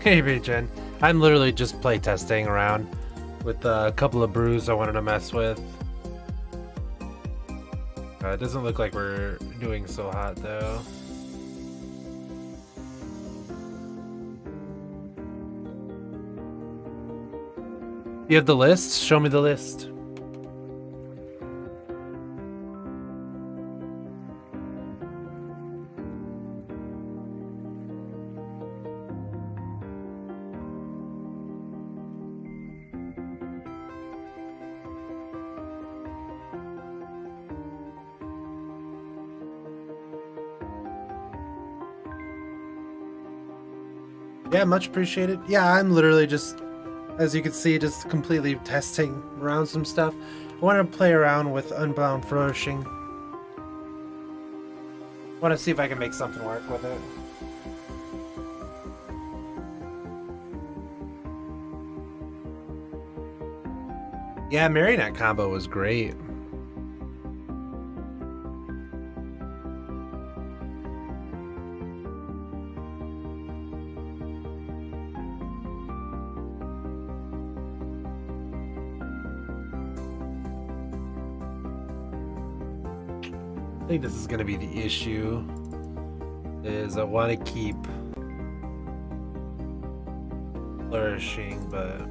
Hey, Jen. I'm literally just play testing around with a couple of brews I wanted to mess with. It doesn't look like we're doing so hot though. You have the list? Show me the list. Yeah, much appreciated. Yeah, I'm literally just, as you can see, just completely testing around some stuff. I want to play around with Unbound Flourishing. I want to see if I can make something work with it. Yeah, Marionette combo was great. I think this is going to be the issue, is I want to keep flourishing, but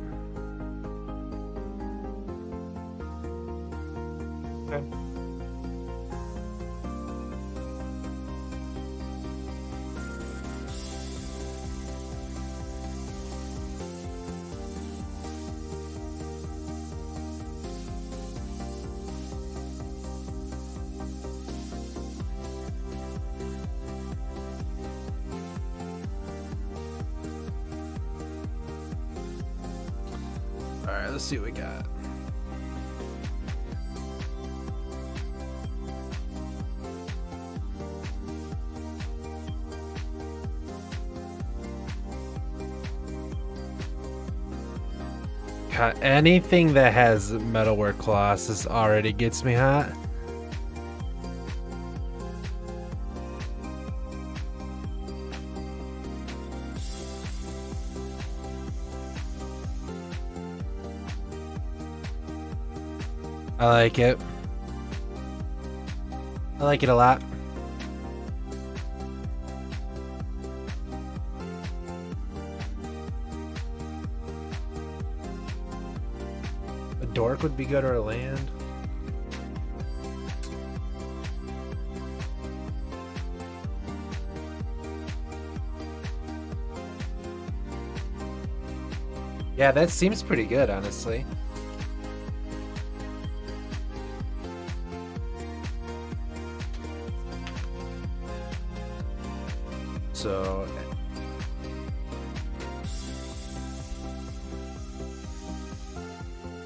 okay. Alright, let's see what we got. God, anything that has metalwork clauses already gets me hot. I like it. I like it a lot. A dork would be good, or a land. Yeah, that seems pretty good, honestly. So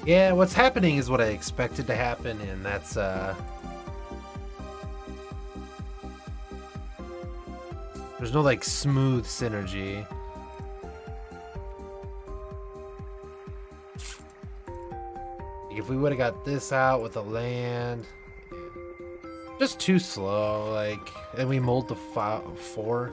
yeah, what's happening is what I expected to happen, and that's there's no like smooth synergy. If we would have got this out with a land, just too slow, like, and we mulled the 4.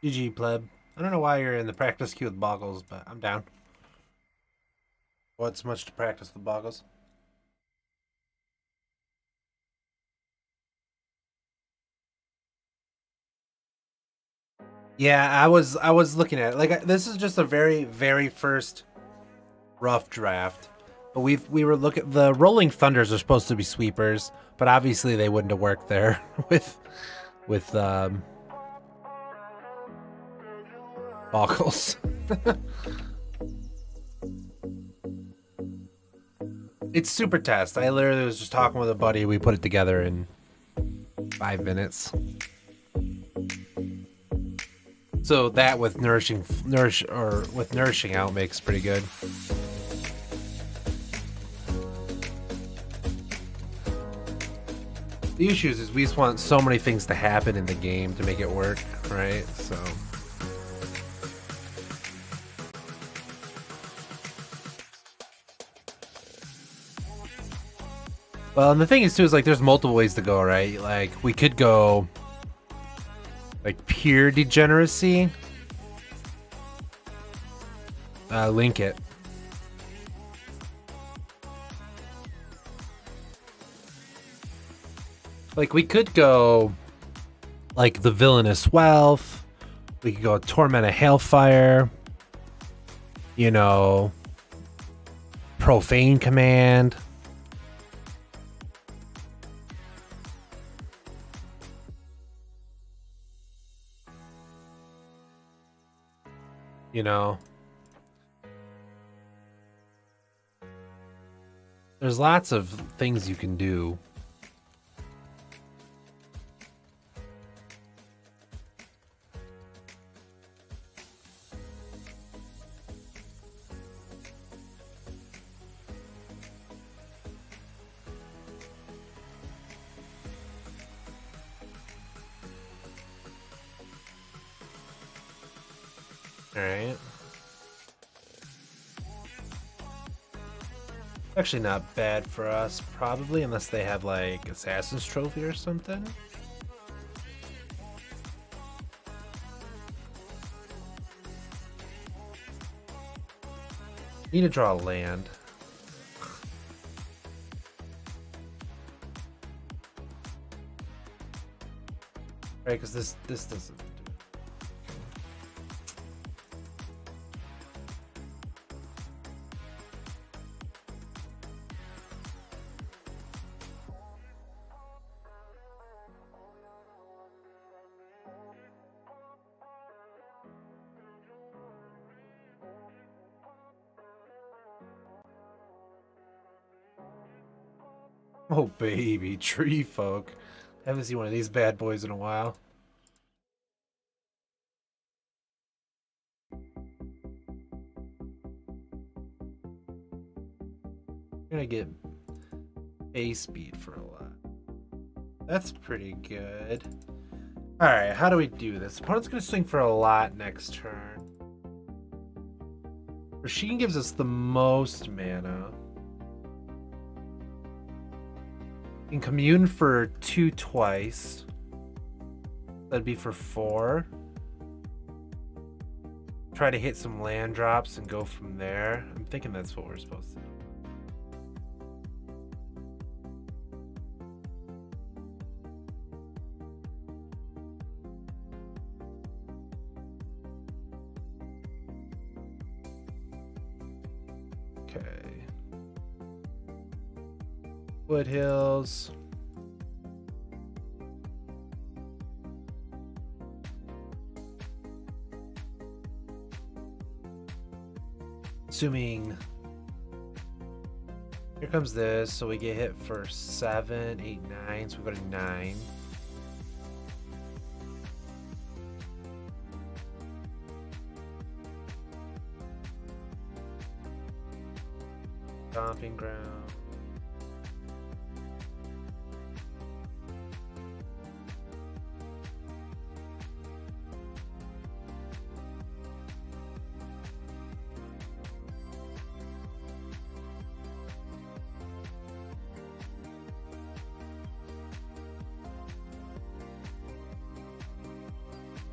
GG, pleb. I don't know why you're in the practice queue with Boggles, but I'm down. What's much to practice with Boggles? Yeah, I was looking at it. Like, this is just a very first rough draft. But we were looking, the Rolling Thunders are supposed to be sweepers, but obviously they wouldn't have worked there with Boggles. It's super test. I literally was just talking with a buddy. We put it together in 5 minutes. So that with nourishing out makes pretty good. The issue is we just want so many things to happen in the game to make it work, right? So. Well, and the thing is too is like there's multiple ways to go, right? Like we could go like pure degeneracy. Link it. Like we could go like the villainous wealth. We could go torment of hailfire. You know, profane command. You know, there's lots of things you can do. All right. Actually not bad for us, probably, unless they have like Assassin's Trophy or something. Need to draw land. Right, because this doesn't do it. Oh baby, tree folk. Haven't seen one of these bad boys in a while. You're gonna get A speed for a lot. That's pretty good. Alright, how do we do this? Opponent's gonna swing for a lot next turn. Rasheen gives us the most mana. Can commune for 2 twice. That'd be for 4. Try to hit some land drops and go from there. I'm thinking that's what we're supposed to do. Okay. Foothills. Assuming here comes this, so we get hit for 7, 8, 9, so we go to 9. Stomping ground.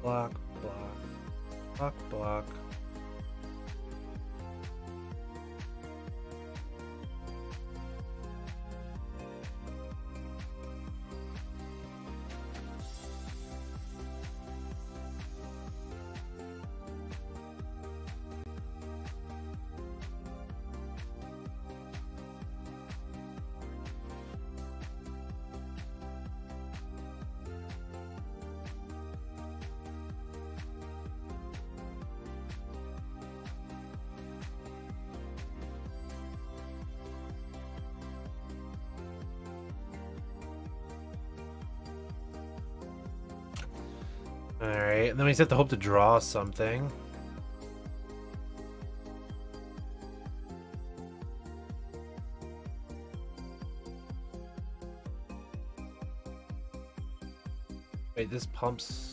Block, block, block, block. Alright, and then we just have to hope to draw something. Wait, this pumps...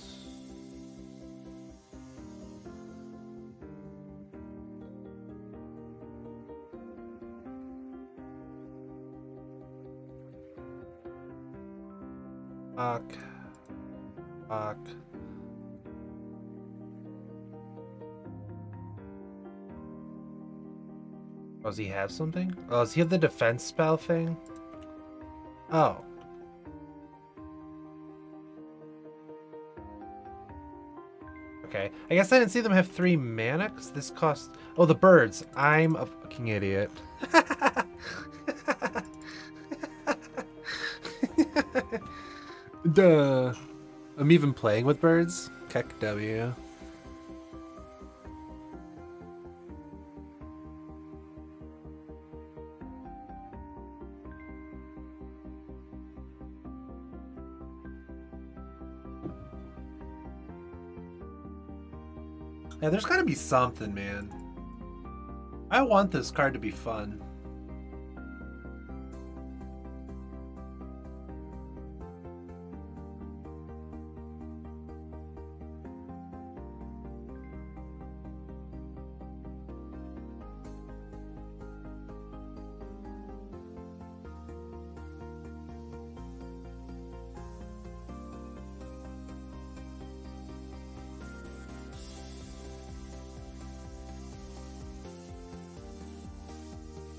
Fuck. Fuck. Oh, does he have something? Oh, does he have the defense spell thing? Oh. Okay. I guess I didn't see them have 3 mana, because this costs... Oh, the birds. I'm a fucking idiot. Duh. I'm even playing with birds? Keck W. Yeah, there's gotta be something, man. I want this card to be fun.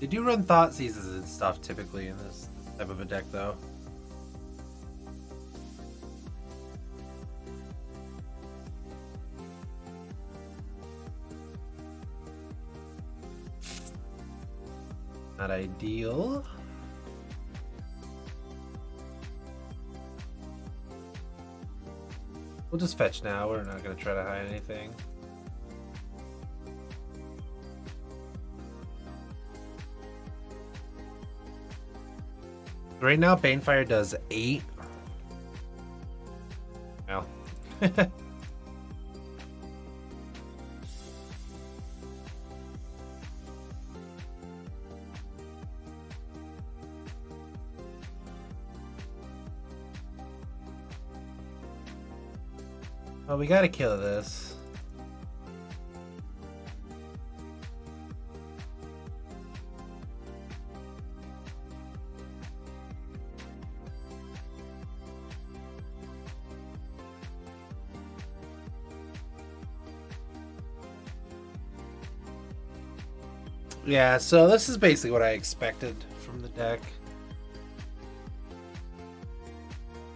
They do run Thought Seizes and stuff typically in this type of a deck, though. Not ideal. We'll just fetch now. We're not going to try to hide anything. Right now, Banefire does 8. Well. Oh, we gotta kill this. Yeah, so this is basically what I expected from the deck.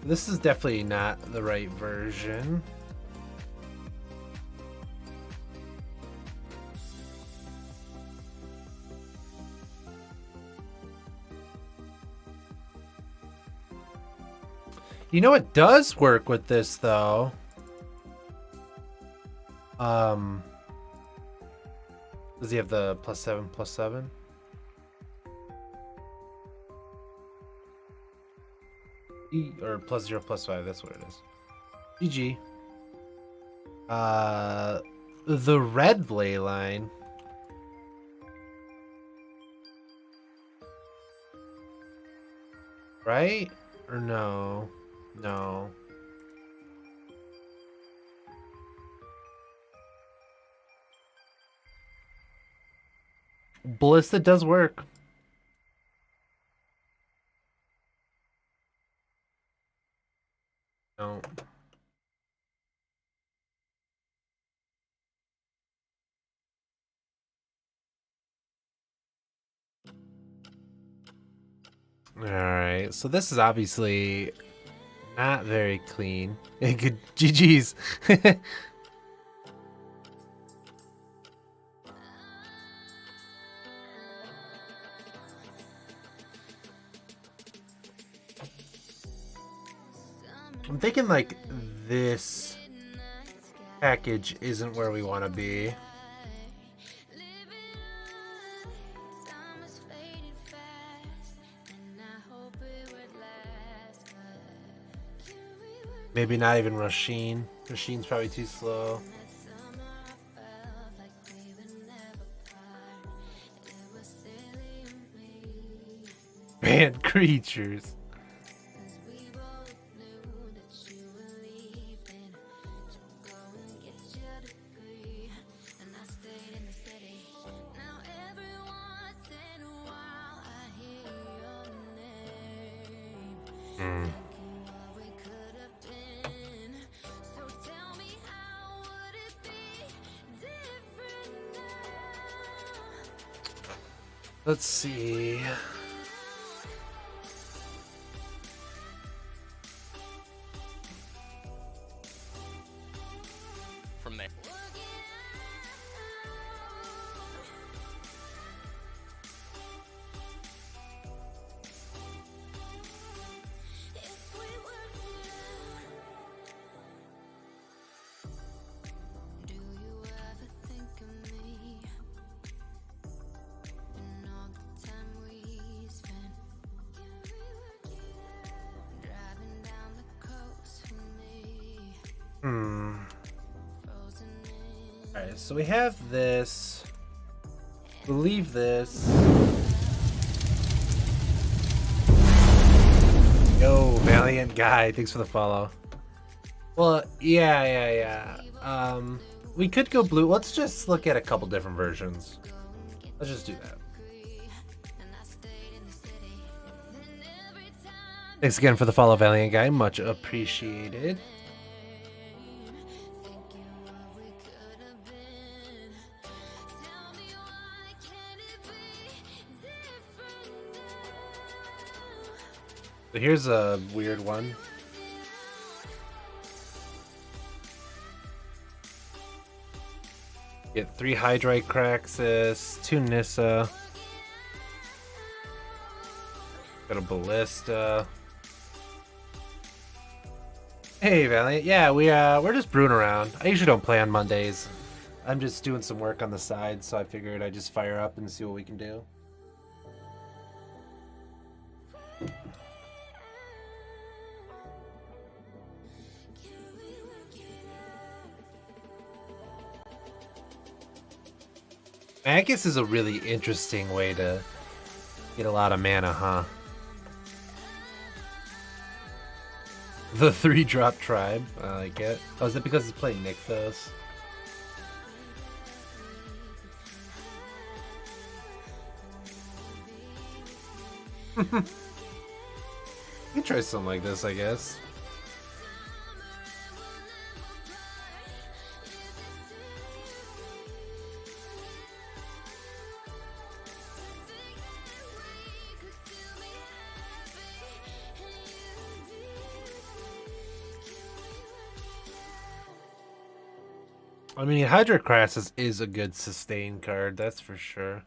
This is definitely not the right version. You know what does work with this, though? Does he have the +7/+7? Or +0/+5, that's what it is. GG. The red ley line. Right? Or no? No. Ballista does work. No. Alright, so this is obviously not very clean. Good GG's. I'm thinking like this package isn't where we want to be. Maybe not even Rasheen. Machine's probably too slow. Banned creatures. Let's see. From there. Alright, so we have this. We'll leave this. Yo, Valiant Guy, thanks for the follow. Well, yeah. We could go blue. Let's just look at a couple different versions. Let's just do that. Thanks again for the follow, Valiant Guy. Much appreciated. So here's a weird one. Get 3 Hydrite Craxus, 2 Nissa. Got a Ballista. Hey Valiant, yeah, we're just brewing around. I usually don't play on Mondays. I'm just doing some work on the side, so I figured I'd just fire up and see what we can do. Magus is a really interesting way to get a lot of mana, huh? The 3-drop tribe, I like it. Oh, is it because he's playing Nykthos? You can try something like this, I guess. I mean, Hydra Crassus is a good sustain card, that's for sure.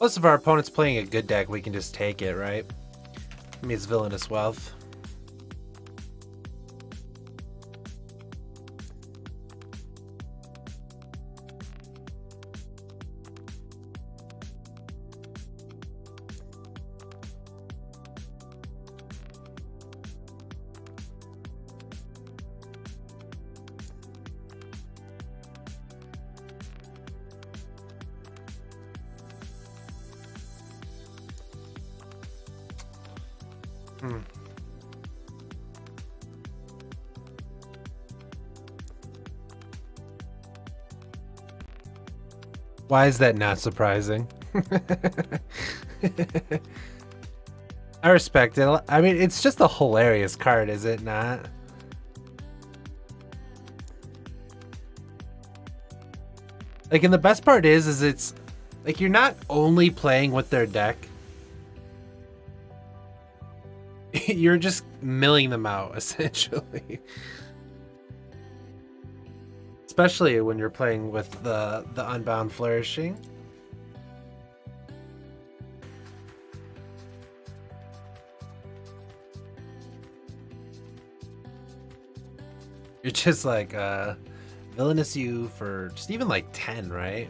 Most of our opponents playing a good deck, we can just take it, right? I mean, it's Villainous Wealth. Why is that not surprising? I respect it. I mean, it's just a hilarious card, is it not? Like, and the best part is it's like you're not only playing with their deck. You're just milling them out, essentially. Especially when you're playing with the Unbound Flourishing. You're just like, villainous you for just even like 10, right?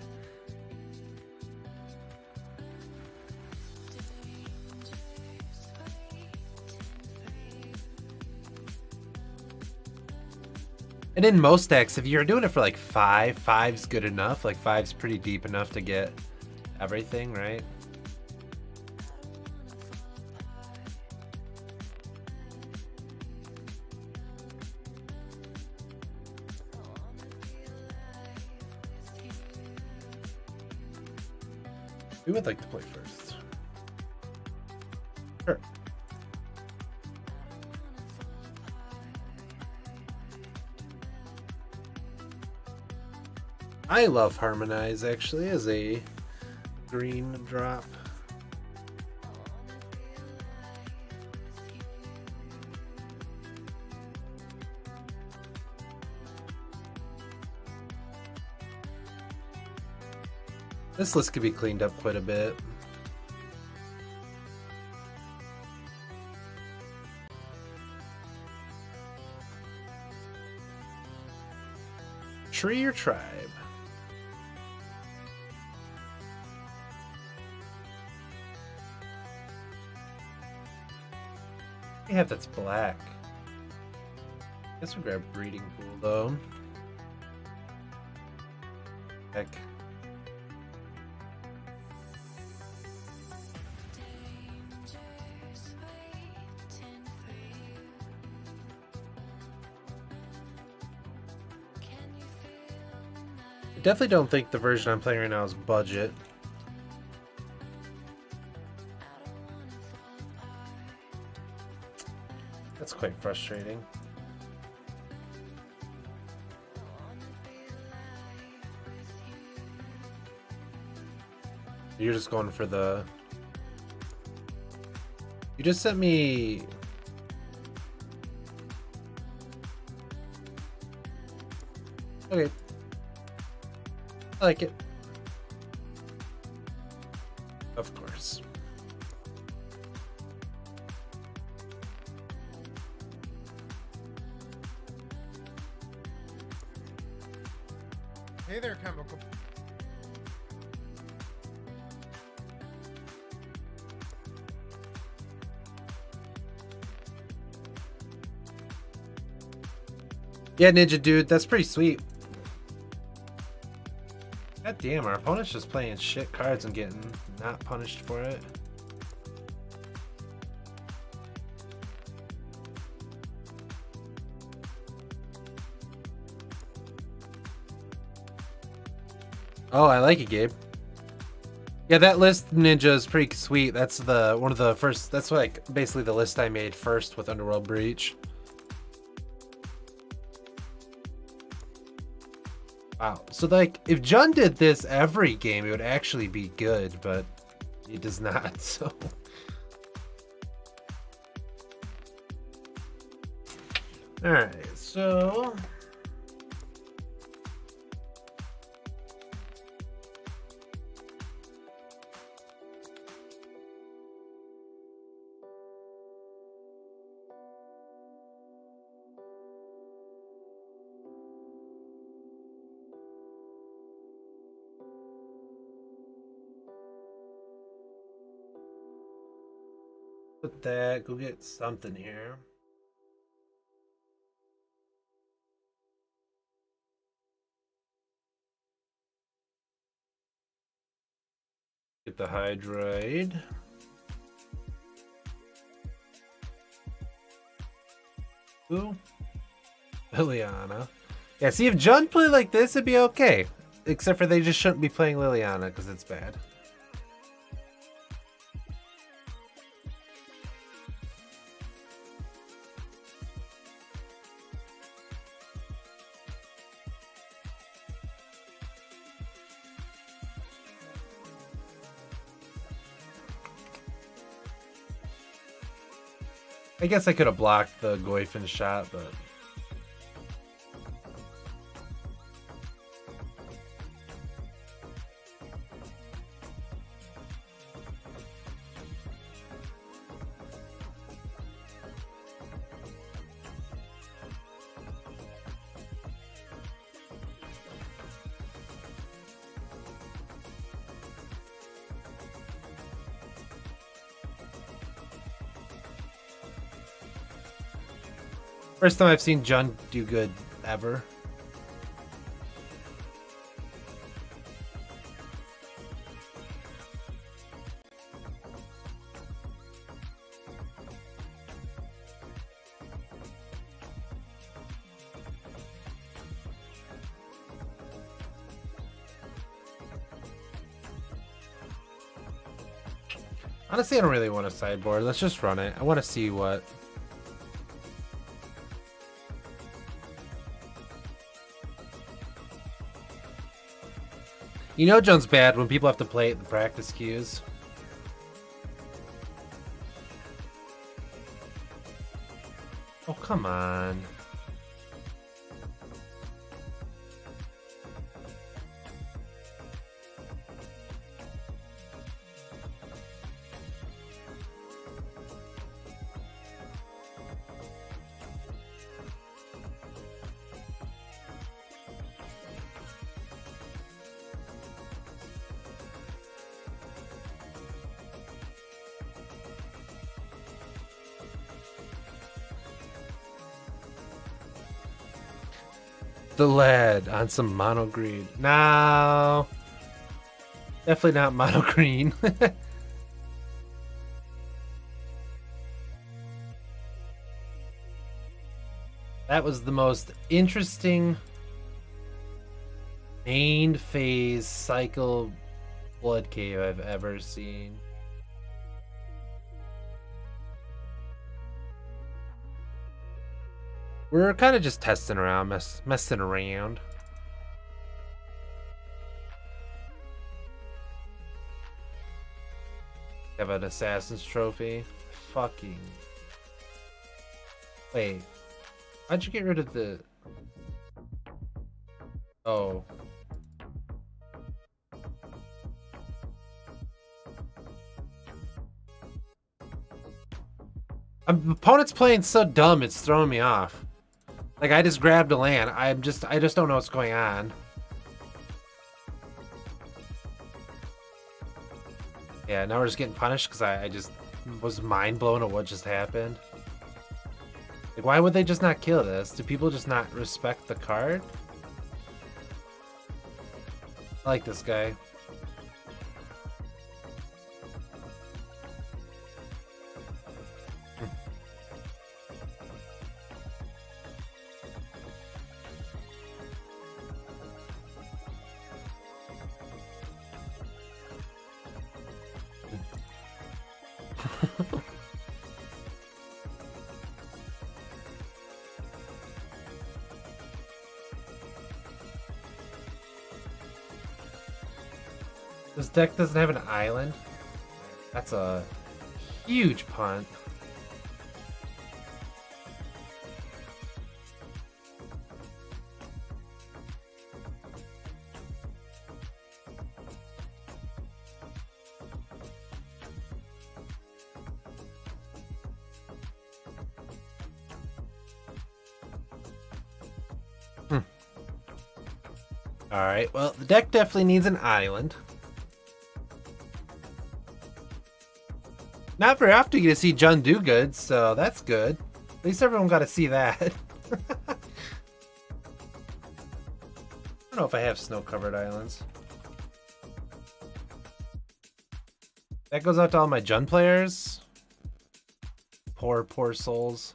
And in most decks, if you're doing it for like 5, 5's good enough. Like 5's pretty deep enough to get everything, right? Who would like to play first? Sure. I love Harmonize actually as a green drop. This list could be cleaned up quite a bit. Tree or tribe? We have that's black. Guess we'll grab Breeding Pool though. Heck. I definitely don't think the version I'm playing right now is budget. That's quite frustrating. You're just going for the... You just sent me... Okay. I like it. Of course. Hey there, Chemical. Yeah, Ninja Dude, that's pretty sweet. God damn, our opponent's just playing shit cards and getting not punished for it. Oh, I like it, Gabe. Yeah, that list, Ninja, is pretty sweet. That's the one of the first. That's like basically the list I made first with Underworld Breach. Wow. So like, if Jun did this every game, it would actually be good, but he does not. So. All right. So. Put that, go get something here. Get the Hydroid. Ooh. Liliana. Yeah, see if Jun played like this, it'd be okay. Except for they just shouldn't be playing Liliana because it's bad. I guess I could have blocked the Goyfin shot, but... First time I've seen Jun do good ever. Honestly, I don't really want a sideboard. Let's just run it. I want to see what... You know Jun's bad when people have to play at the practice queues. Oh, come on. The lead on some mono green. No. Definitely not mono green. That was the most interesting main phase cycle blood cave I've ever seen. We're kind of just testing around, messing around. Have an assassin's trophy. Fucking. Wait. How'd you get rid of the... Oh. Opponent's playing so dumb, it's throwing me off. Like, I just grabbed a land. I just don't know what's going on. Yeah, now we're just getting punished because I just was mind blown at what just happened. Like, why would they just not kill this? Do people just not respect the card? I like this guy. This deck doesn't have an island. That's a huge punt. Alright, well, the deck definitely needs an island. Not very often you get to see Jun do good, so that's good. At least everyone got to see that. I don't know if I have snow-covered islands. That goes out to all my Jun players. Poor, poor souls.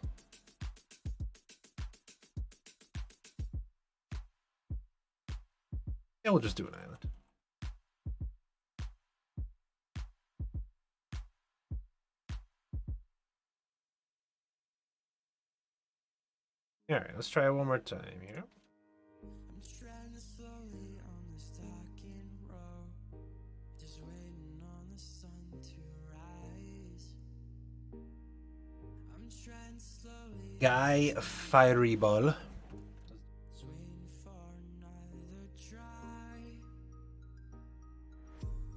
Yeah, we'll just do an island. All right, let's try it one more time here. Guy Fireball.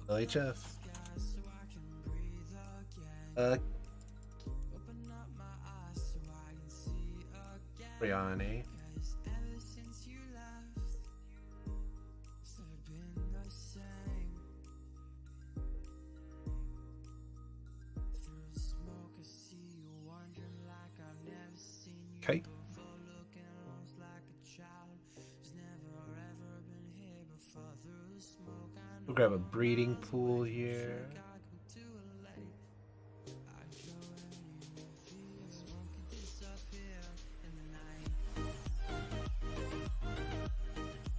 LHF. Brianni. Okay. We'll grab a breeding pool here.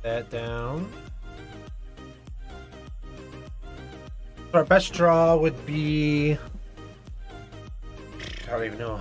That down. So our best draw would be... I don't even know.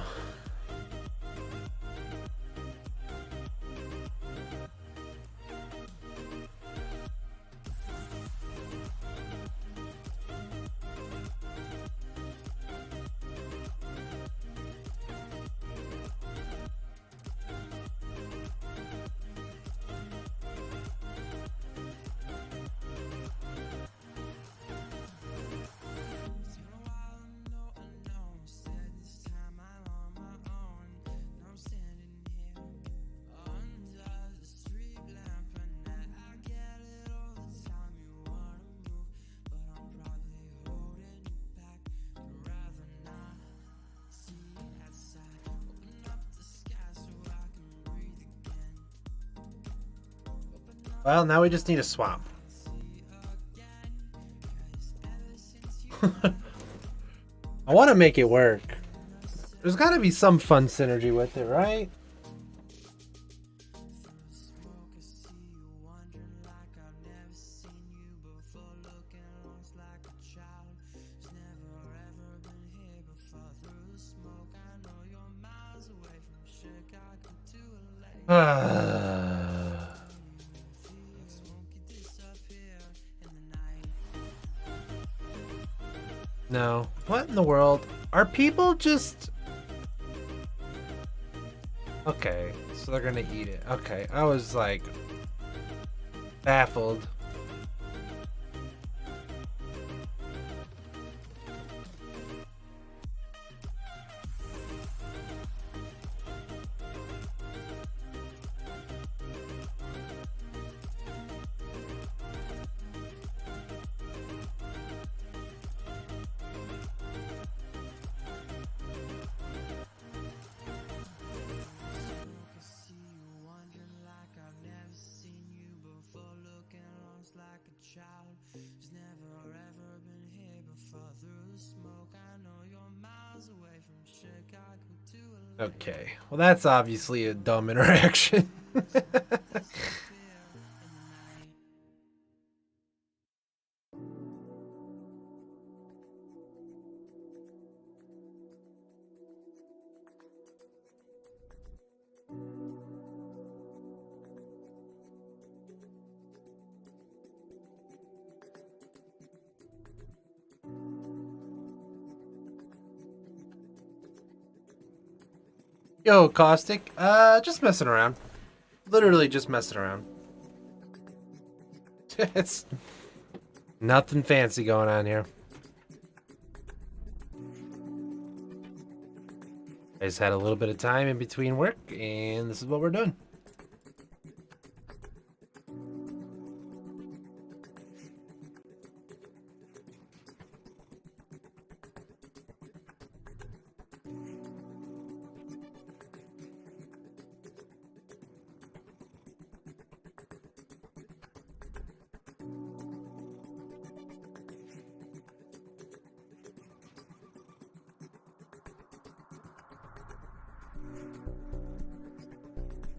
Well, now we just need a swamp. I want to make it work. There's got to be some fun synergy with it, right? No. What in the world? Are people just... Okay, so they're gonna eat it. Okay, I was like... baffled. Okay, well that's obviously a dumb interaction. Yo, Caustic. Just messing around. Literally just messing around. It's nothing fancy going on here. I just had a little bit of time in between work, and this is what we're doing.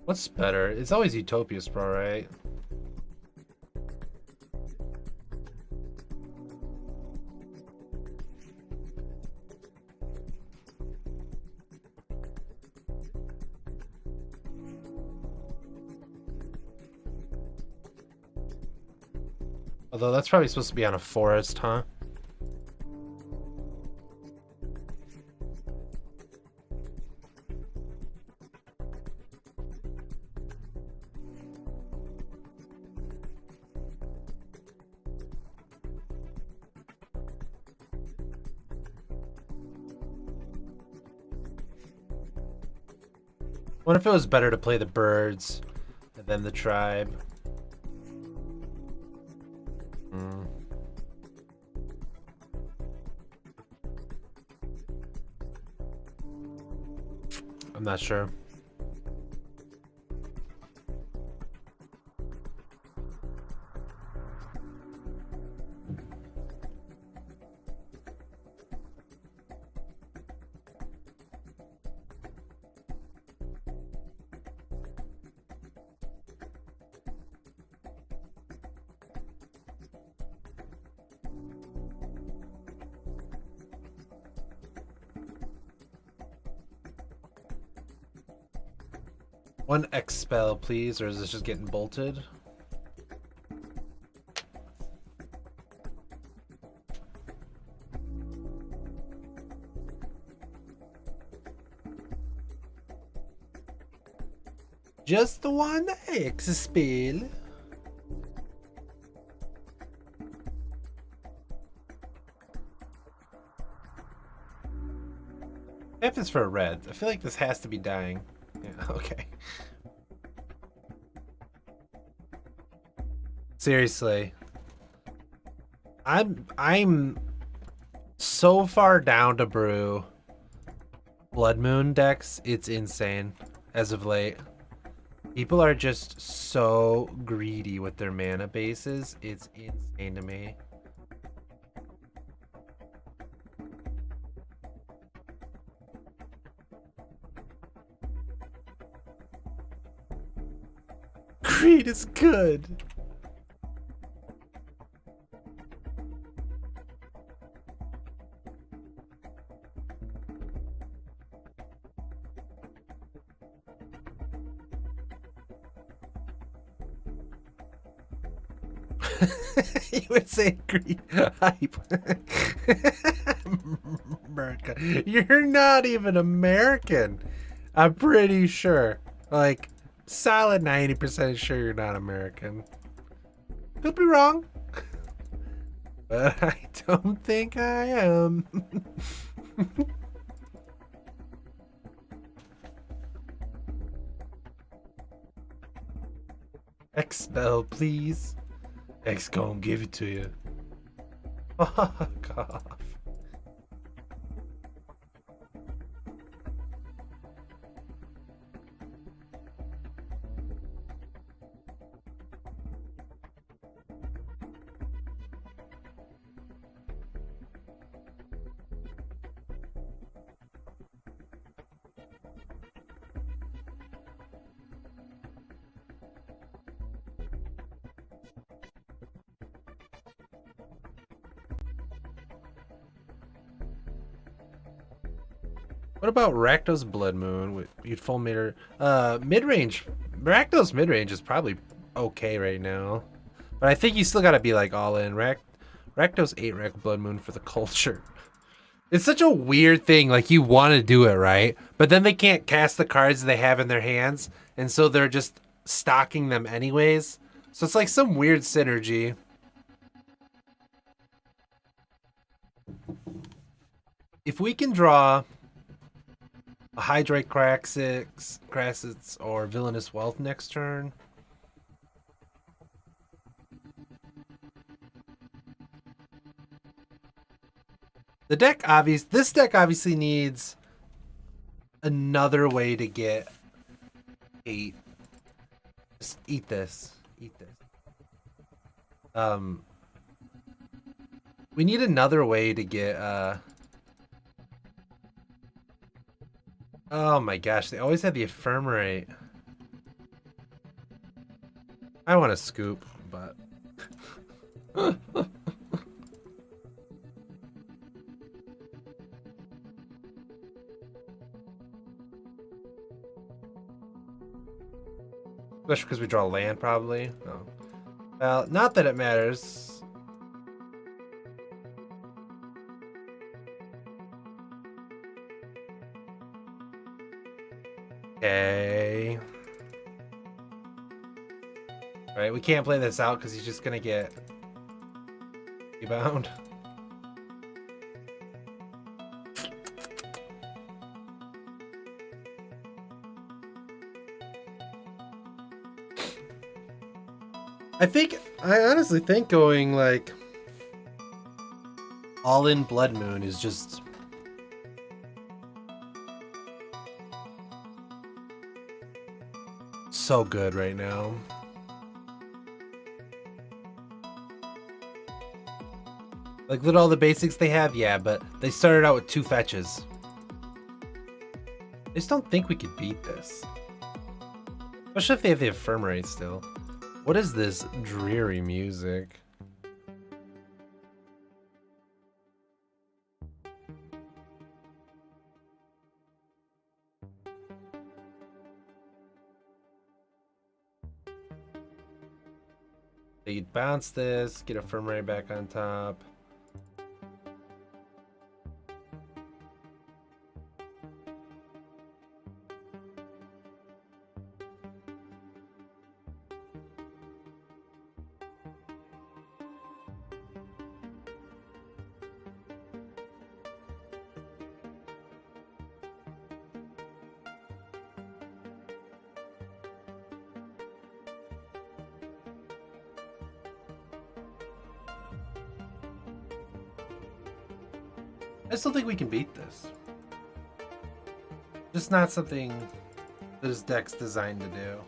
What's better? It's always Utopia Sprawl, right? Although that's probably supposed to be on a forest, huh? What if it was better to play the birds and then the tribe? Mm. I'm not sure. One expel, please, or is this just getting bolted? Just the one expel. F is for a red. I feel like this has to be dying. Yeah, okay. Seriously. I'm so far down to brew Blood Moon decks, it's insane as of late. People are just so greedy with their mana bases. It's insane to me. Greed is good. You would say greed hype. America. You're not even American. I'm pretty sure. Like, solid 90% sure you're not American. Could be wrong. But I don't think I am. Expel, please. X gon' give it to you. Fuck off. What about Rakdos Blood Moon? You'd full meter. Mid-range. Rakdos mid-range is probably okay right now. But I think you still gotta be like all in. Rakdos 8 Rak Blood Moon for the culture. It's such a weird thing. Like, you want to do it, right? But then they can't cast the cards they have in their hands. And so they're just stocking them anyways. So it's like some weird synergy. If we can draw a Hydrate Crassits or Villainous Wealth next turn. This deck obviously needs another way to get 8. Just eat this. Eat this. We need another way to get oh my gosh, they always had the Ephemerate. I want to scoop, but especially because we draw land, probably. No. Well, not that it matters. Okay. Alright, we can't play this out because he's just gonna get rebound. I honestly think going like all in Blood Moon is just so good right now. Like, look at all the basics they have, yeah, but they started out with 2 fetches. I just don't think we could beat this. Especially if they have the ephemerate still. What is this dreary music? So you'd bounce this, get ephemerate back on top. I still think we can beat this. Just not something that this deck's designed to do.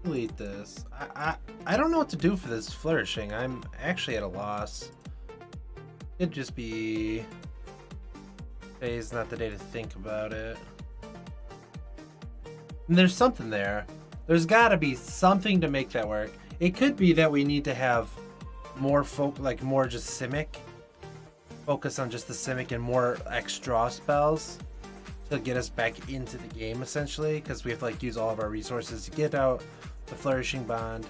Delete this. I don't know what to do for this flourishing. I'm actually at a loss. It'd just be... Today's not the day to think about it. And there's something there. There's got to be something to make that work. It could be that we need to have more more just Simic. Focus on just the Simic and more extra spells to get us back into the game, essentially, because we have to like use all of our resources to get out the Flourishing Bond,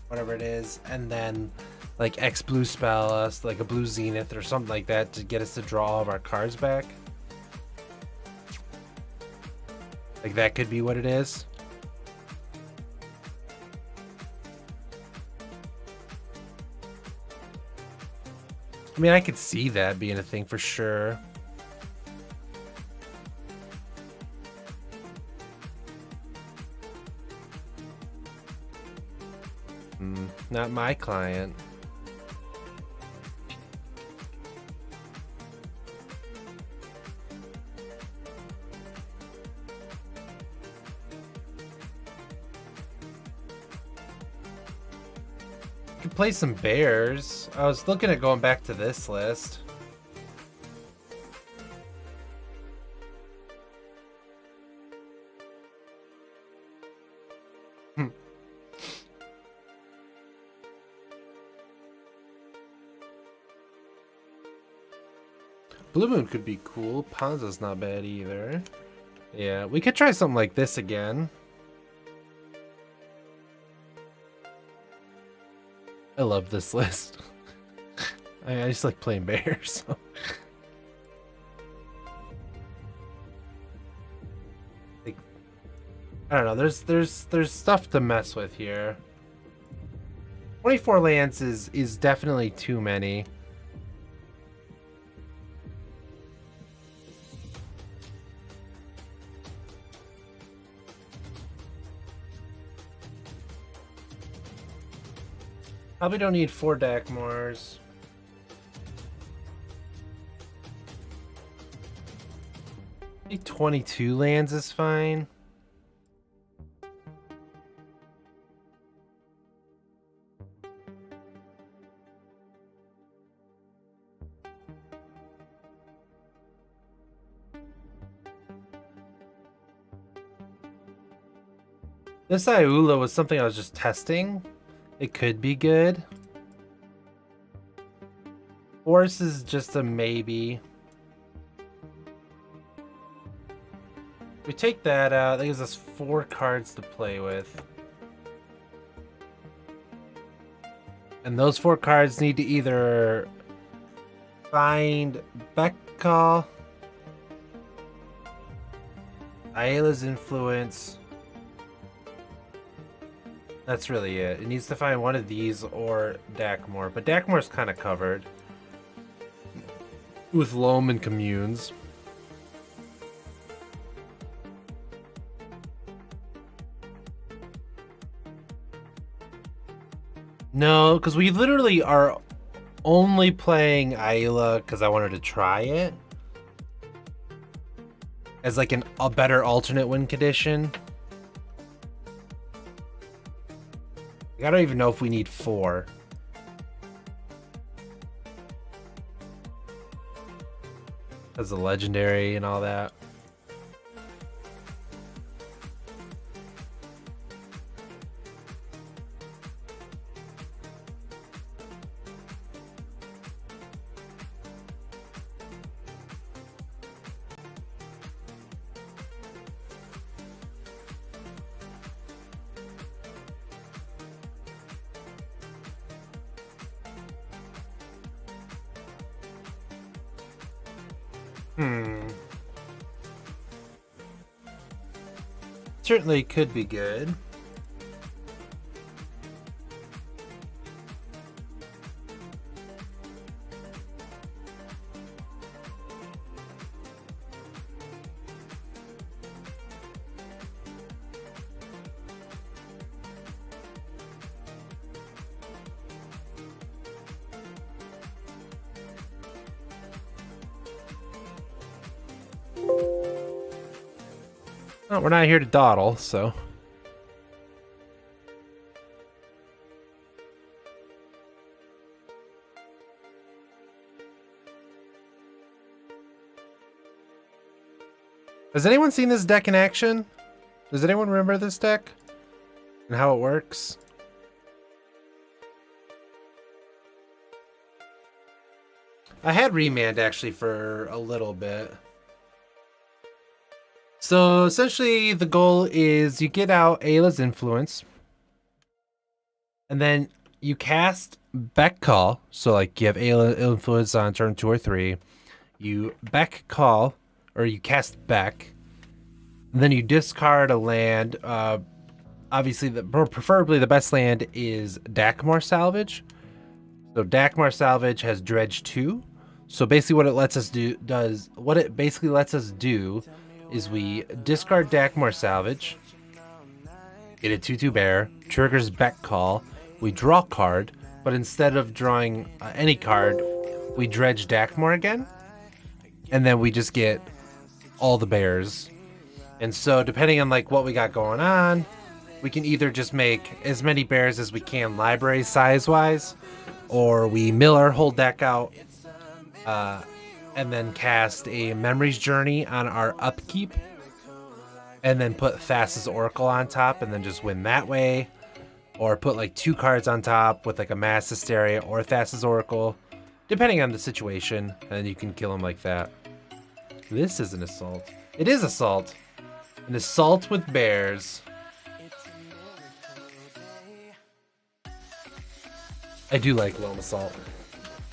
whatever it is, and then like X blue spell us, like a blue Zenith or something like that to get us to draw all of our cards back. Like that could be what it is. I mean, I could see that being a thing for sure. Not my client. You could play some bears. I was looking at going back to this list. Blue Moon could be cool. Ponza's not bad either. Yeah, we could try something like this again. I love this list. I just like playing bears. So. Like, I don't know. There's stuff to mess with here. 24 lands is definitely too many. Probably don't need 4 Dakmars. I think 22 lands is fine. This Iula was something I was just testing. It could be good. Force is just a maybe. We take that out. That gives us 4 cards to play with. And those 4 cards need to either find Beckcall, Ayla's Influence, That's really it. It needs to find one of these or Dakmore, but Dakmore's kind of covered with loam and communes. No, because we literally are only playing Ayla because I wanted to try it as like a better alternate win condition. I don't even know if we need 4. As a legendary and all that. Certainly could be good. Well, we're not here to dawdle, so. Has anyone seen this deck in action? Does anyone remember this deck? And how it works? I had Remand actually for a little bit. So essentially the goal is you get out Ayla's influence. And then you cast Beck Call. So like you have Ayla influence on turn 2 or 3. You Beck Call, or you cast Beck. And then you discard a land. Obviously, preferably the best land is Dakmore Salvage. So Dakmore Salvage has Dredge 2. So basically what it lets us do is we discard Dakmore Salvage, get a 2/2 bear, triggers Beck Call, we draw a card, but instead of drawing any card, we dredge Dakmore again, and then we just get all the bears. And so depending on like what we got going on, we can either just make as many bears as we can library size wise, or we mill our whole deck out and then cast a Memory's Journey on our upkeep, and then put Thassa's Oracle on top, and then just win that way. Or put like 2 cards on top with like a Mass Hysteria or Thassa's Oracle, depending on the situation, and you can kill them like that. This is an assault. It is assault. An assault with bears. I do like Loam Assault.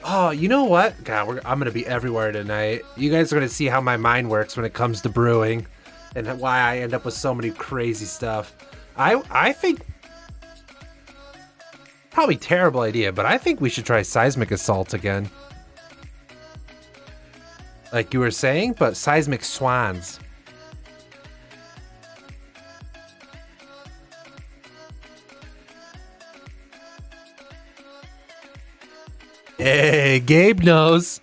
Oh, you know what? God, I'm going to be everywhere tonight. You guys are going to see how my mind works when it comes to brewing and why I end up with so many crazy stuff. I think, probably terrible idea, but I think we should try Seismic Assault again. Like you were saying, but Seismic Swans. Hey, Gabe knows.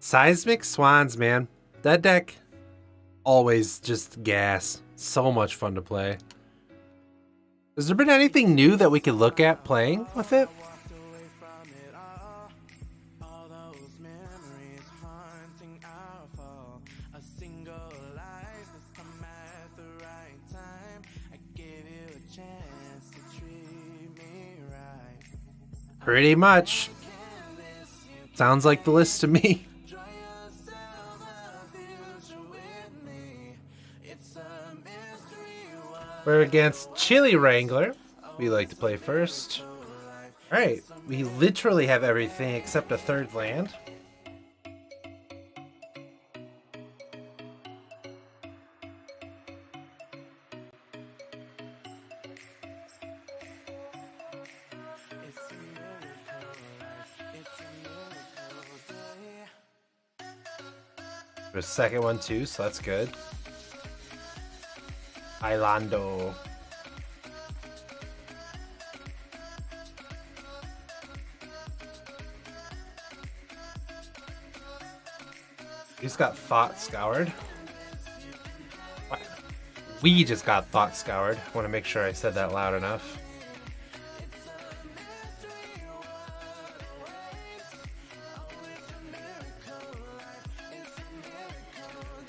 Seismic Swans, man. That deck, always just gas. So much fun to play. Has there been anything new that we could look at playing with it? Pretty much. Sounds like the list to me. We're against Chili Wrangler. We like to play first. Alright, we literally have everything except a 3rd land. There's a second one too, so that's good. Ilando. We just got thought scoured. What? We just got thought scoured. I want to make sure I said that loud enough.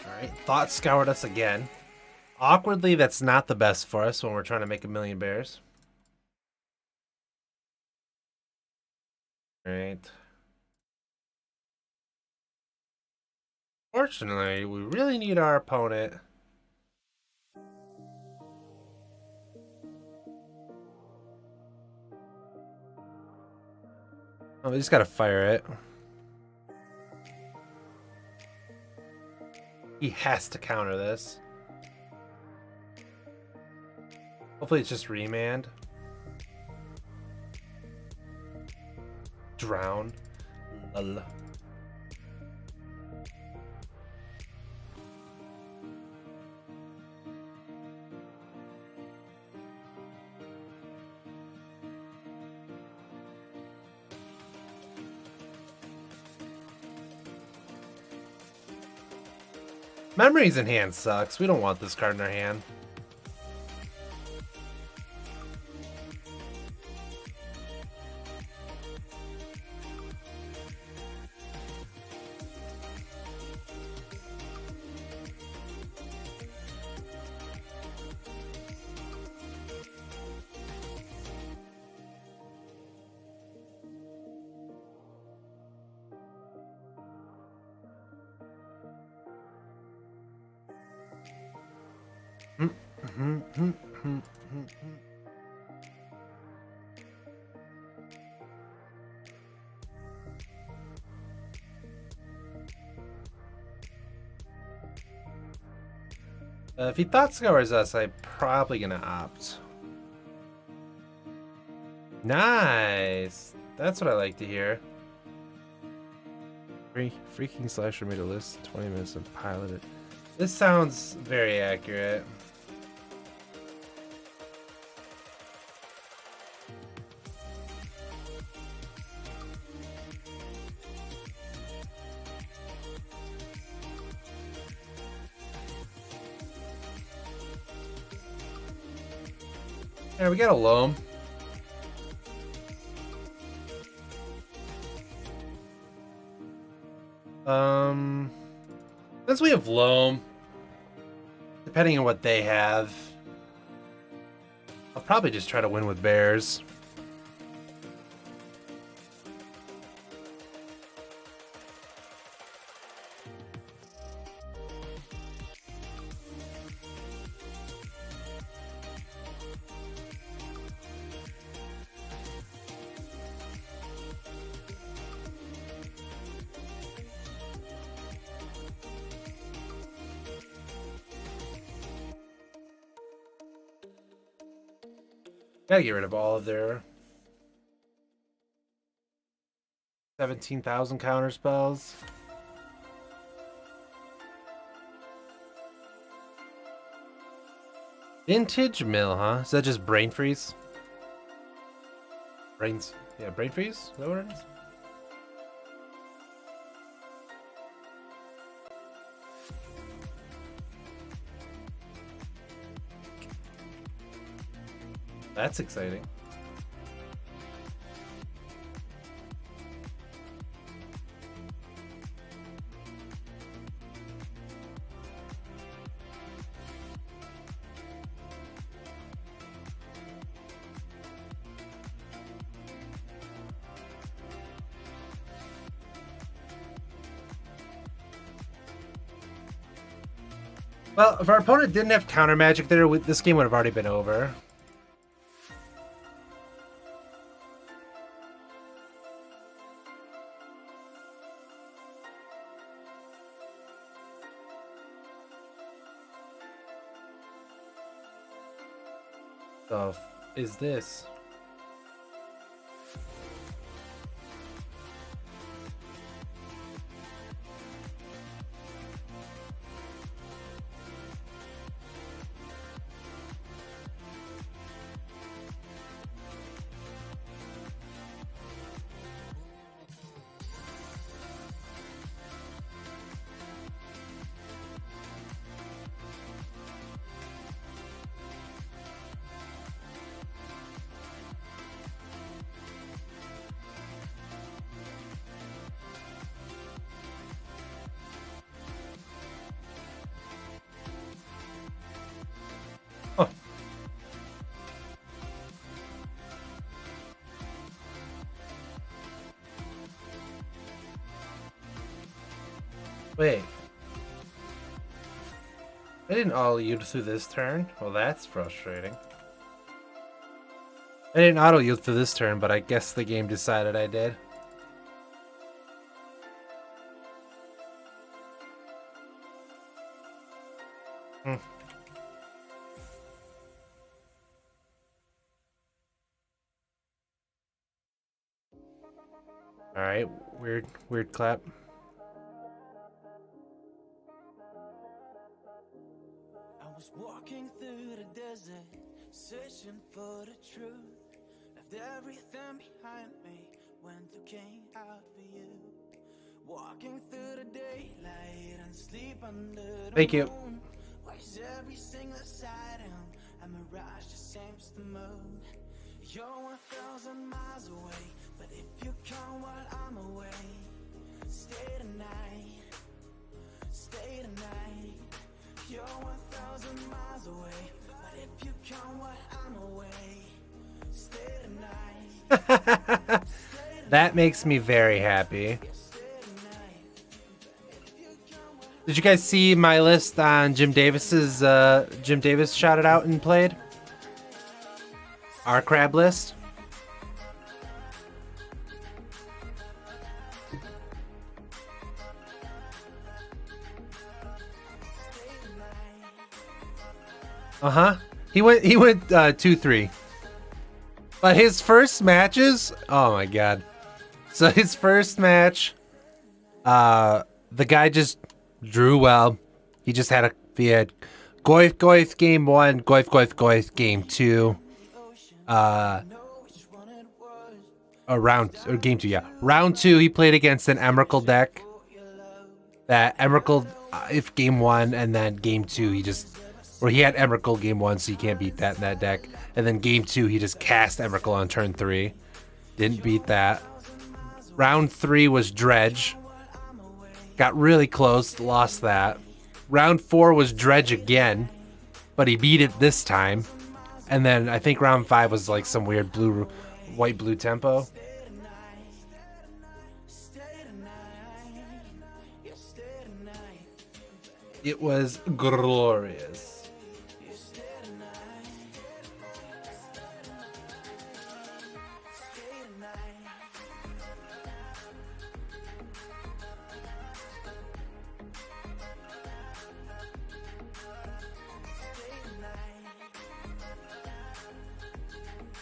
Alright, thought scoured us again. Awkwardly, that's not the best for us when we're trying to make a million bears. Alright. Fortunately, we really need our opponent. Oh, we just gotta fire it. He has to counter this. Hopefully it's just remand. Drown. Lull. Memories in hand sucks. We don't want this card in our hand. If he thought scours us, I'm probably gonna opt. Nice. That's what I like to hear. Freaking slasher made a list, 20 minutes and pilot it. This sounds very accurate. Yeah, we got a loam. Since we have loam, depending on what they have, I'll probably just try to win with bears. Gotta get rid of all of their 17,000 counter spells. Vintage mill, huh? Is that just brain freeze? Brain freeze? Is that what it is? That's exciting. Well, if our opponent didn't have counter magic there, this game would have already been over. The f is this? Wait. I didn't auto yield through this turn? Well, that's frustrating. I didn't auto yield through this turn, but I guess the game decided I did. Alright, weird clap. I was walking through the desert, searching for the truth. Left everything behind me, went to came out for you. Walking through the daylight and sleep under the Thank you. moon. Watch every single side and a mirage just seems to move. You're 1,000 miles away, but if you come while I'm away, stay tonight, stay tonight. You're 1,000 miles away, but if you come while I'm away, stay tonight. That makes me very happy. Did you guys see my list on Jim Davis's Jim Davis shouted out and played? Our crab list? Uh-huh. He went 2-3. But his first matches, oh my god. So his first match, the guy just drew well. He just had Goif game 1, Goif game 2. Game 2, yeah. Round 2 he played against an Emrakul deck. That Emrakul if game 1, and then game 2 he had Emrakul game 1, so you can't beat that in that deck. And then game 2 he just cast Emrakul on turn 3. Didn't beat that. Round 3 was Dredge. Got really close, lost that. Round 4 was Dredge again, but he beat it this time. And then I think round 5 was like some weird white-blue tempo. It was glorious.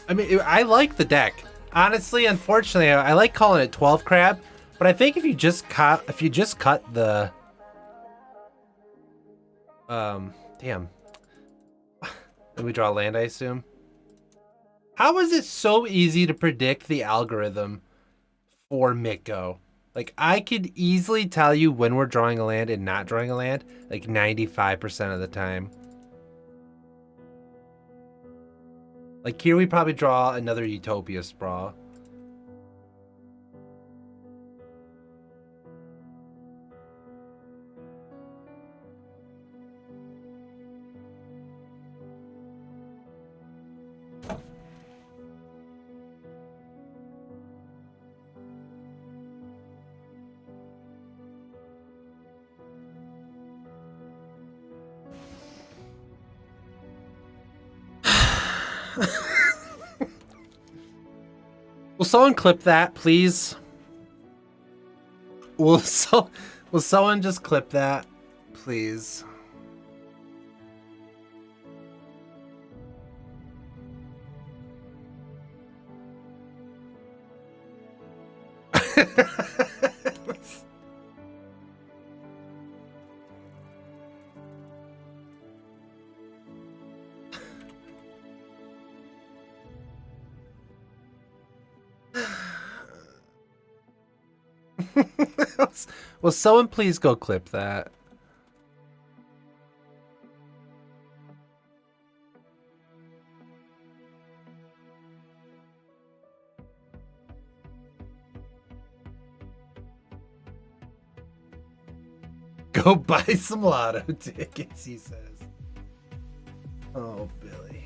I mean, I like the deck. Honestly, unfortunately, I like calling it 12 crab, but I think if you just cut the damn. Let me draw land, I assume. How is it so easy to predict the algorithm for Mitgo? Like, I could easily tell you when we're drawing a land and not drawing a land, like 95% of the time. Like, here we probably draw another Utopia Sprawl. Will someone clip that, please? Will someone just clip that, please? Will someone please go clip that? Go buy some lotto tickets, he says. Oh, Billy.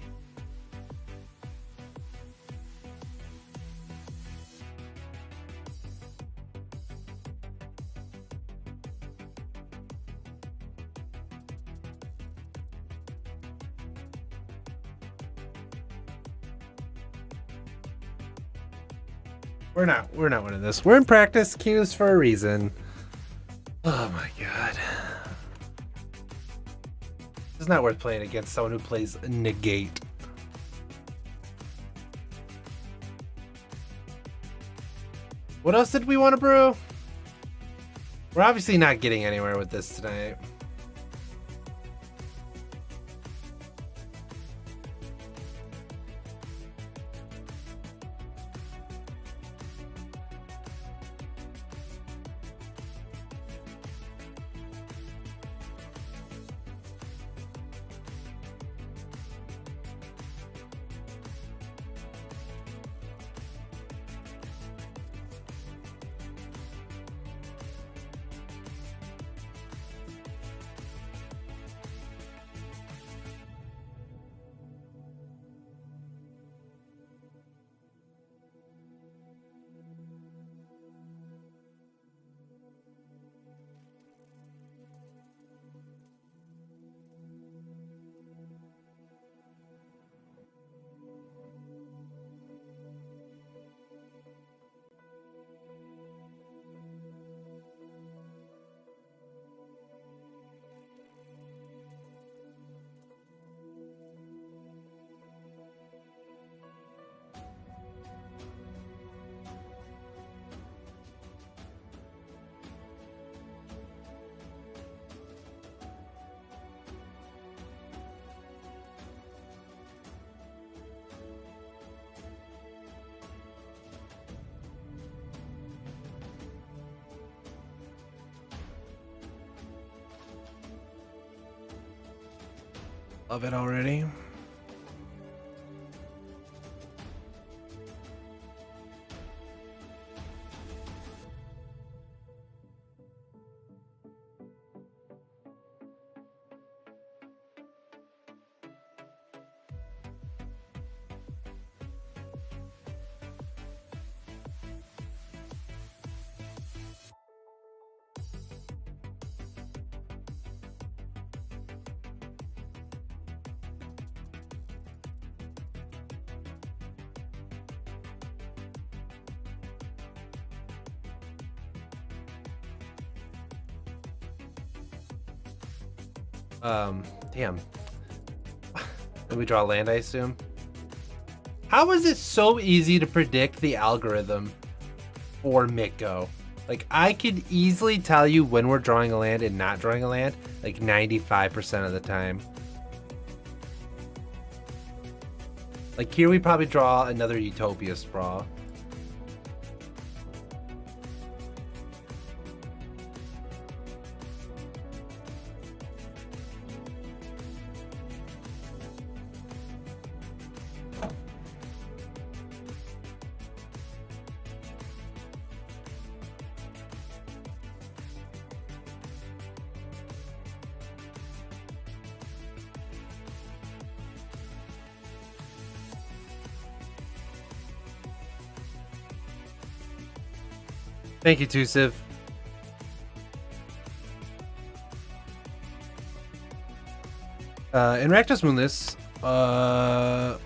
We're not winning this. We're in practice queues for a reason. Oh my god. It's not worth playing against someone who plays negate. What else did we want to brew? We're obviously not getting anywhere with this tonight. Love it already. Damn. Then we draw land, I assume. How is it so easy to predict the algorithm for Mitgo? Like, I could easily tell you when we're drawing a land and not drawing a land, like 95% of the time. Like, here we probably draw another Utopia Sprawl. Thank you, Tusiv. In Rakdos Moonless,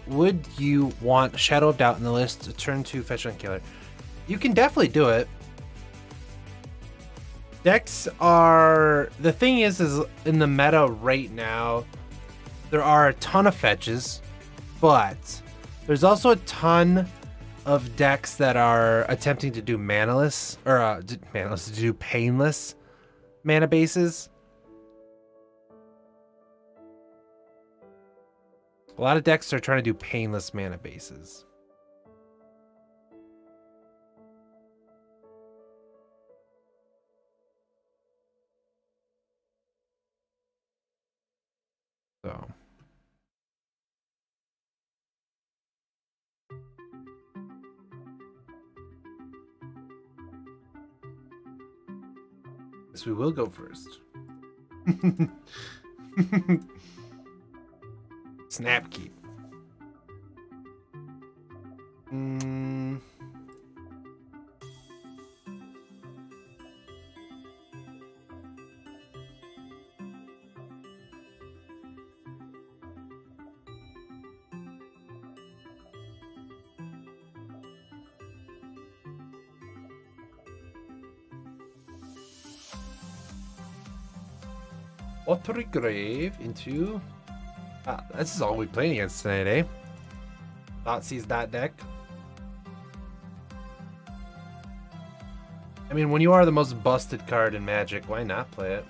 would you want Shadow of Doubt in the list, turn 2 fetch and killer? You can definitely do it. Decks are... The thing is in the meta right now, there are a ton of fetches, but there's also a ton of decks that are attempting to do manaless, or manaless, to do painless mana bases. A lot of decks are trying to do painless mana bases. So. Yes, we will go first. Snapkeep. Watery Grave into... Ah, this is all we playing against tonight, eh? Thoughtseize that deck. I mean, when you are the most busted card in Magic, why not play it?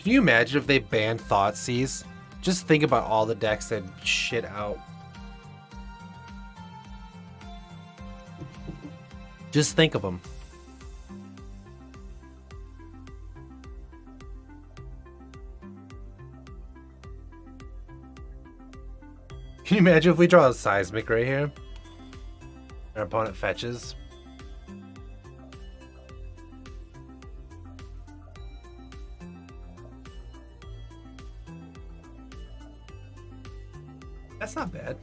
Can you imagine if they banned Thoughtseize? Just think about all the decks that shit out. Just think of them. Can you imagine if we draw a Seismic right here? Our opponent fetches. That's not bad.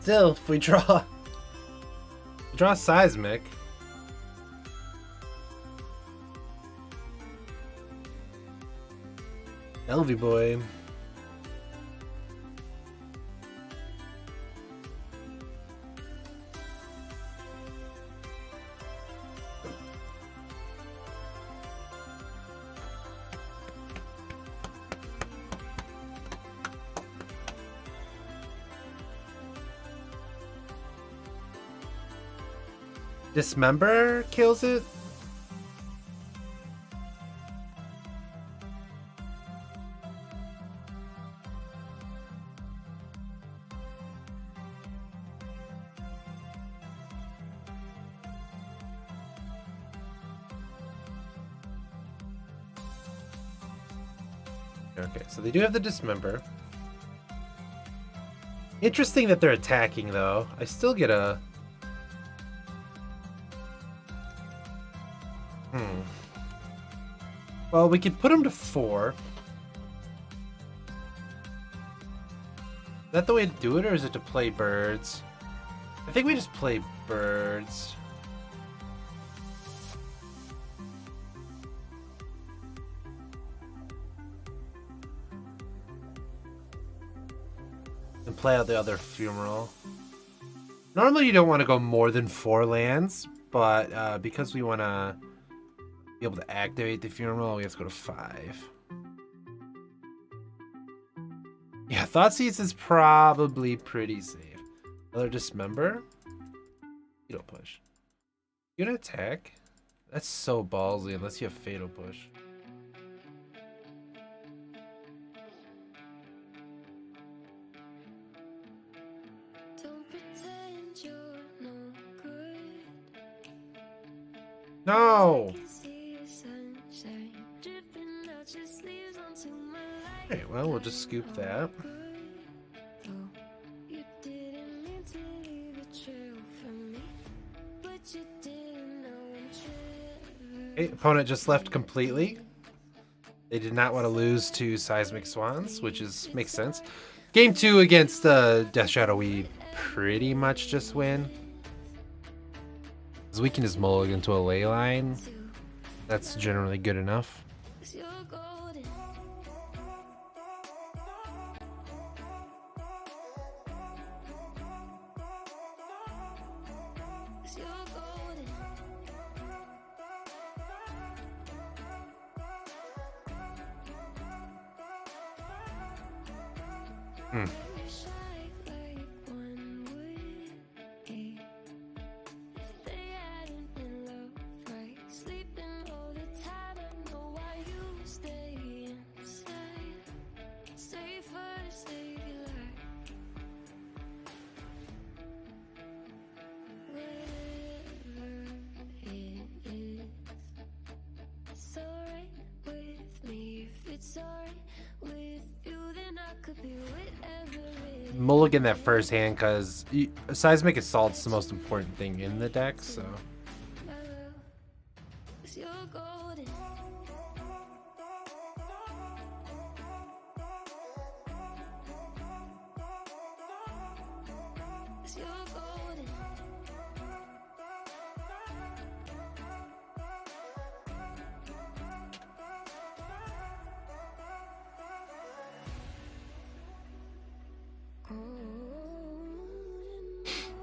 Still, if we draw Seismic, Elvie boy. Dismember kills it? Okay, so they do have the Dismember. Interesting that they're attacking, though. I still get a... Well, we could put them to 4. Is that the way to do it, or is it to play birds? I think we just play birds. And play out the other Fumarole. Normally you don't want to go more than 4 lands, but because we want to be able to activate the Fumarole, we have to go to 5. Yeah, Thoughtseize is probably pretty safe. Another Dismember? You don't push. You gonna attack? That's so ballsy unless you have Fatal Push. No! Okay, well, we'll just scoop that. Okay, opponent just left completely. They did not want to lose to Seismic Swans, which makes sense. Game 2 against Death Shadow, we pretty much just win. Because we can just mulligan to a ley line. That's generally good enough. mulligan that first hand because seismic assault's the most important thing in the deck. So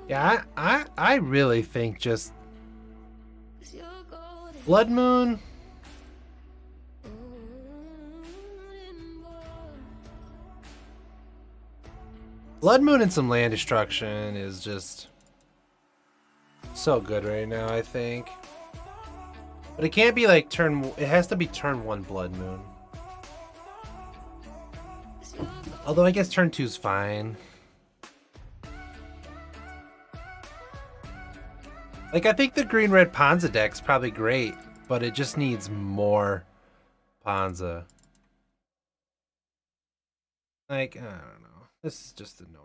yeah, I really think just Blood Moon. Blood Moon and some land destruction is just so good right now, I think. But it can't be like it has to be turn 1 Blood Moon. Although I guess turn 2's fine. Like, I think the green-red Ponza deck's probably great, but it just needs more Ponza. Like, I don't know. This is just annoying.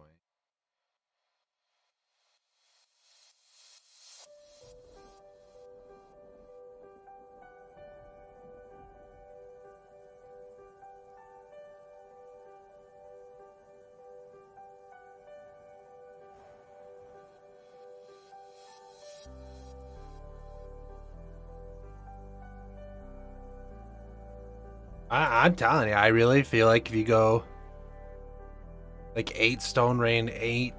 I'm telling you, I really feel like if you go like 8 Stone Rain, 8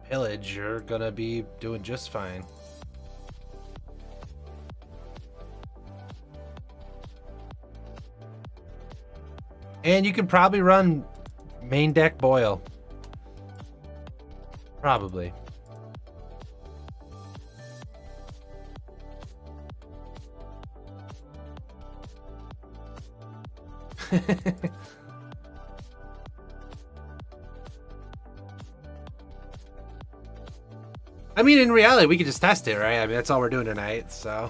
Pillage, you're gonna be doing just fine. And you can probably run main deck Boil. Probably. I mean, in reality, we could just test it, right? I mean, that's all we're doing tonight, so.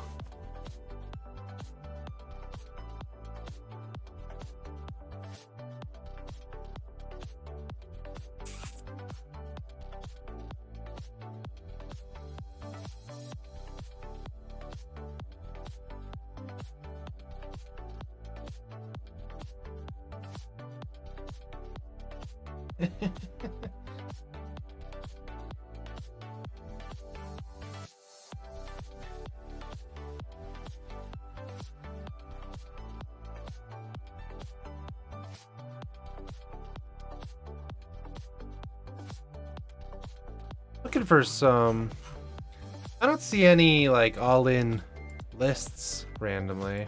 Looking for some. I don't see any like all-in lists randomly.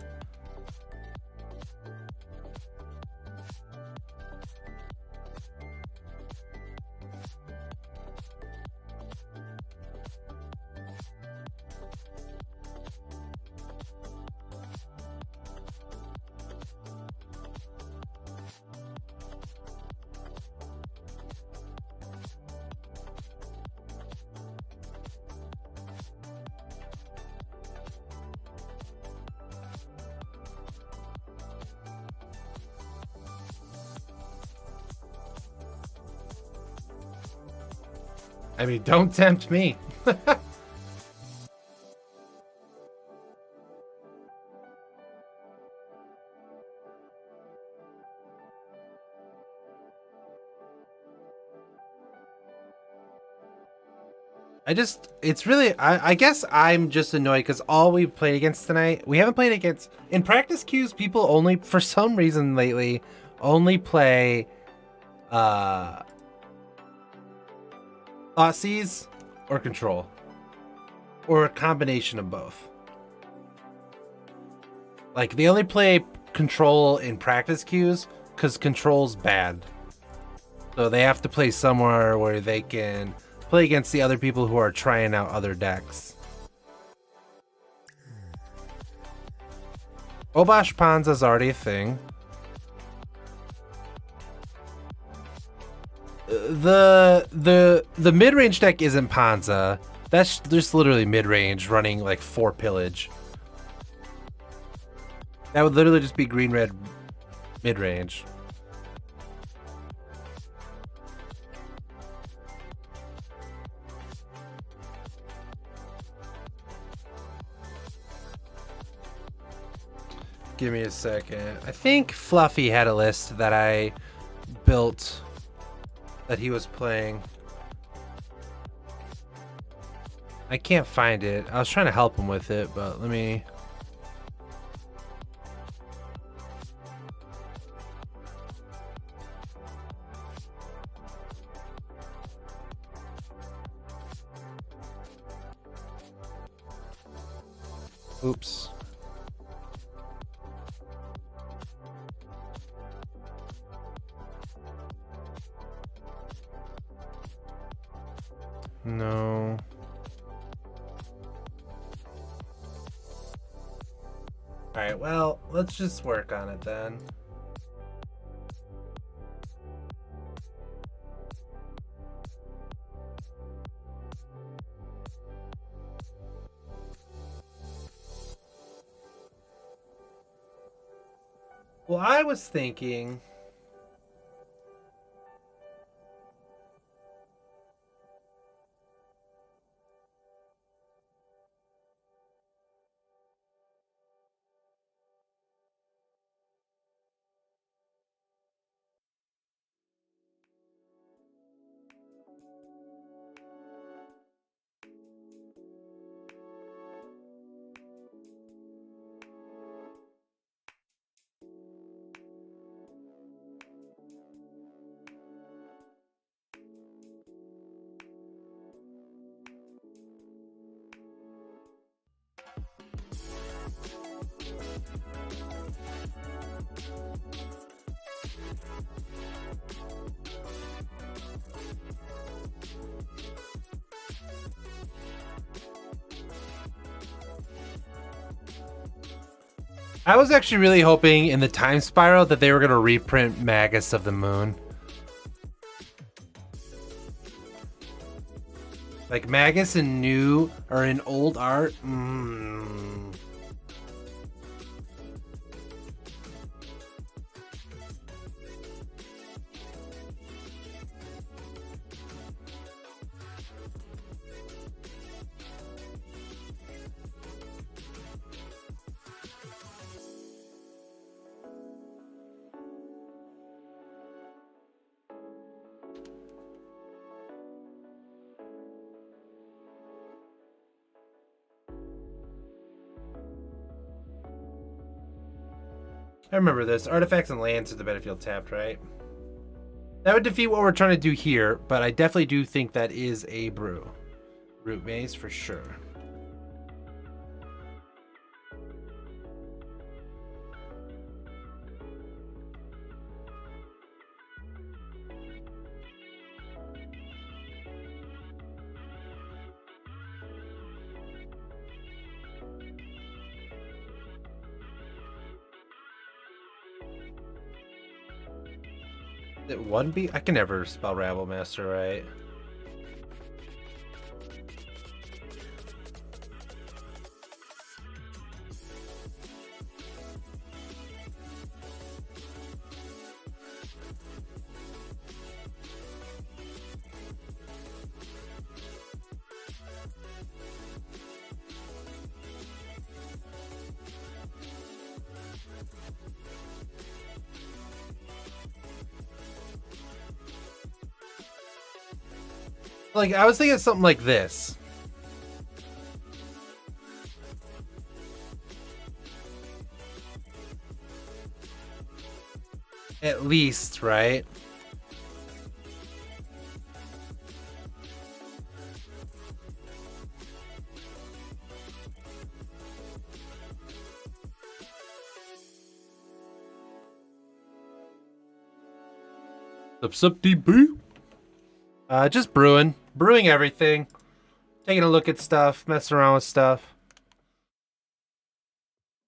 I mean, don't tempt me. It's really, I guess I'm just annoyed because all we've played against tonight, we haven't played against, in practice queues, people only, for some reason lately, only play, Aussies or Control. Or a combination of both. Like, they only play Control in practice queues because Control's bad. So they have to play somewhere where they can play against the other people who are trying out other decks. Obosh Panza's already a thing. The mid-range deck isn't Panza. That's just literally mid-range running like 4 pillage. That would literally just be green-red mid-range. Give me a second. I think Fluffy had a list that I built that he was playing. I can't find it. I was trying to help him with it, but let me... Oops. No. Alright, well, let's just work on it then. Well, I was thinking... I was actually really hoping in the time spiral that they were going to reprint Magus of the Moon. Like Magus in new or in old art. I remember this. Artifacts and lands to the battlefield tapped, right? That would defeat what we're trying to do here, but I definitely do think that is a brew. Root maze for sure. It 1B? I can never spell Rabble Master right. Like, I was thinking of something like this. At least, right? Sup, DB? Just brewing. Brewing everything. Taking a look at stuff, messing around with stuff.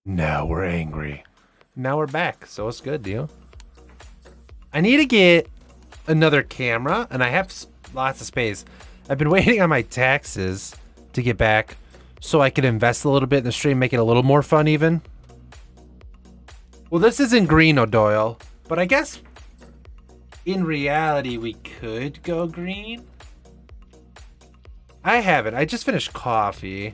Now we're angry. Now we're back, so it's good, deal. I need to get another camera, and I have lots of space. I've been waiting on my taxes to get back so I could invest a little bit in the stream, make it a little more fun even. Well, this isn't green, O'Doyle, but I guess in reality we could go green. I haven't. I just finished coffee.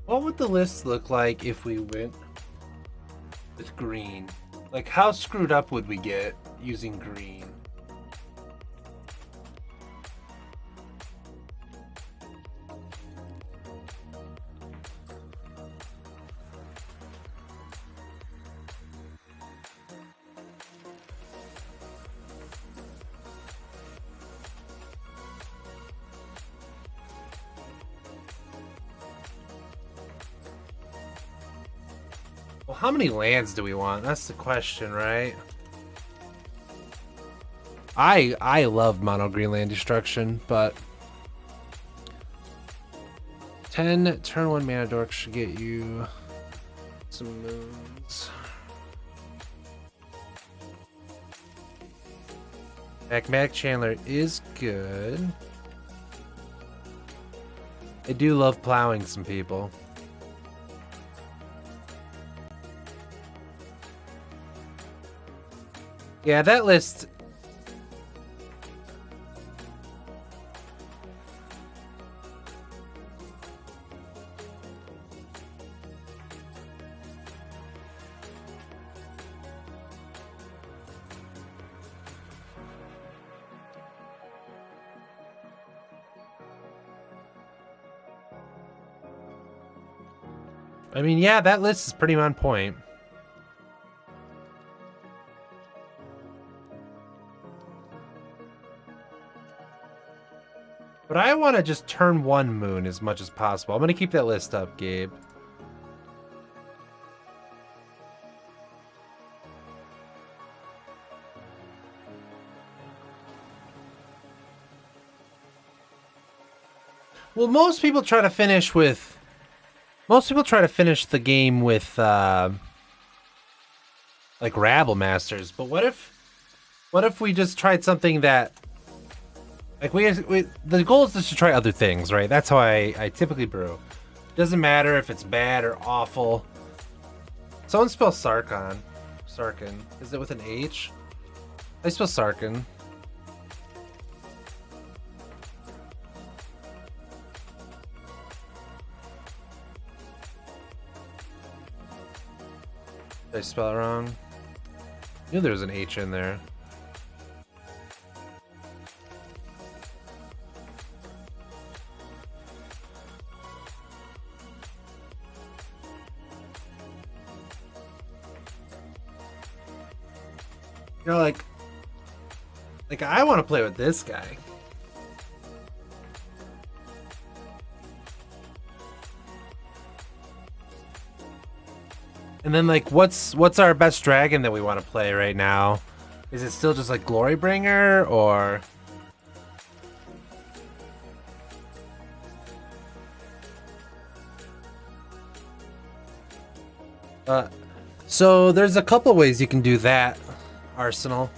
What would the list look like if we went with green? Like, how screwed up would we get using green? Well, how many lands do we want? That's the question, right? I love mono green land destruction, but 10 turn 1 mana dork should get you some moons. Mac Chandler is good. I do love plowing some people. Yeah, that list. I mean, yeah, that list is pretty on point. But I want to just turn 1 moon as much as possible. I'm going to keep that list up, Gabe. Well, most people try to finish the game with like Rabble Masters. But what if we just tried something that, like, the goal is just to try other things, right? That's how I typically brew. Doesn't matter if it's bad or awful. Someone spell Sarkon. Sarkin. Is it with an H? I spell Sarkin. Did I spell it wrong? I knew there was an H in there. You know, like I want to play with this guy. And then, like, what's our best dragon that we want to play right now? Is it still just like Glorybringer, or so there's a couple ways you can do that, Arsenal.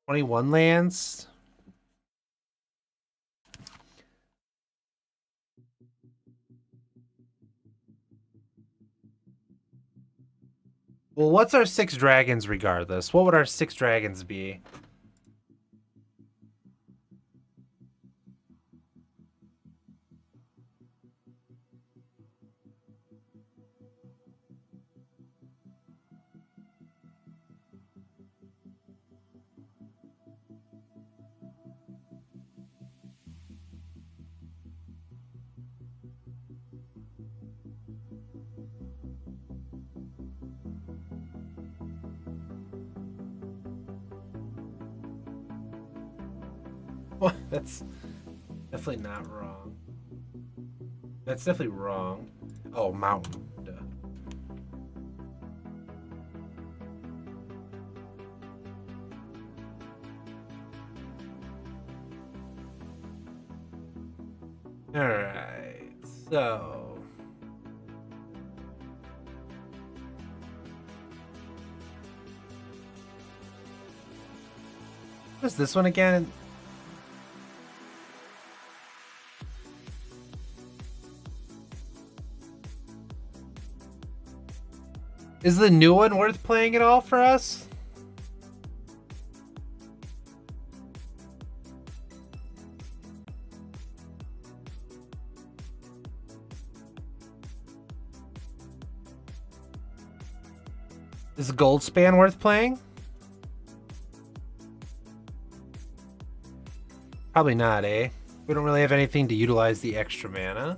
$21 lands. Well, what's our 6 dragons regardless? What would our 6 dragons be? Well, that's definitely not wrong. That's definitely wrong. Oh, mountain. Duh. All right, so What's this one again? Is the new one worth playing at all for us? Is Goldspan worth playing? Probably not, eh? We don't really have anything to utilize the extra mana.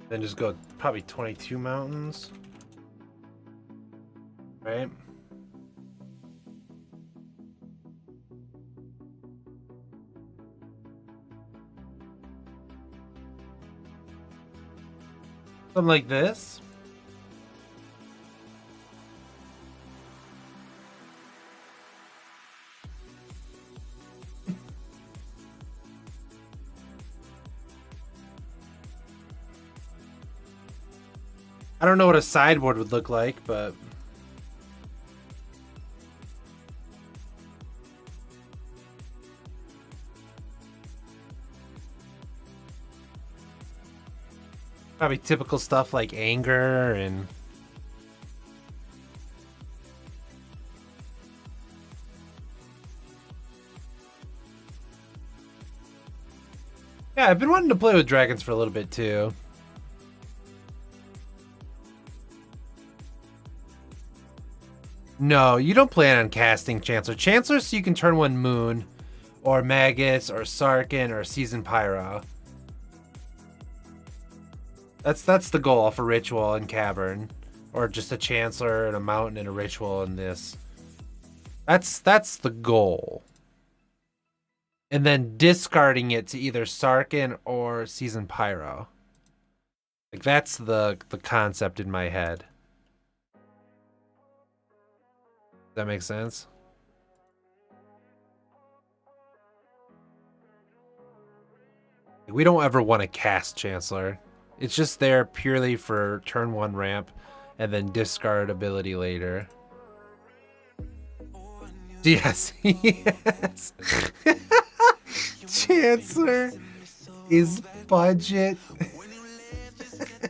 Then just go probably 22 mountains. Right? Something like this. I don't know what a sideboard would look like, but probably typical stuff like anger and yeah, I've been wanting to play with dragons for a little bit too. No, you don't plan on casting Chancellor. Chancellor, so you can turn one Moon, or Magus, or Sarkin, or Season Pyro. That's the goal for Ritual and Cavern, or just a Chancellor and a Mountain and a Ritual and this. That's the goal. And then discarding it to either Sarkin or Season Pyro. Like that's the concept in my head. Does that make sense? We don't ever want to cast Chancellor. It's just there purely for turn 1 ramp and then discard ability later. Yes, yes. Chancellor is budget.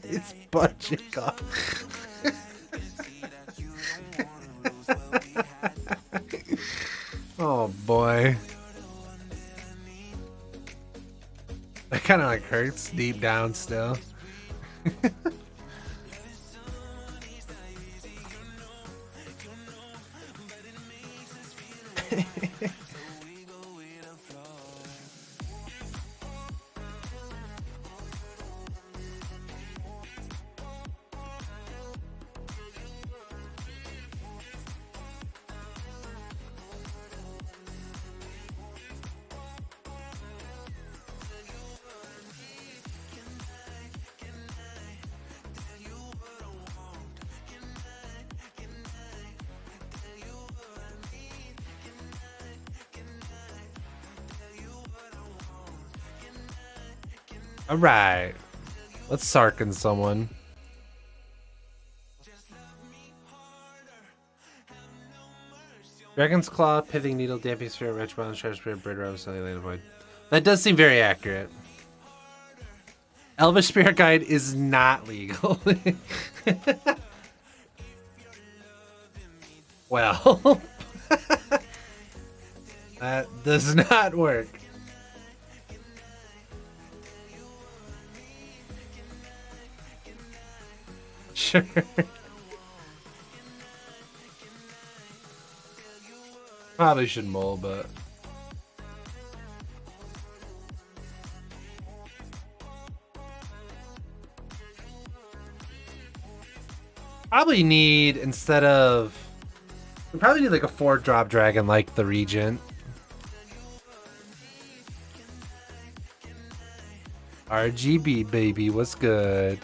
It's budget god. Oh boy. That kind of like hurts deep down still. All right, let's Sarkin someone. Dragon's Claw, Pithing Needle, Damping Sphere, Wretch Bound, Charge Spirit, Bird Row, Sunny Land Void. That does seem very accurate. Elvish Spirit Guide is not legal. Well, that does not work. Sure. Probably should mull, but probably need, instead of We probably need like a 4-drop dragon like the Regent. RGB baby, what's good?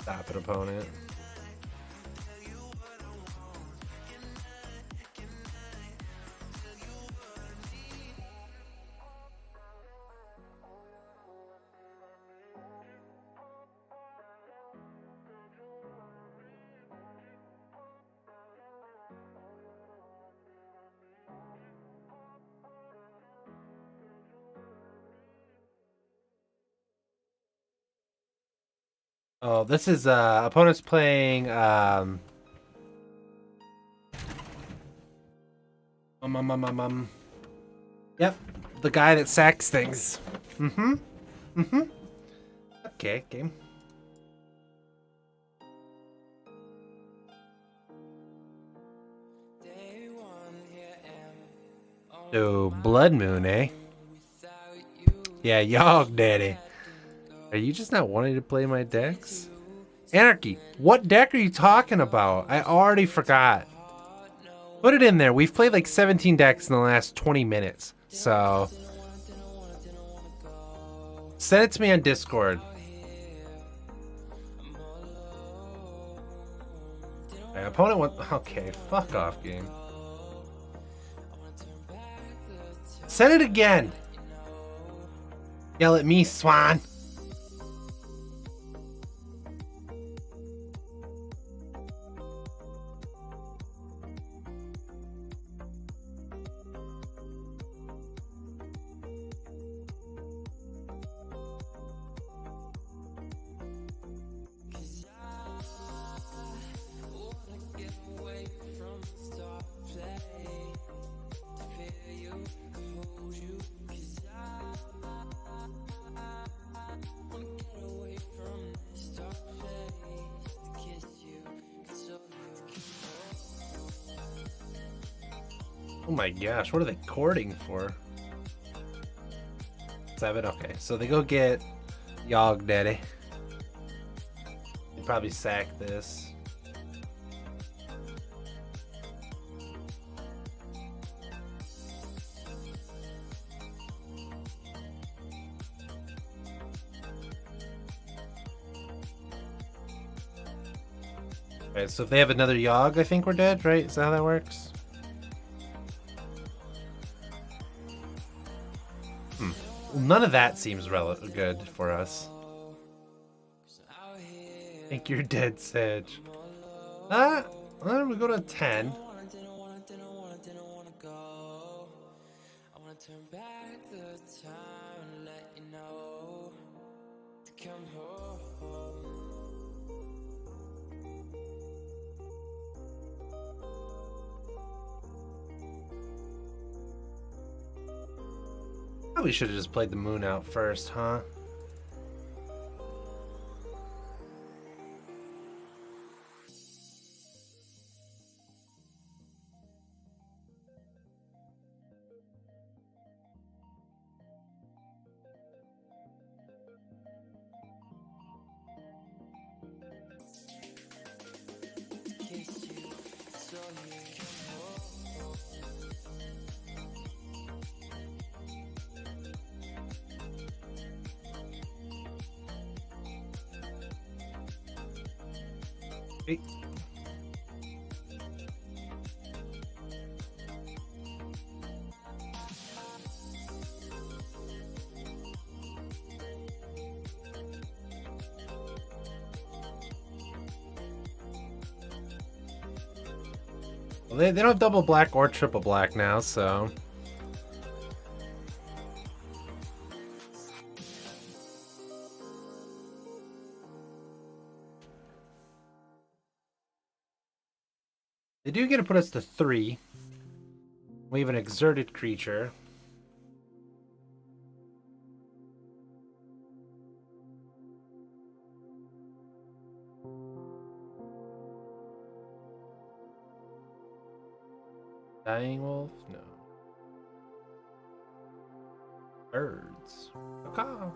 Stop it, opponent. Oh, this is opponent's playing Yep, the guy that sacks things. Okay, game. So, Blood Moon, eh? Yeah, Yog Daddy. Are you just not wanting to play my decks? Anarchy, what deck are you talking about? I already forgot. Put it in there. We've played like 17 decks in the last 20 minutes. So, send it to me on Discord. My opponent wants... Okay, fuck off, game. Send it again. Yell at me, Swan. Oh my gosh, what are they courting for? 7? Okay, so they go get Yog Daddy. They probably sack this. Okay, so if they have another Yogg, I think we're dead, right? Is that how that works? None of that seems good for us. I think you're dead, Sedge. We go to 10. Probably should have just played the moon out first, huh? Hey. Well, they don't have double black or triple black now, so... They do get to put us to 3. We have an exerted creature. Dying Wolf? No. Birds. Okay. Oh.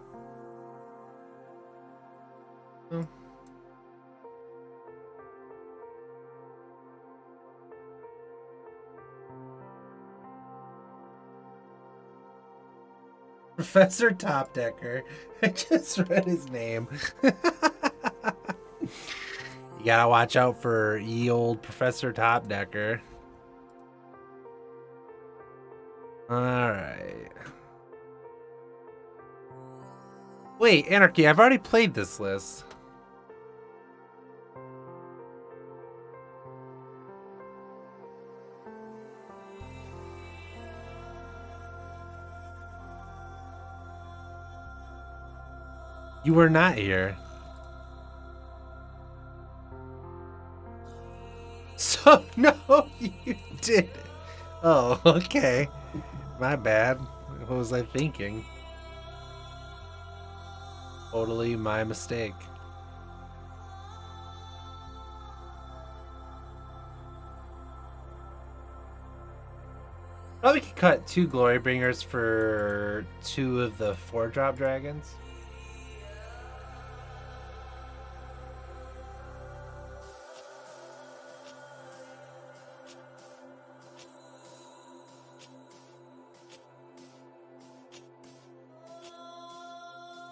Professor Topdecker. I just read his name. You gotta watch out for ye old Professor Topdecker. Alright. Wait, Anarchy, I've already played this list. You were not here. So, no, you did. Oh, okay. My bad. What was I thinking? Totally my mistake. Probably could cut 2 Glory Bringers for 2 of the 4-drop dragons.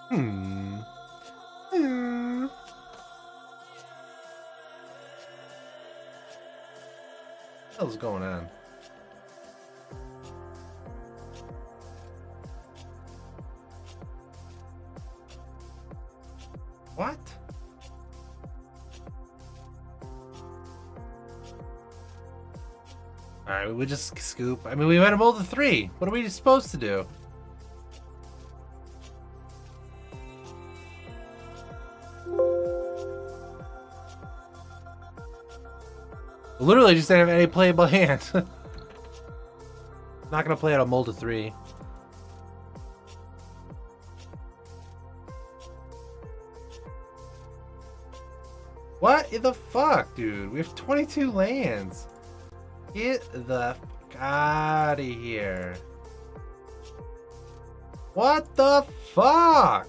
What the hell's going on? What? Alright, we just scoop. I mean, we went roll the 3. What are we supposed to do? Literally just didn't have any playable hand. Not gonna play out a mold of 3. What the fuck, dude? We have 22 lands. Get the fuck out of here. What the fuck?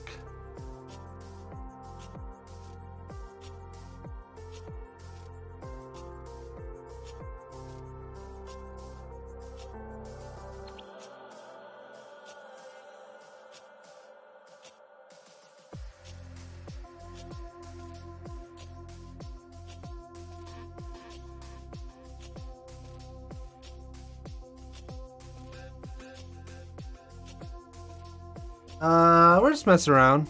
We're just messing around.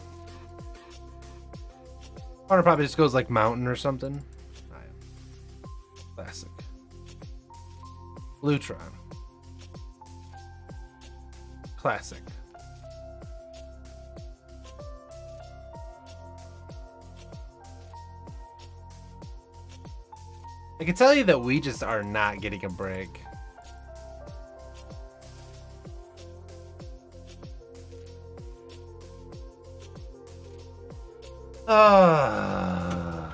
Water probably just goes like mountain or something. Classic. Lutron. Classic. I can tell you that we just are not getting a break. Uh,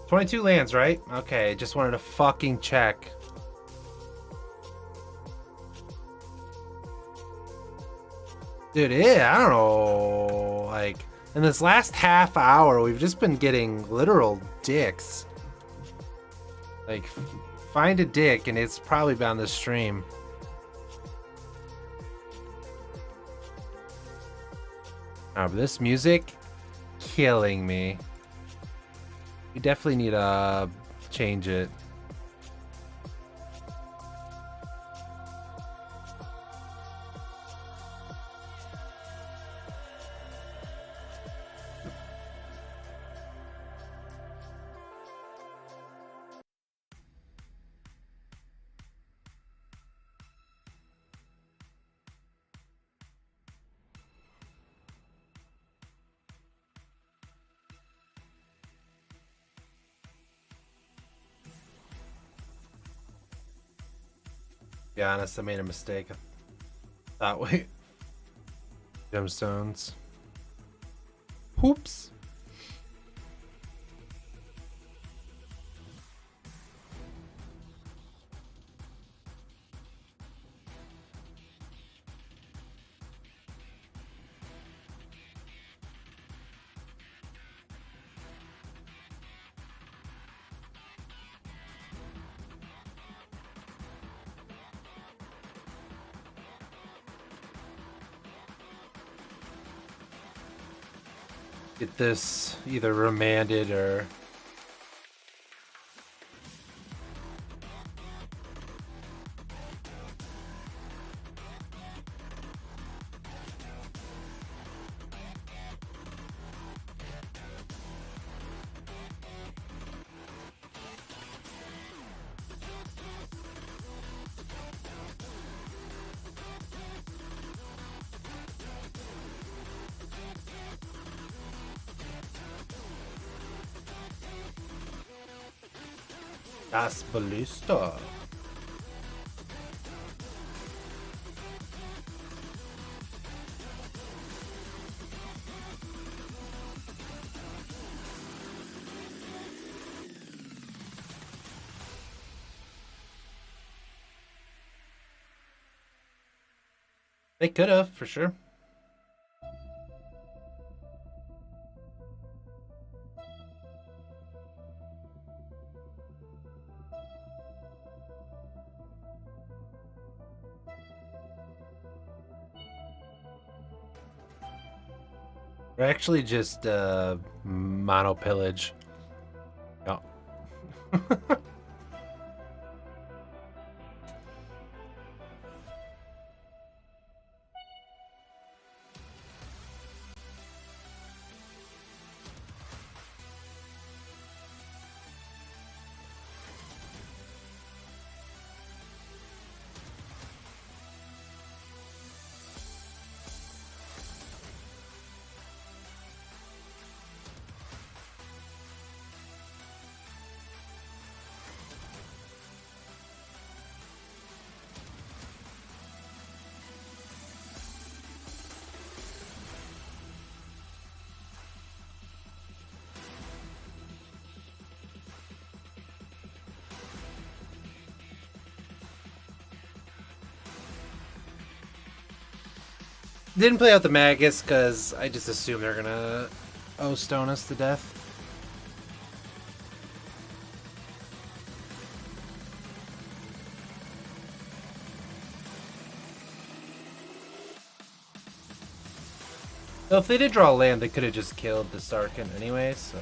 22 lands, right? Okay, just wanted to fucking check. Dude, yeah, I don't know. Like, in this last half hour, we've just been getting literal dicks. Like, find a dick, and it's probably been on the stream. Oh, but this music, killing me. We definitely need to change it. To be honest, I made a mistake. That way. Gemstones. Oops. get this either remanded or... Das Ballista. They could have, for sure. We're actually just mono pillage. No. Didn't play out the Magus because I just assume they're gonna stone us to death. So if they did draw land, they could have just killed the Sarkin anyway, so...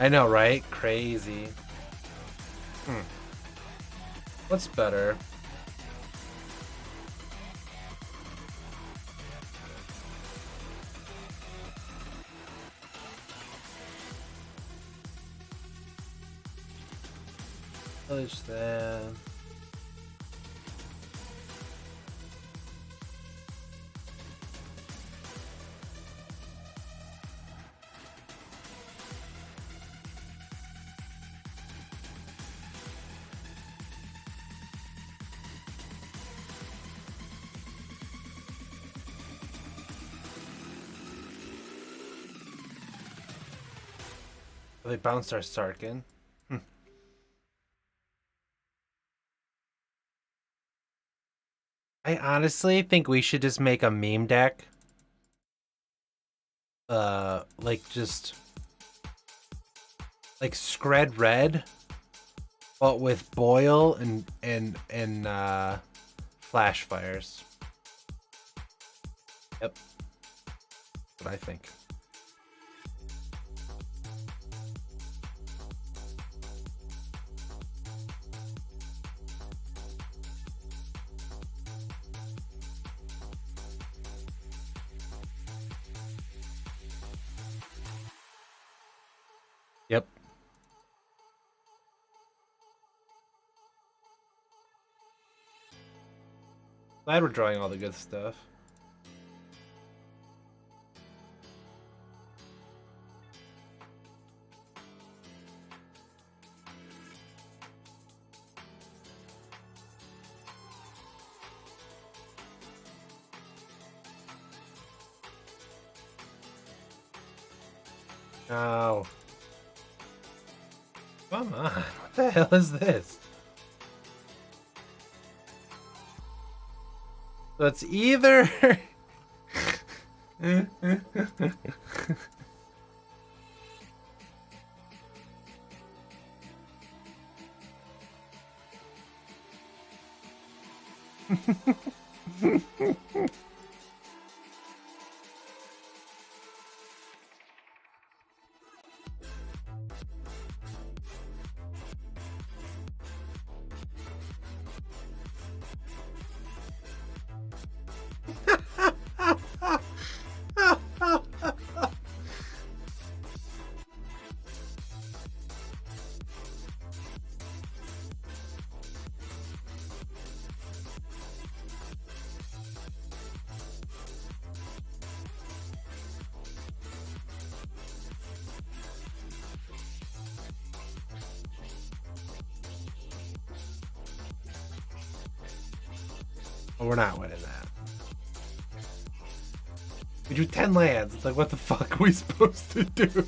I know, right? Crazy. What's better? Village then. They bounced our Sarkin. I honestly think we should just make a meme deck. Like just like Scred Red, but with Boil and Flash Fires. Yep. That's what I think. Yep. Glad we're drawing all the good stuff. Oh. Come on. What the hell is this? So it's either... Well, we're not winning that. We drew 10 lands. It's like, what the fuck are we supposed to do?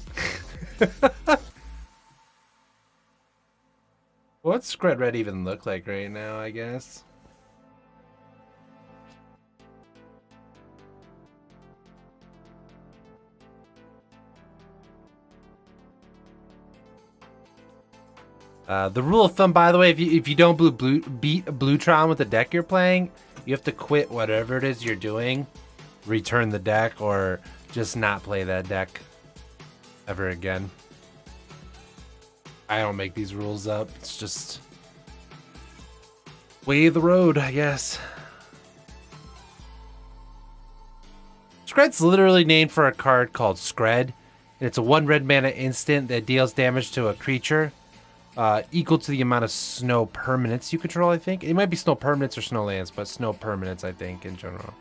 What's Spread Red even look like right now, I guess? The rule of thumb, by the way, if you don't beat Bluetron with the deck you're playing, you have to quit whatever it is you're doing, return the deck, or just not play that deck ever again. I don't make these rules up. It's just way of the road, I guess. Skred's literally named for a card called Skred, and it's a 1 red mana instant that deals damage to a creature equal to the amount of snow permanents you control, I think. It might be snow permanents or snow lands, but snow permanents, I think, in general.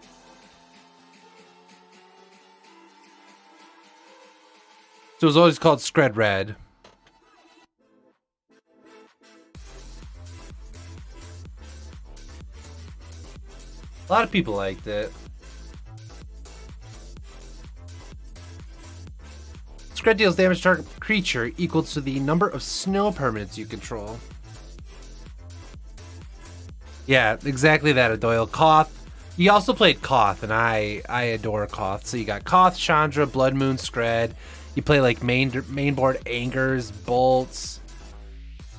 So it was always called Skred Red. A lot of people liked it. Skred deals damage to target creature equal to the number of snow permanents you control. Yeah, exactly that, Adoyle. Koth. You also played Koth, and I adore Koth. So you got Koth, Chandra, Blood Moon, Skred. You play like main board Angers, Bolts,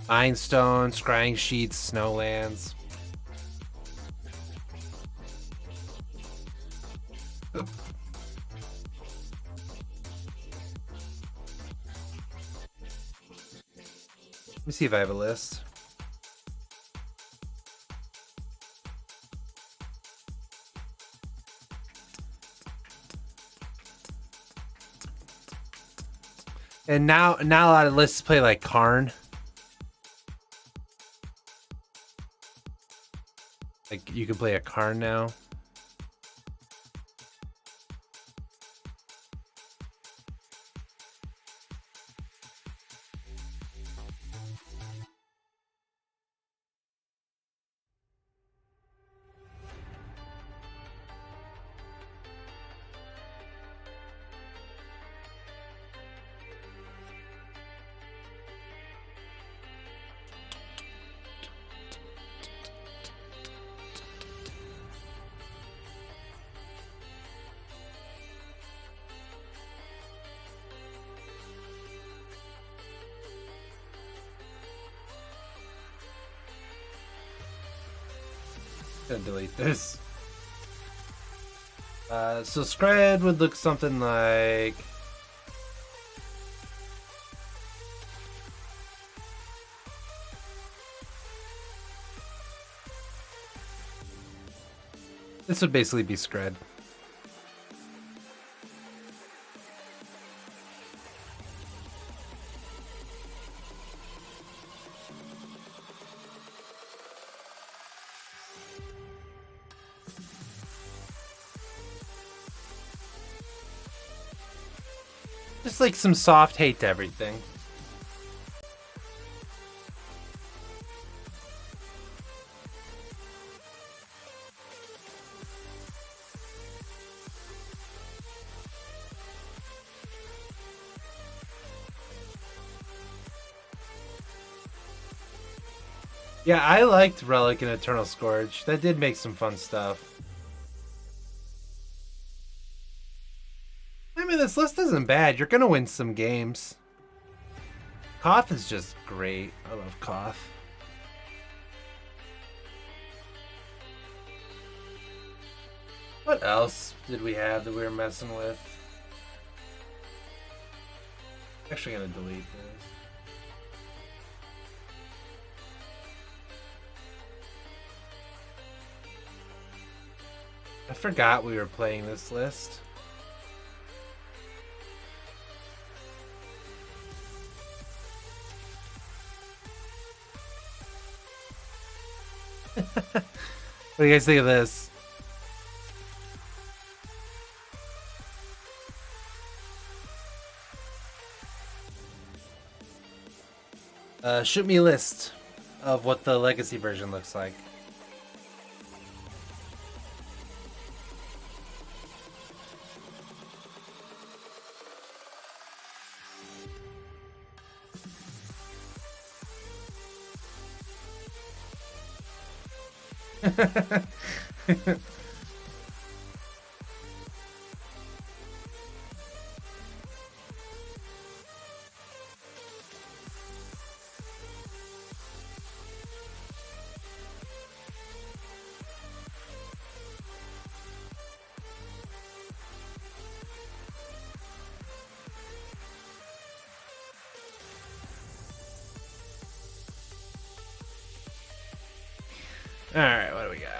Mindstone, Scrying Sheets, Snowlands. Let me see if I have a list. And now a lot of lists play like Karn. Like you can play a Karn now. Gonna delete this. So Skred would look something like this. Would basically be Skred. Just like some soft hate to everything. Yeah, I liked Relic and Eternal Scourge. That did make some fun stuff. I mean, this list isn't bad. You're gonna win some games. Koth is just great. I love Koth. What else did we have that we were messing with? Actually gonna delete this. I forgot we were playing this list. What do you guys think of this? Shoot me a list of what the legacy version looks like. All right, what do we got?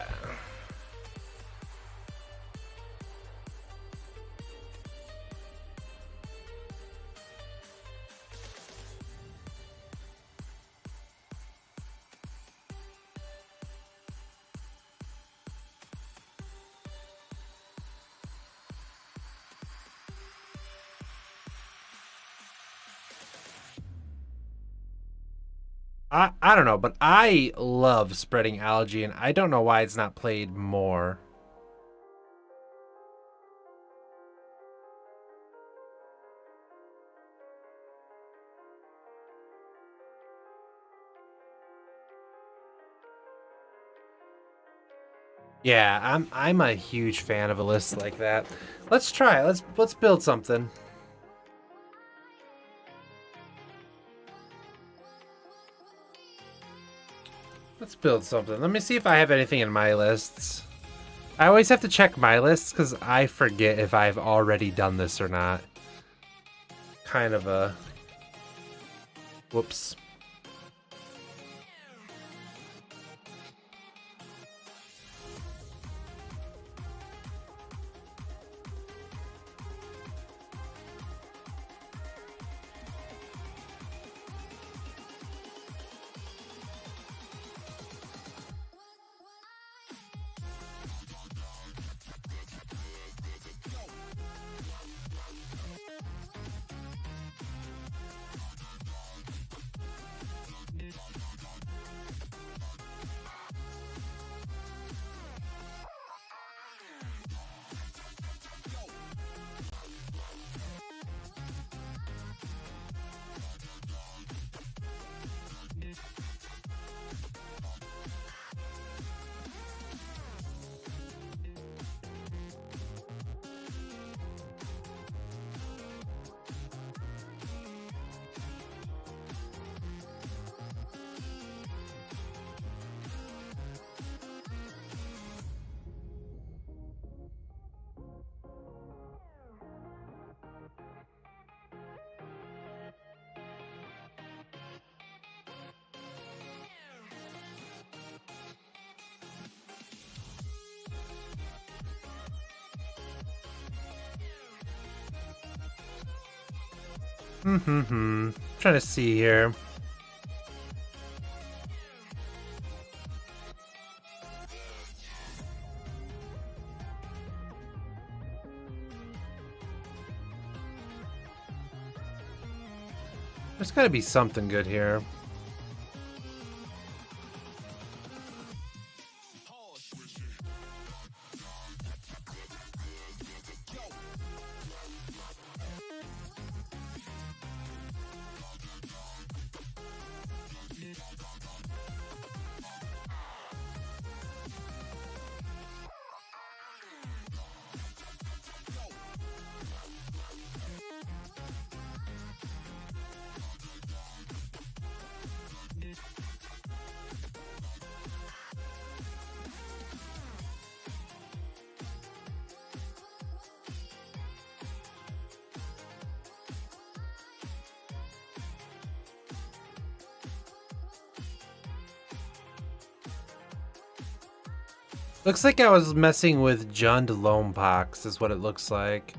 I don't know, but I love spreading algae, and I don't know why it's not played more. Yeah, I'm a huge fan of a list like that. Let's try it. Let's build something. Let's build something. Let me see if I have anything in my lists. I always have to check my lists because I forget if I've already done this or not. Kind of a... Whoops. Trying to see here. There's gotta be something good here. Looks like I was messing with Jund Loampox is what it looks like.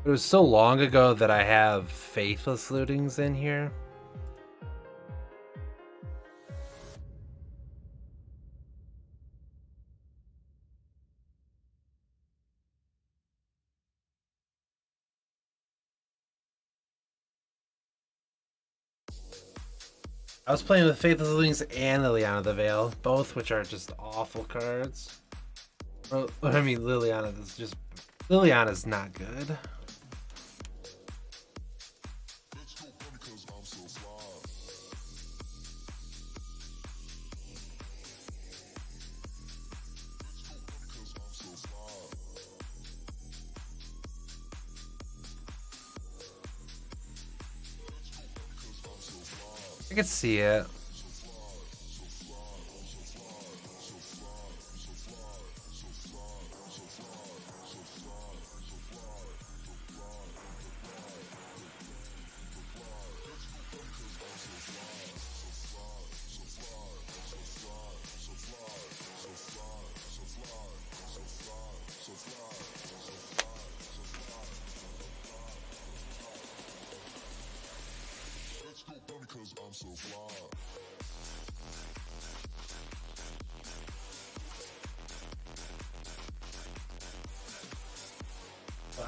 It was so long ago that I have Faithless Lootings in here. I was playing with Faithless Lootings and Liliana the Veil, both which are just awful cards. Or, I mean, Liliana's not good. I can see it.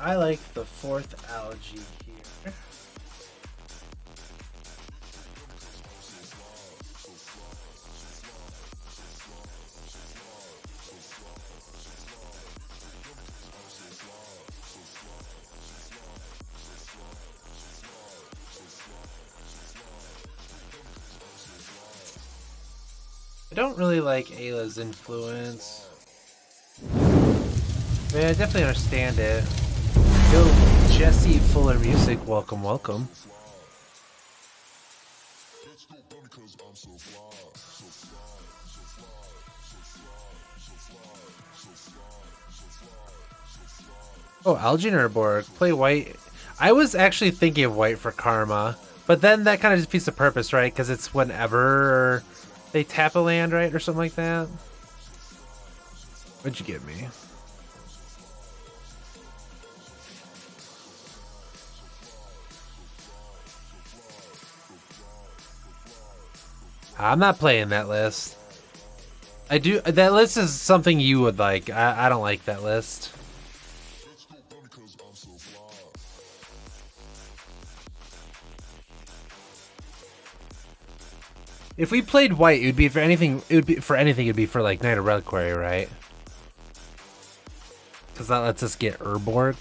I like the fourth algae here. I don't really like Ayla's influence. I mean, I definitely understand it. Yo, Jesse Fuller Music, welcome, welcome. Oh, Alginurborg, play white. I was actually thinking of white for Karma, but then that kind of defeats the purpose, right? Because it's whenever they tap a land, right? Or something like that. What'd you give me? I'm not playing that list. That list is something you would like. I don't like that list. If we played white, it would be for anything. It would be for anything. It'd be for like Knight of Reliquary, right? Because that lets us get Urborg.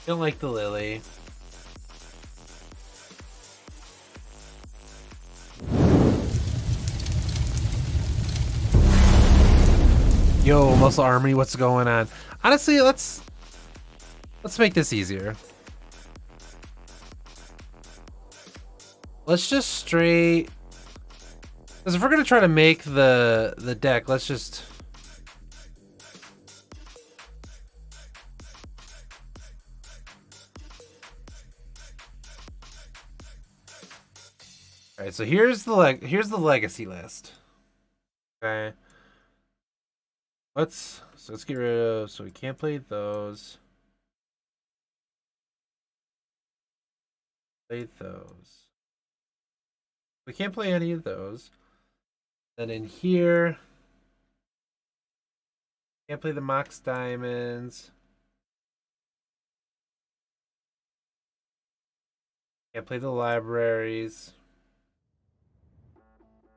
Don't like the Lily. Yo, Muscle Army, what's going on? Honestly, let's make this easier. Let's just straight. Because if we're gonna try to make the deck, let's just. All right, so here's the legacy list. Okay. Let's get rid of. So we can't play those. Play those. We can't play any of those. Then in here, can't play the Mox Diamonds. Can't play the libraries.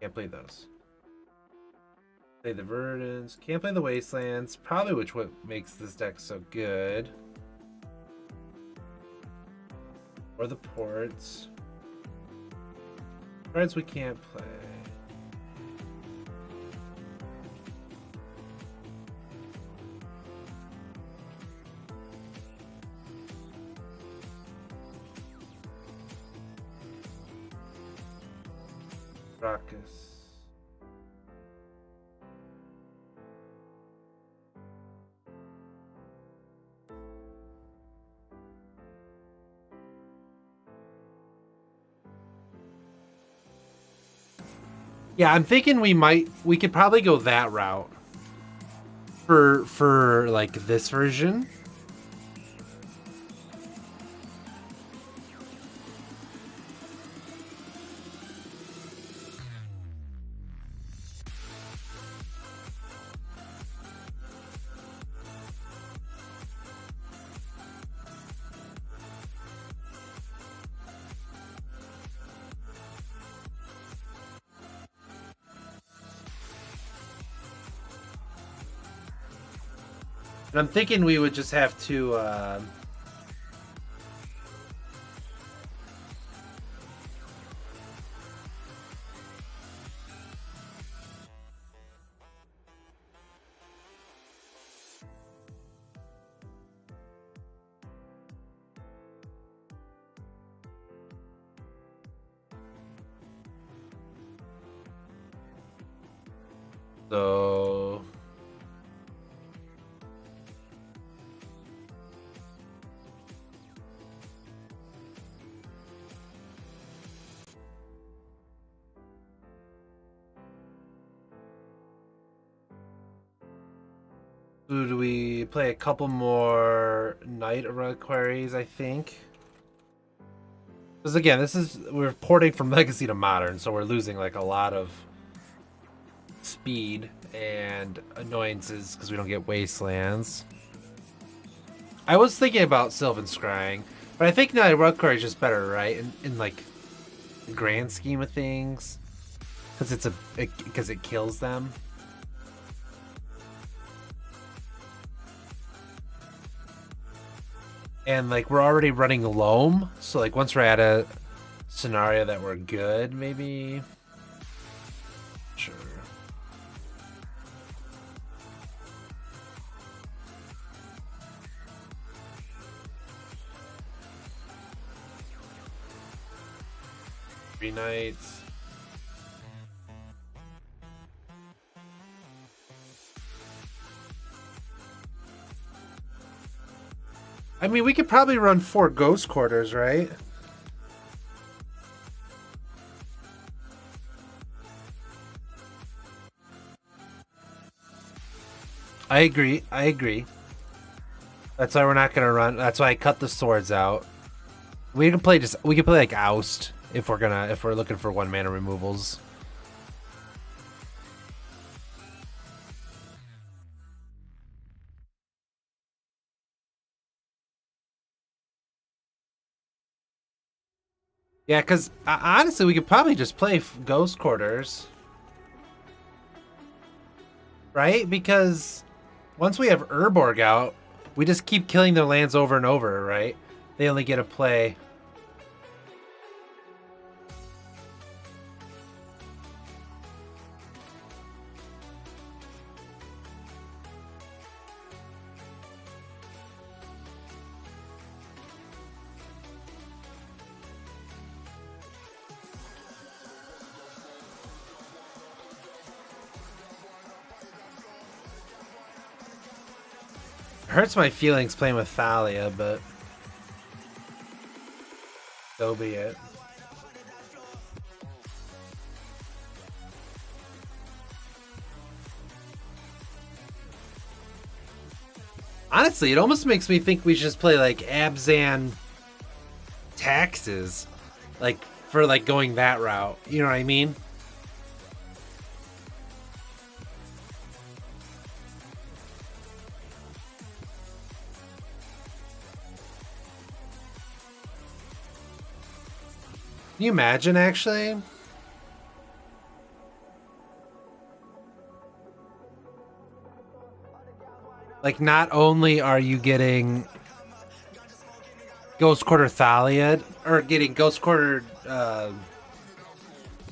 Can't play those. Play the Verdants. Can't play the Wastelands. Probably which what makes this deck so good. Or the Ports. Cards we can't play. Ruckus. Yeah, I'm thinking we could probably go that route for like this version. And I'm thinking we would just have to so do we play a couple more night reliquaries, I think? Because again, we're porting from legacy to modern, so we're losing like a lot of speed and annoyances because we don't get wastelands. I was thinking about Sylvan Scrying, but I think Night Reliquary is just better, right? In like the grand scheme of things, because it kills them. And like we're already running Loam, so like once we're at a scenario that we're good, maybe. Sure. Three nights. I mean, we could probably run 4 ghost quarters, right? I agree. I agree. That's why we're not gonna run. That's why I cut the swords out. We can play like Oust if we're looking for 1 mana removals. Yeah, because honestly, we could probably just play Ghost Quarters. Right? Because once we have Urborg out, we just keep killing their lands over and over, right? They only get a play. Hurts my feelings playing with Thalia, but so be it. Honestly, it almost makes me think we should just play like Abzan Taxes, like for like going that route. You know what I mean? Can you imagine, actually? Like, not only are you getting Ghost Quarter Thalia, or getting Ghost Quarter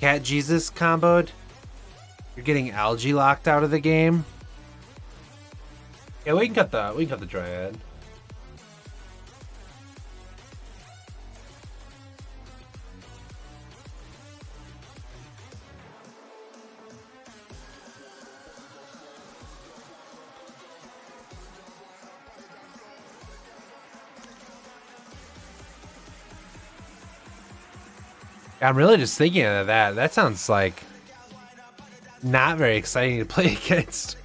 Cat Jesus comboed, you're getting Algae locked out of the game. Yeah, we can cut the Dryad. I'm really just thinking of that. That sounds like not very exciting to play against.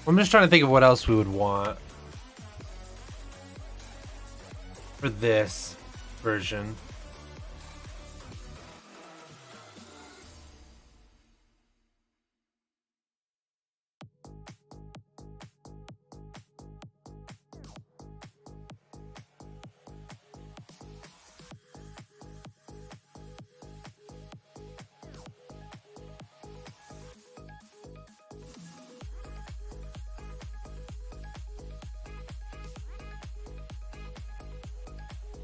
I'm just trying to think of what else we would want for this version.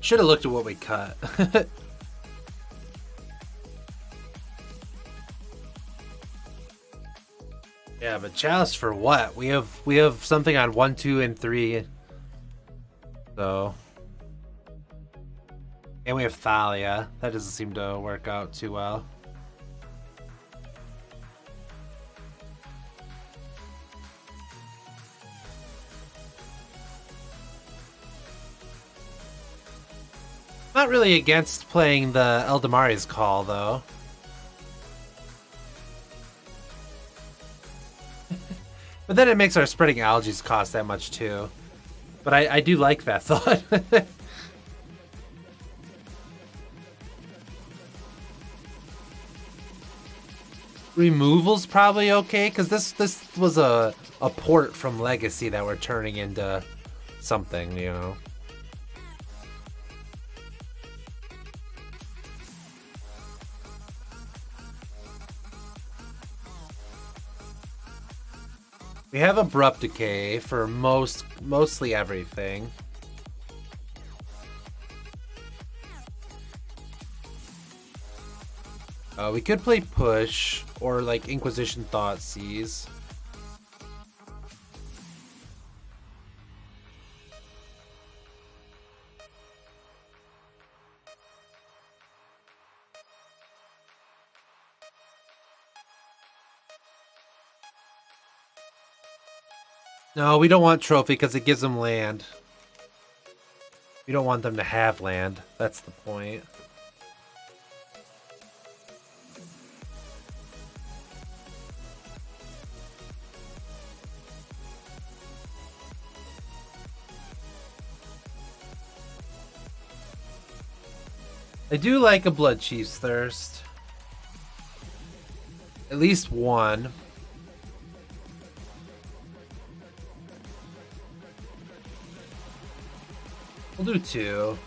Should have looked at what we cut. Yeah, but chalice for what? We have something on 1, 2, and 3. So, and we have Thalia. That doesn't seem to work out too well. Not really against playing the Eldamari's Call, though. But then it makes our spreading algaes cost that much, too. But I do like that thought. Removal's probably okay, because this was a port from Legacy that we're turning into something, you know? We have Abrupt Decay for mostly everything. We could play Push or like Inquisition Thoughtseize. No, we don't want Trophy because it gives them land. We don't want them to have land. That's the point. I do like a Blood Chief's Thirst. At least one. We'll do 2.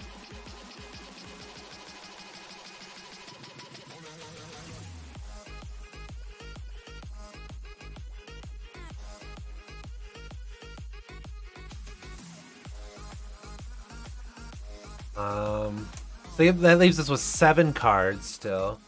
So that leaves us with 7 cards still.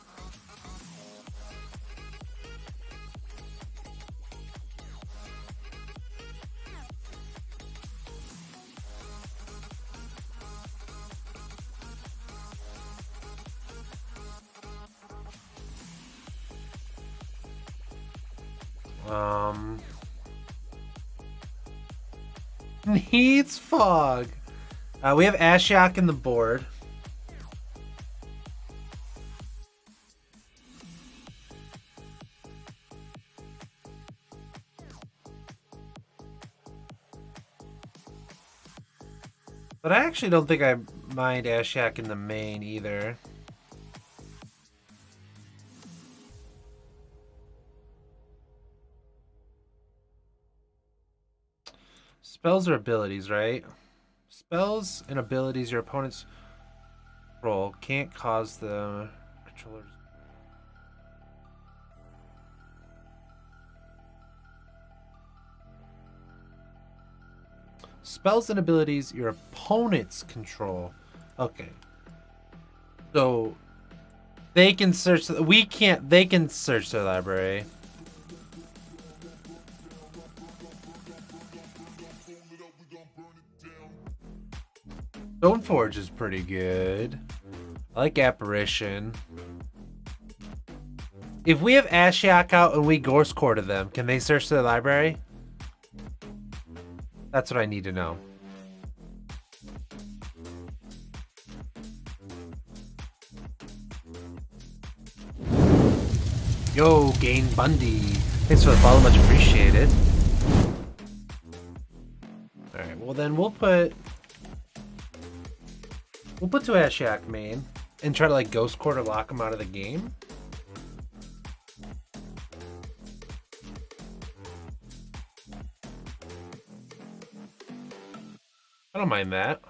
Needs Fog. We have Ashiok in the board. But I actually don't think I mind Ashiok in the main either. Spells or abilities, right? Spells and abilities your opponent's control can't cause the controllers. Spells and abilities your opponent's control. Okay. So They can search. We can't. They can search their library. Stoneforge is pretty good. I like Apparition. If we have Ashiok out and we Ghost Core to them, can they search their library? That's what I need to know. Yo, Gain Bundy. Thanks for the follow, much appreciated. Alright, well then we'll put two Ashiok main and try to like Ghost Core to lock him out of the game. I don't mind that.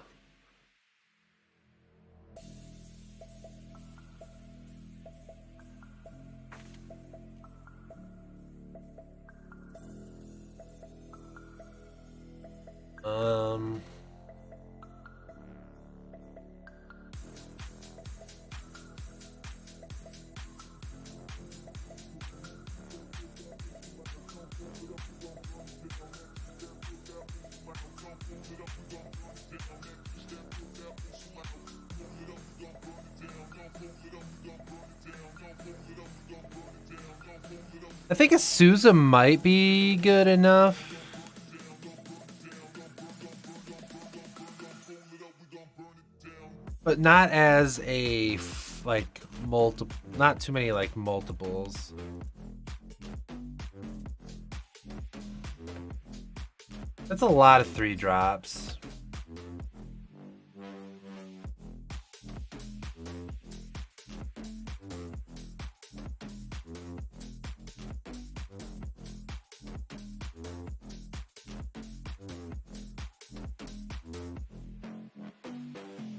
I think a Sousa might be good enough. But not as a, like, multiple, not too many, like, multiples. That's a lot of 3 drops.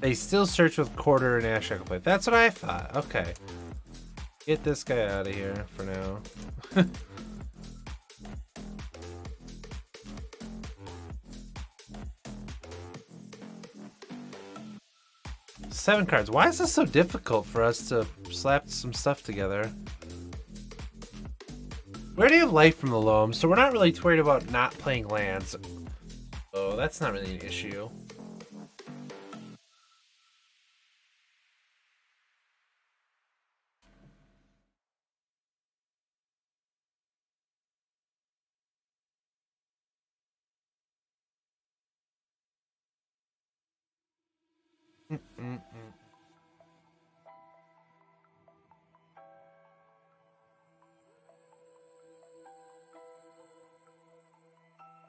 They still search with quarter and Ashiok plate. That's what I thought. Okay. Get this guy out of here for now. 7 cards. Why is this so difficult for us to slap some stuff together? We already have life from the loam, so we're not really worried about not playing lands. So that's not really an issue.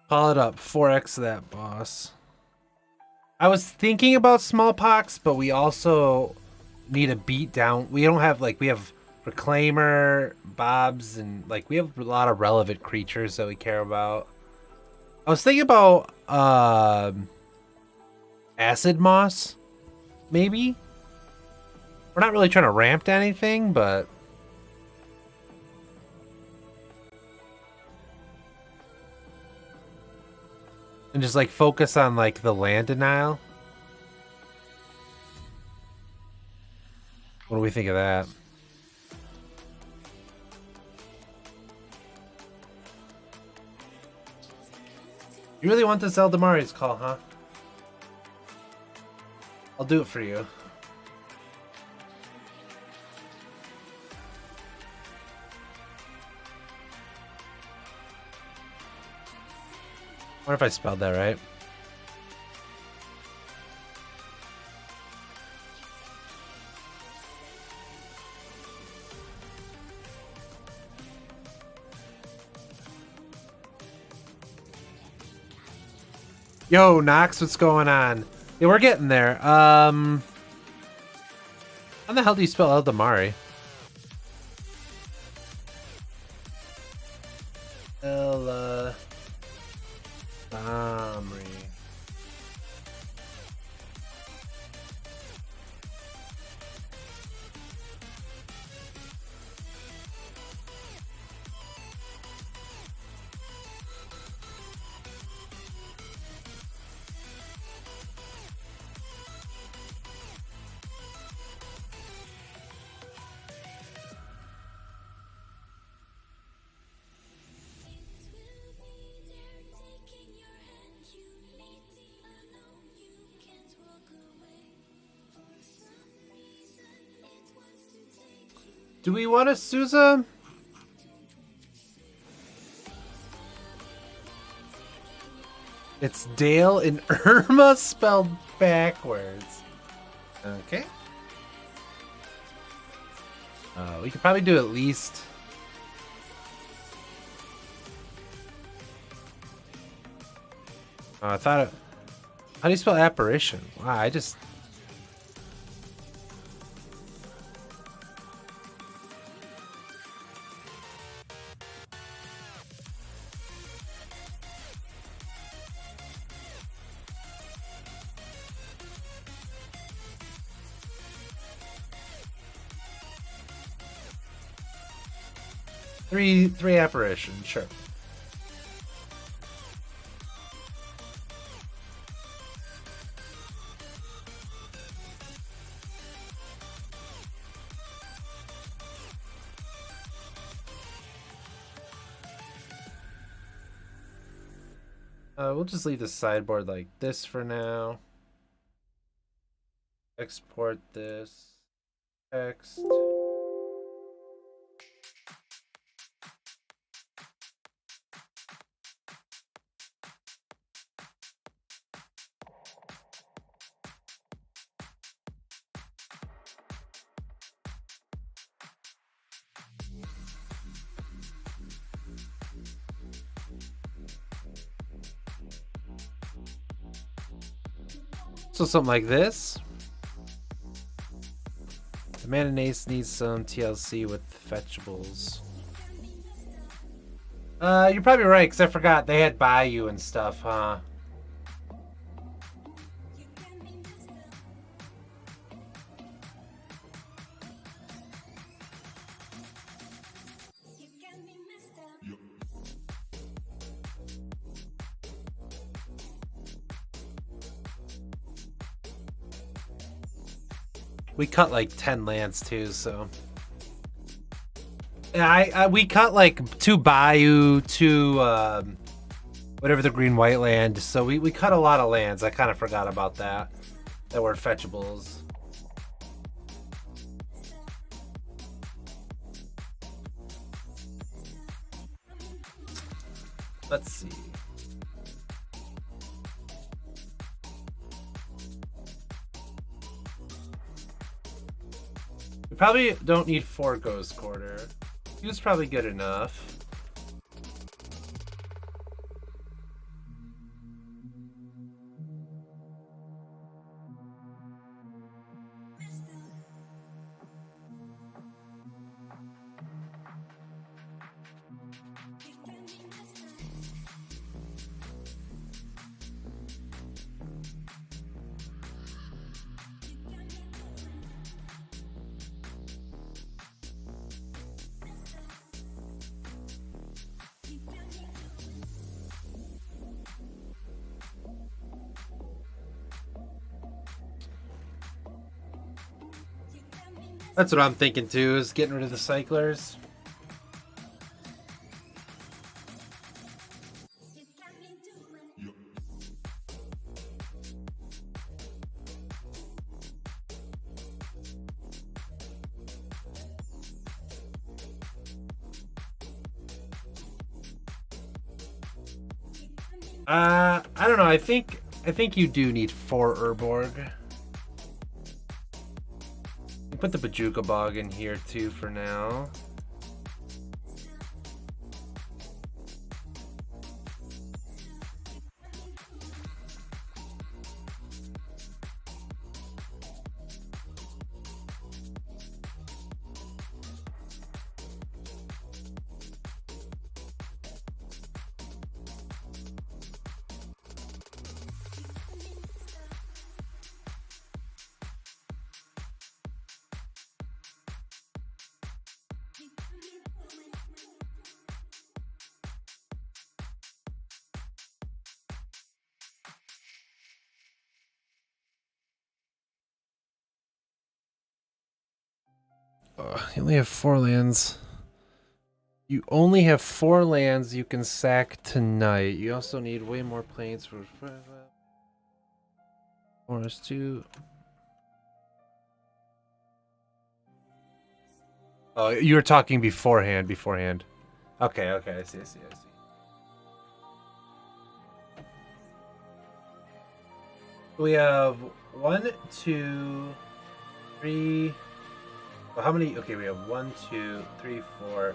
Call it up. 4x that, boss. I was thinking about Smallpox, but we also need a beat down. We don't have, like, we have Reclaimer, Bobs, and, like, we have a lot of relevant creatures that we care about. I was thinking about Acid Moss, maybe? We're not really trying to ramp to anything, but... And just, like, focus on, like, the land denial. What do we think of that? You really want this Eldamari's call, huh? I'll do it for you. I wonder if I spelled that right. Yo, Nox, what's going on? Yeah, we're getting there. How the hell do you spell Eldamari? Eldamari. Do we want a Souza? It's Dale and Irma spelled backwards. Okay. We could probably do at least. I thought it. How do you spell apparition? Wow, I just. Three apparition, sure. We'll just leave the sideboard like this for now. Export this text. So something like this. The Man and Ace needs some TLC with fetchables. You're probably right, because I forgot they had Bayou and stuff, huh? We cut like 10 lands too, so. Yeah, we cut like 2 Bayou, 2 whatever the green white land. So we cut a lot of lands. I kind of forgot about that. That were fetchables. Let's see. We probably don't need 4 Ghost Quarter. He was probably good enough. That's what I'm thinking too, is getting rid of the cyclers. I don't know. I think you do need 4 Urborg. Put the Bajuka Bog in here too for now. You only have 4 lands. You only have 4 lands you can sack tonight. You also need way more planes for Forest 2. Oh, you were talking beforehand. Okay, okay, I see. We have one, two, three. Well, how many? Okay, we have 1, 2, 3, 4,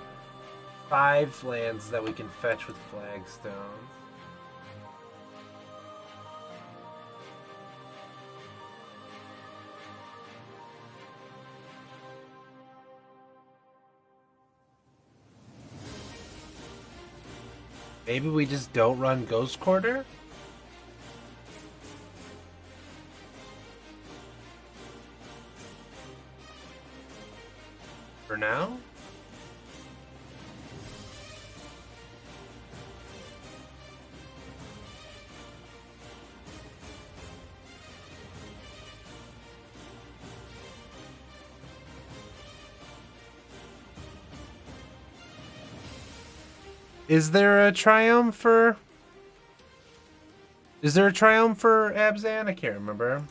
5 lands that we can fetch with flagstones. Maybe we just don't run Ghost Quarter? For now? Is there a triumph for... Is there a triumph for Abzan? I can't remember.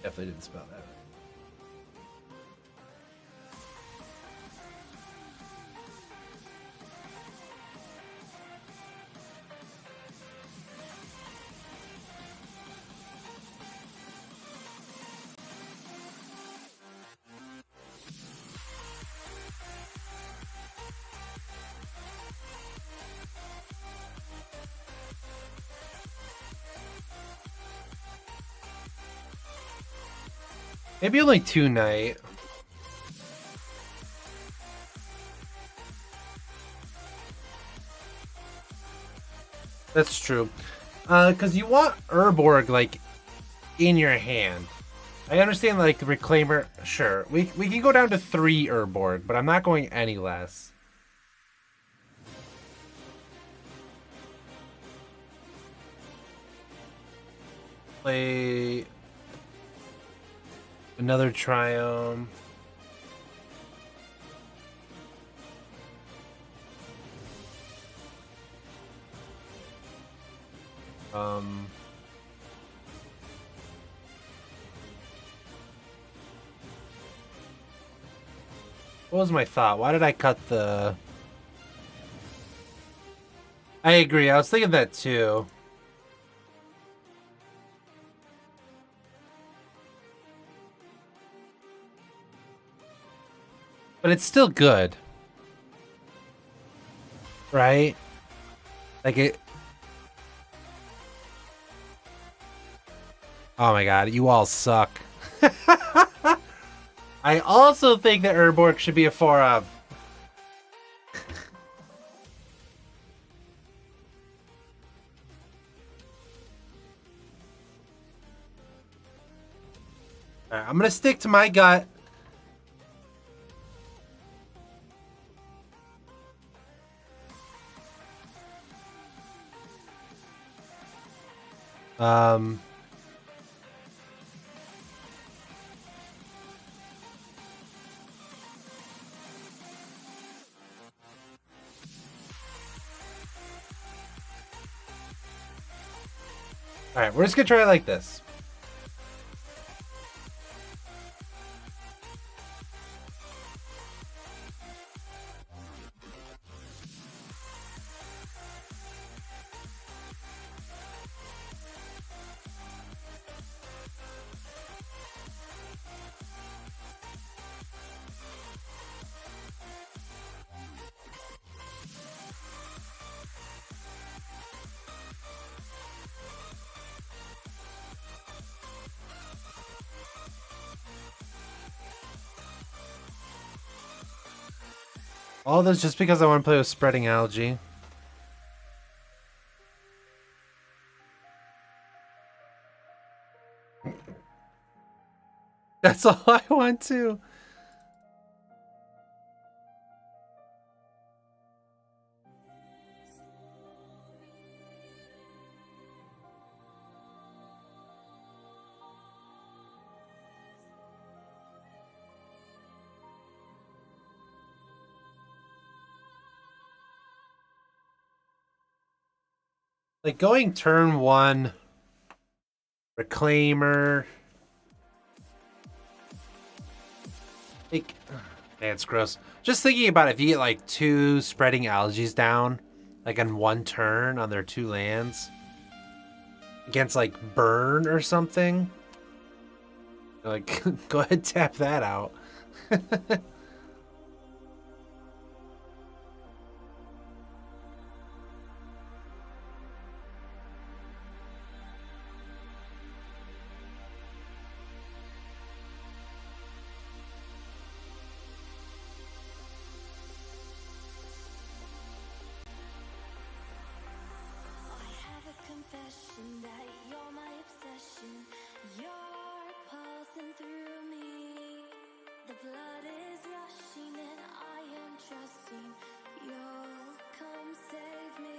Definitely didn't spell that right. Maybe only 2 night. That's true. Because you want Urborg, like, in your hand. I understand, like, the Reclaimer. Sure. We can go down to 3 Urborg, but I'm not going any less. Play another Triumph. What was my thought? Why did I cut the... I agree. I was thinking that too. But it's still good. Right? Like it... Oh my god, you all suck. I also think that Urborg should be a 4 of. Alright, I'm gonna stick to my gut. Alright, we're just gonna try it like this. All this just because I want to play with spreading algae. That's all I want to. Like going turn 1, Reclaimer. Like, man, it's gross. Just thinking about it, if you get like 2 spreading algaes down, like on 1 turn on their 2 lands, against like burn or something, like go ahead, tap that out. Confession that you're my obsession. You're pulsing through me. The blood is rushing and I am trusting you'll come save me.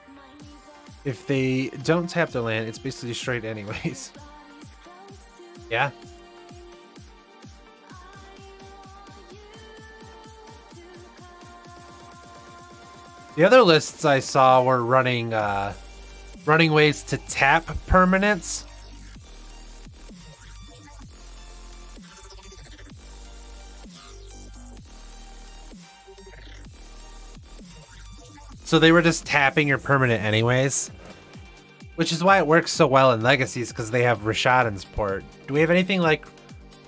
My knees are If they don't tap their land, it's basically straight anyways. Yeah. The other lists I saw were running ways to tap permanents. So they were just tapping your permanent anyways. Which is why it works so well in Legacies, because they have Rashadan's port. Do we have anything like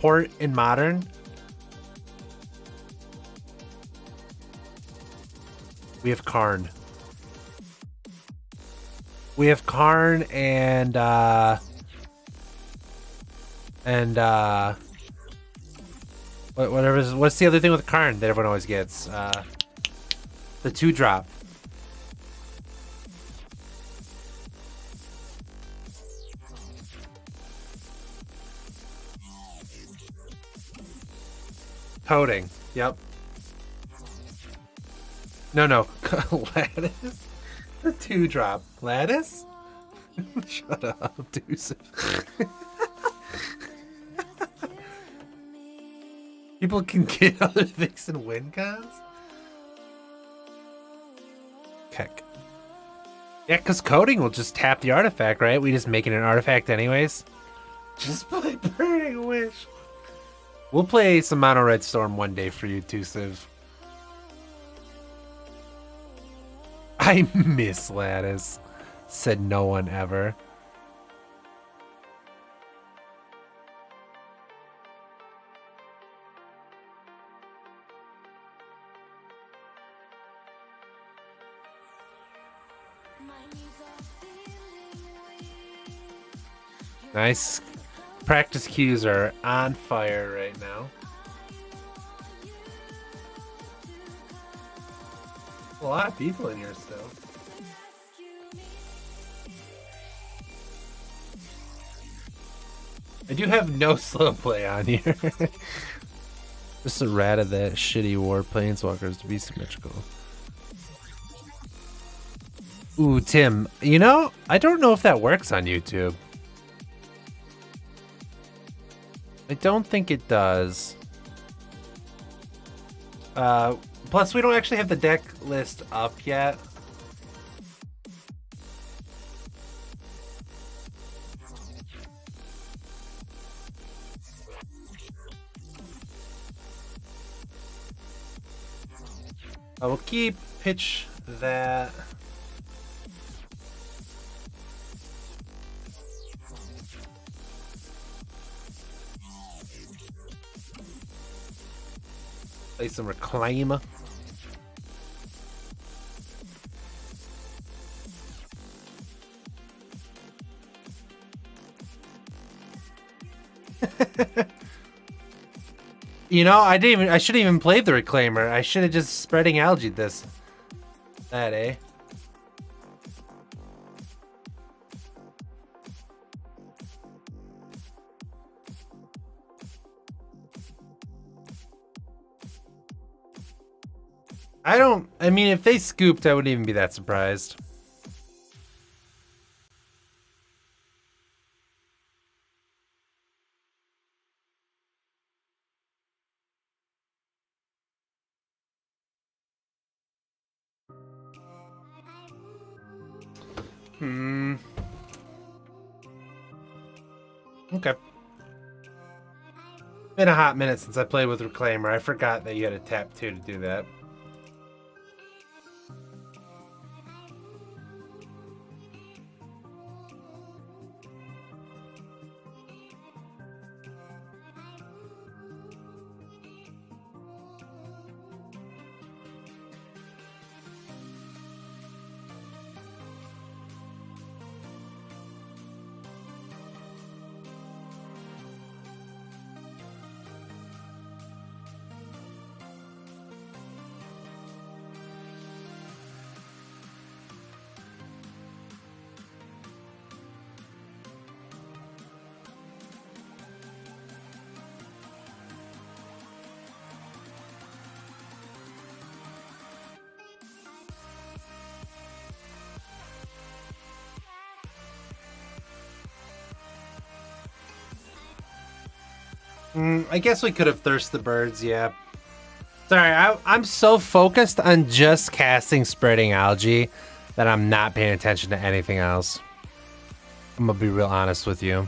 port in Modern? We have Karn. We have Karn and what's the other thing with Karn that everyone always gets? The 2-drop. Coding. Yep. No. Lattice? The 2-drop. Lattice? Shut up, Deuce. People can get other things and win cons? Heck. Yeah, because coding will just tap the artifact, right? We just make it an artifact anyways. Just play Burning Wish. We'll play some Mono Red Storm one day for you too, Civ. I miss Lattice, said no one ever. Nice. Practice queues are on fire right now. A lot of people in here still. I do have no slow play on here. Just a rat of that shitty war planeswalkers to be symmetrical. Ooh, Tim, you know, I don't know if that works on YouTube. I don't think it does. Plus, we don't actually have the deck list up yet. I will pitch that. Play some Reclaim. You know, I shouldn't even played the Reclaimer. I should have just spreading algae this. That, eh? I mean, if they scooped, I wouldn't even be that surprised. Okay. Been a hot minute since I played with Reclaimer. I forgot that you had to tap 2 to do that. I guess we could have Thirst the Birds, yeah. Sorry, I'm so focused on just casting Spreading Algae that I'm not paying attention to anything else. I'm gonna be real honest with you.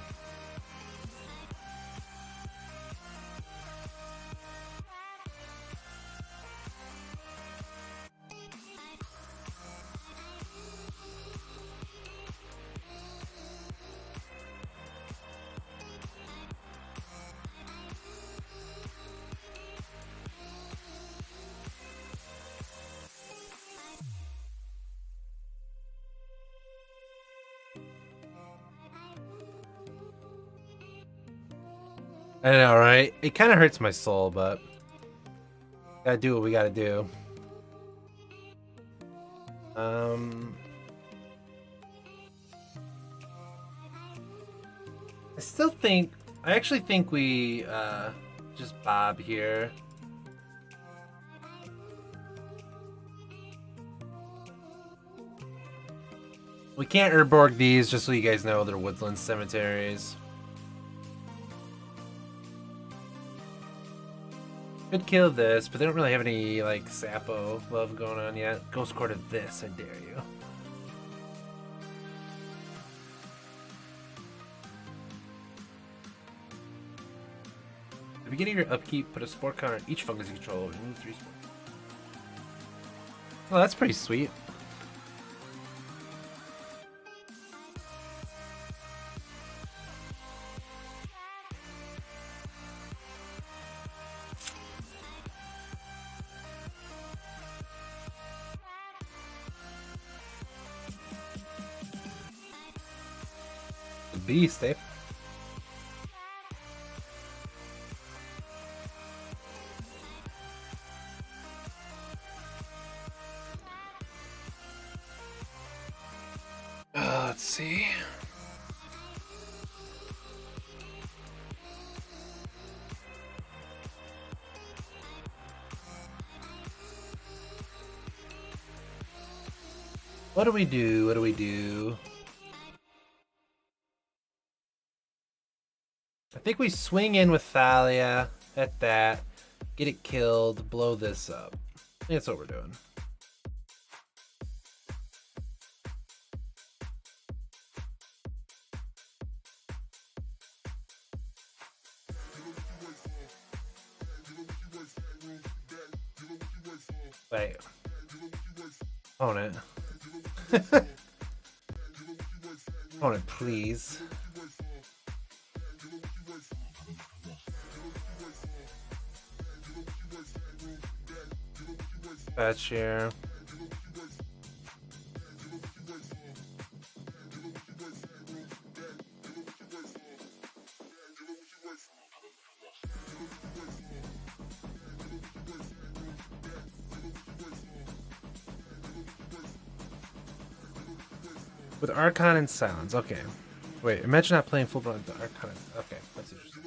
I know, right? It kind of hurts my soul, but gotta do what we gotta do. I actually think we just bob here. We can't Urborg these, just so you guys know, they're woodland cemeteries. Could kill this, but they don't really have any, like, Sapo love going on yet. Ghost Court of this, I dare you. At the beginning of your upkeep, put a spore counter on each fungus you control. Remove 3 spores. Oh, that's pretty sweet. Beast, eh? Let's see. What do we do? What do we do? I think we swing in with Thalia at that, get it killed, blow this up. I think that's what we're doing. Wait. Opponent. Opponent, please. Fetch here. With Archon and Silence, okay. Wait, imagine not playing full blown Archon. Okay, that's interesting.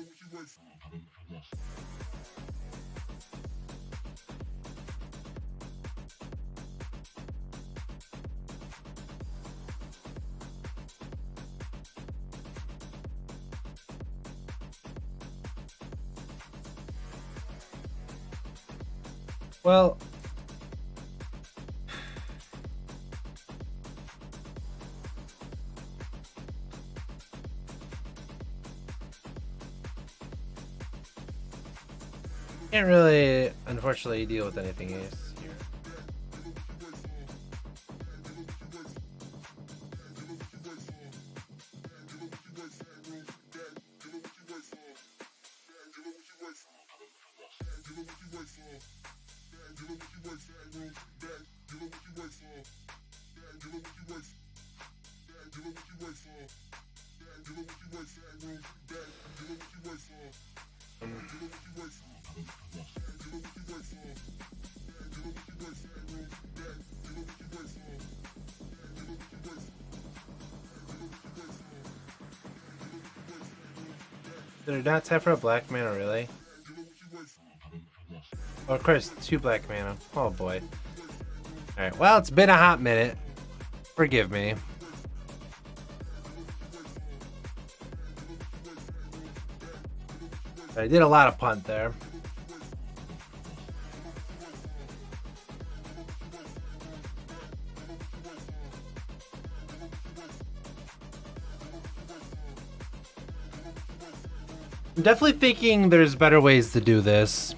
Well, Can't really, unfortunately, deal with anything ace here. Did I not tap for a black mana, really? Oh, of course, 2 black mana. Oh boy. Alright, well, it's been a hot minute. Forgive me. I did a lot of punt there. I'm definitely thinking there's better ways to do this.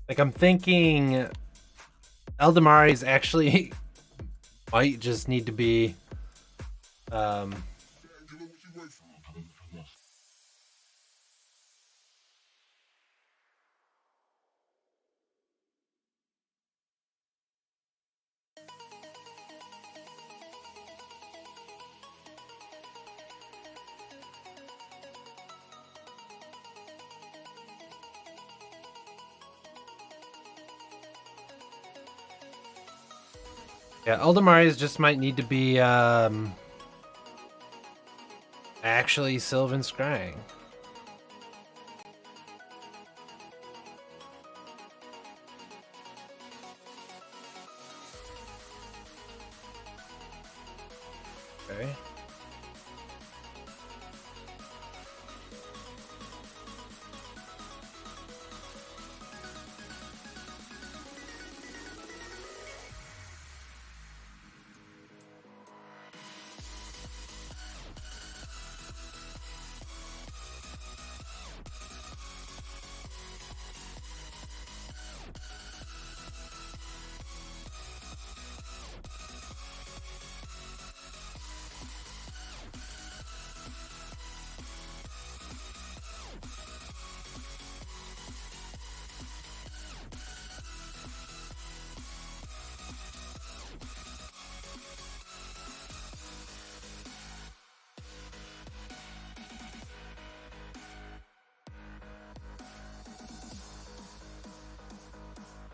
Like, I'm thinking Eldamari's actually might just need to be yeah, Eldamari's just might need to be actually Sylvan Scrying. Okay.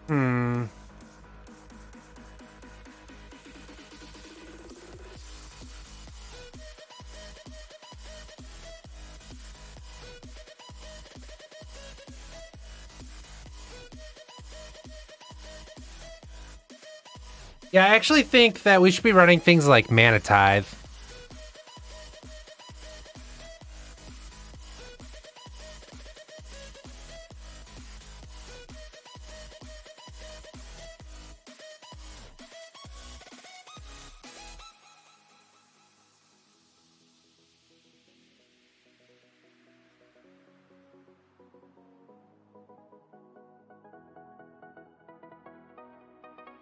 Hmm. Yeah, I actually think that we should be running things like Mana Tithe.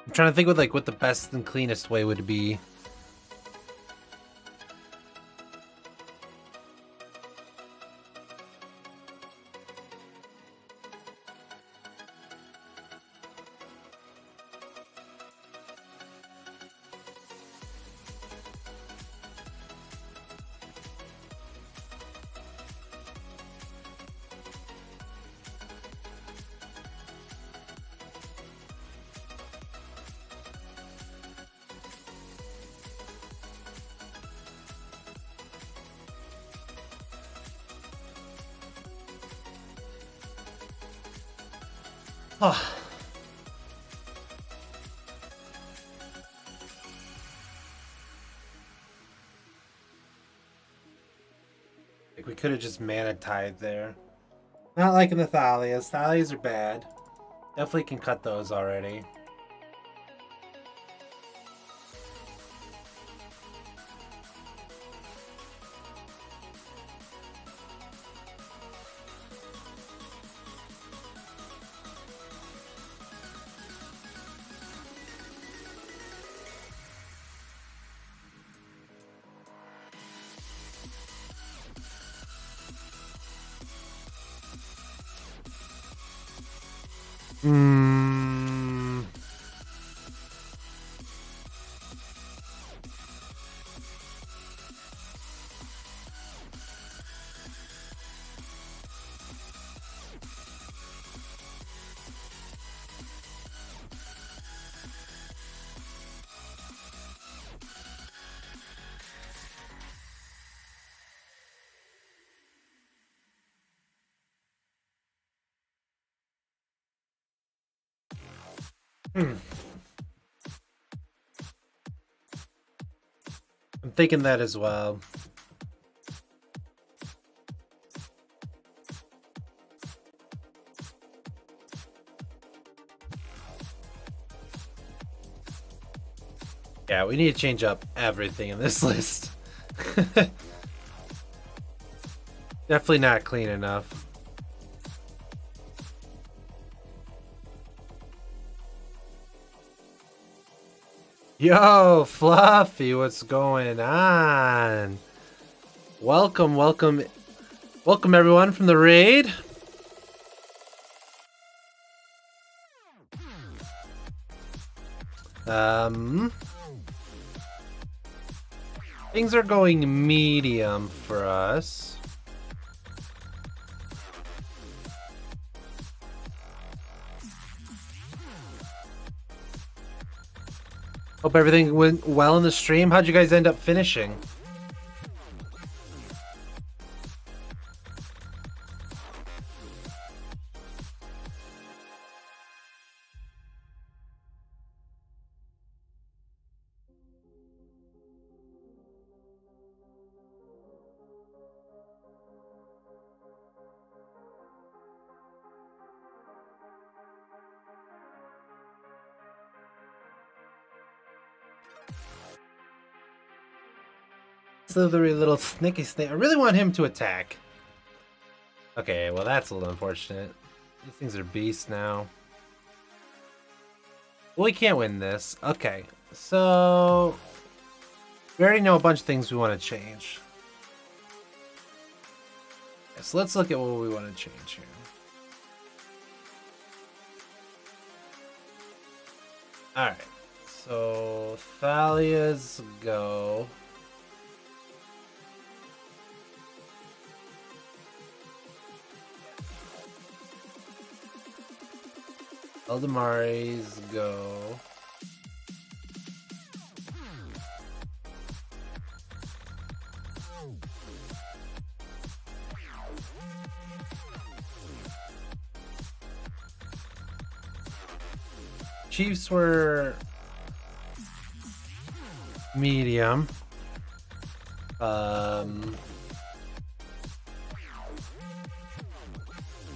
I'm trying to think what the best and cleanest way would be. Oh. Like we could have just mana tithe there. Not like in the Thalias. Thalias are bad. Definitely can cut those already. Hmm. I'm thinking that as well. Yeah, we need to change up everything in this list. Definitely not clean enough. Yo, Fluffy, what's going on? Welcome, welcome, welcome everyone from the raid. Things are going medium for us. Hope everything went well in the stream. How'd you guys end up finishing? Slithery little snicky snake. I really want him to attack. Okay, well that's a little unfortunate. These things are beasts now. Well, we can't win this. Okay, so we already know a bunch of things we want to change. Okay, so let's look at what we want to change here. Alright, so Thalia's go. Eldamari's go. Chiefs were medium.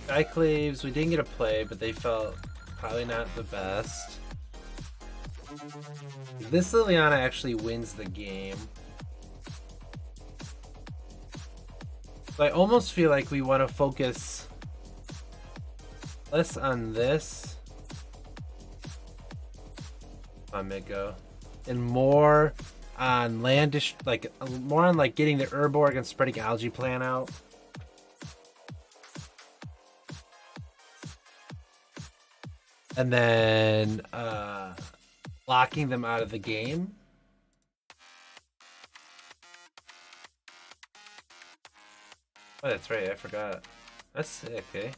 Cyclaves, we didn't get a play, but they felt probably not the best. If this Liliana actually wins the game, so I almost feel like we want to focus less on this. On Miko, and more on landish, like more on like getting the Urborg and spreading algae plan out. And then locking them out of the game. Oh, that's right, I forgot. That's sick, eh?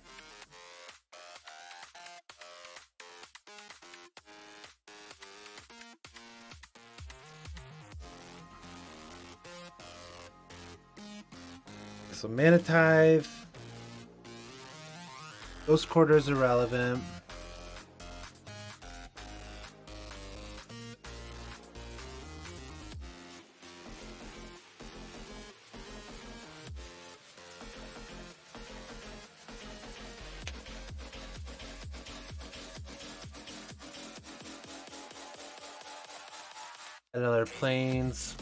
So Mana Tithe. Ghost Quarter is irrelevant. Another plains.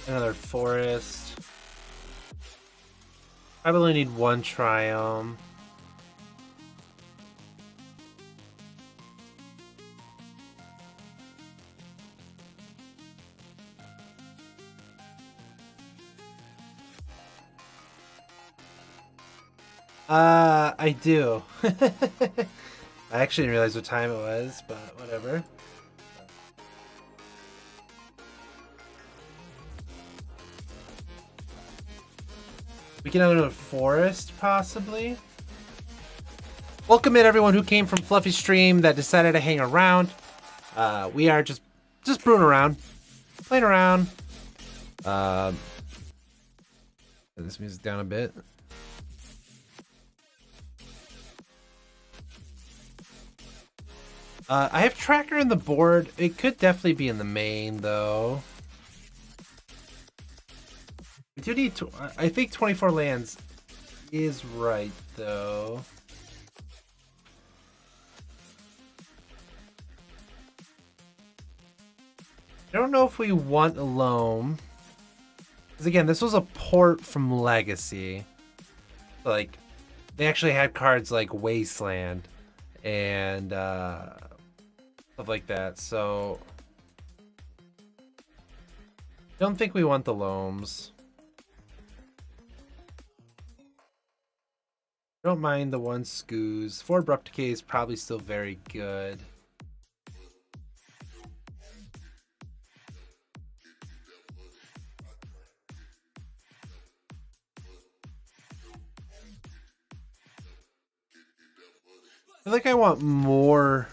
Another forest. I only need one triome. I do. I actually didn't realize what time it was, but whatever. We can have another forest, possibly. Welcome in everyone who came from Fluffy Stream that decided to hang around. We are just brewing around, playing around. Turn this music down a bit. I have tracker in the board. It could definitely be in the main though. We do need to. I think 24 lands is right though. I don't know if we want a loam. Because again, this was a port from Legacy. Like, they actually had cards like Wasteland and stuff like that. So, I don't think we want the loams. I don't mind the one Scoos. 4 Abrupt Decay is probably still very good. I think I want more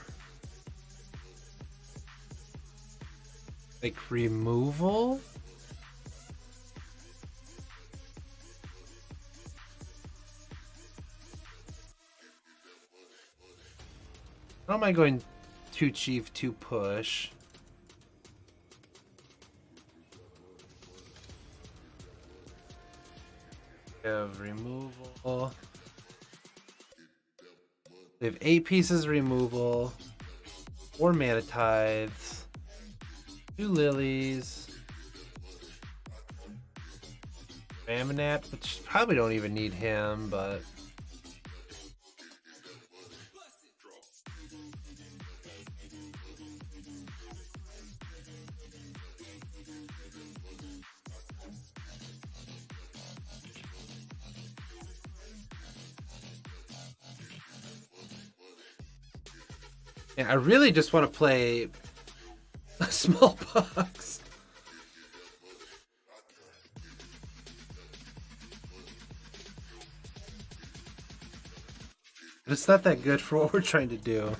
like removal. How am I going too chief, too push? We have removal. We have 8 pieces removal, 4 mana tithes, 2 lilies, Ramonap, which probably don't even need him, but yeah, I really just want to play a smallpox. But it's not that good for what we're trying to do.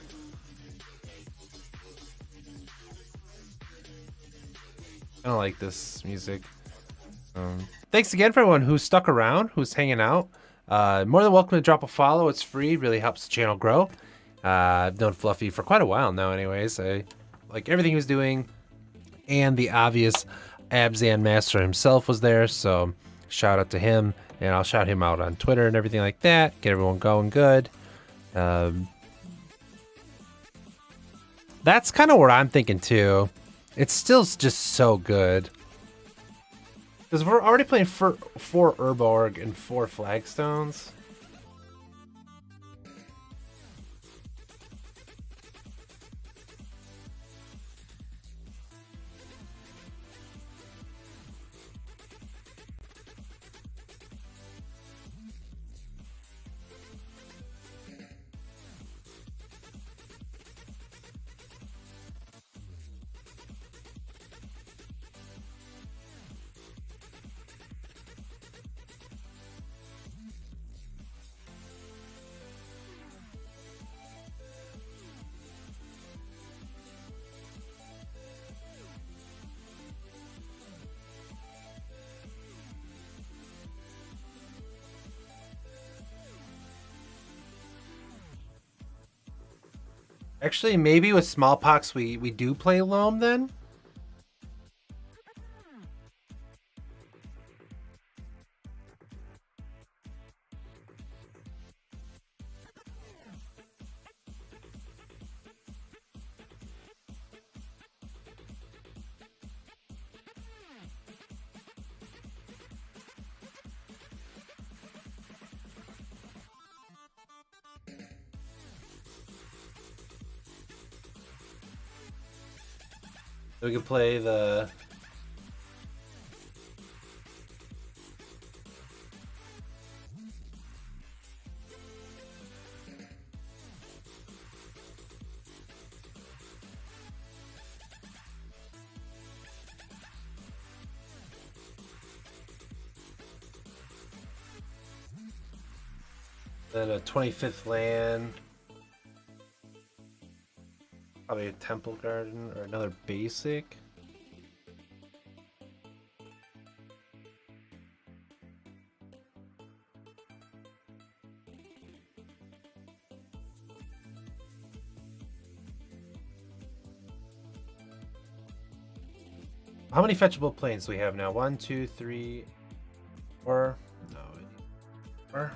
I don't like this music. Thanks again for everyone who's stuck around, who's hanging out. More than welcome to drop a follow. It's free, really helps the channel grow. I've known Fluffy for quite a while now anyways. I like everything he was doing. And the obvious Abzan Master himself was there, so shout out to him. And I'll shout him out on Twitter and everything like that. Get everyone going good. That's kind of what I'm thinking too. It's still just so good. Because we're already playing 4 Urborg and 4 Flagstones. Actually, maybe with smallpox we do play loam then. We could play the then a 25th land, probably a temple garden or another basic. How many fetchable planes do we have now? 1, 2, 3, 4. No, we need 4.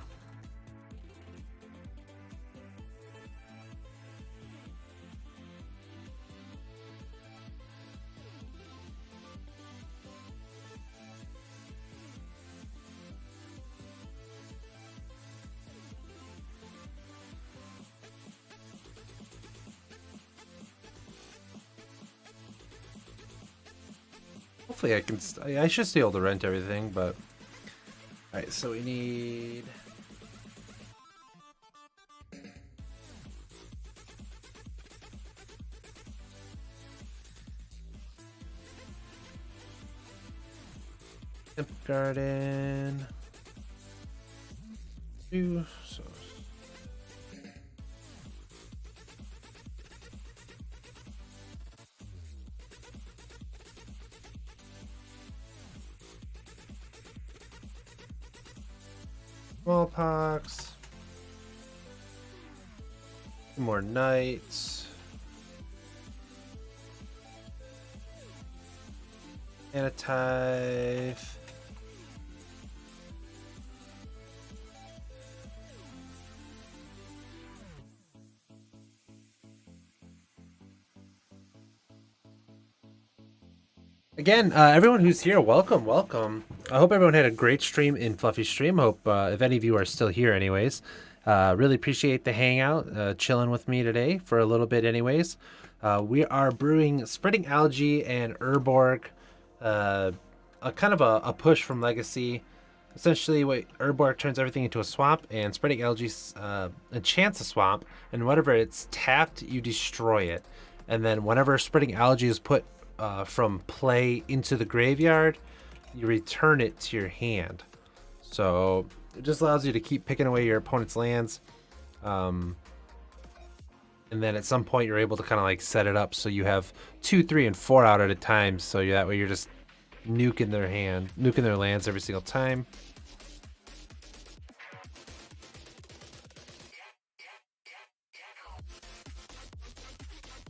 Hopefully I should be able to rent everything, but... Alright, so we need... Temp garden... 2, so... Smallpox. More knights. And a tithe. Again, everyone who's here, welcome, welcome. I hope everyone had a great stream in Fluffy's stream. Hope if any of you are still here anyways. Really appreciate the hangout, chilling with me today for a little bit anyways. We are brewing Spreading Algae and Urborg, a kind of a push from Legacy. Essentially, what Urborg turns everything into a swamp, and Spreading Algae enchants a swamp, and whenever it's tapped, you destroy it. And then whenever Spreading Algae is put from play into the graveyard, you return it to your hand. So it just allows you to keep picking away your opponent's lands. And then at some point you're able to kind of like set it up so you have 2, 3, and 4 out at a time. So that way you're just nuking their lands every single time.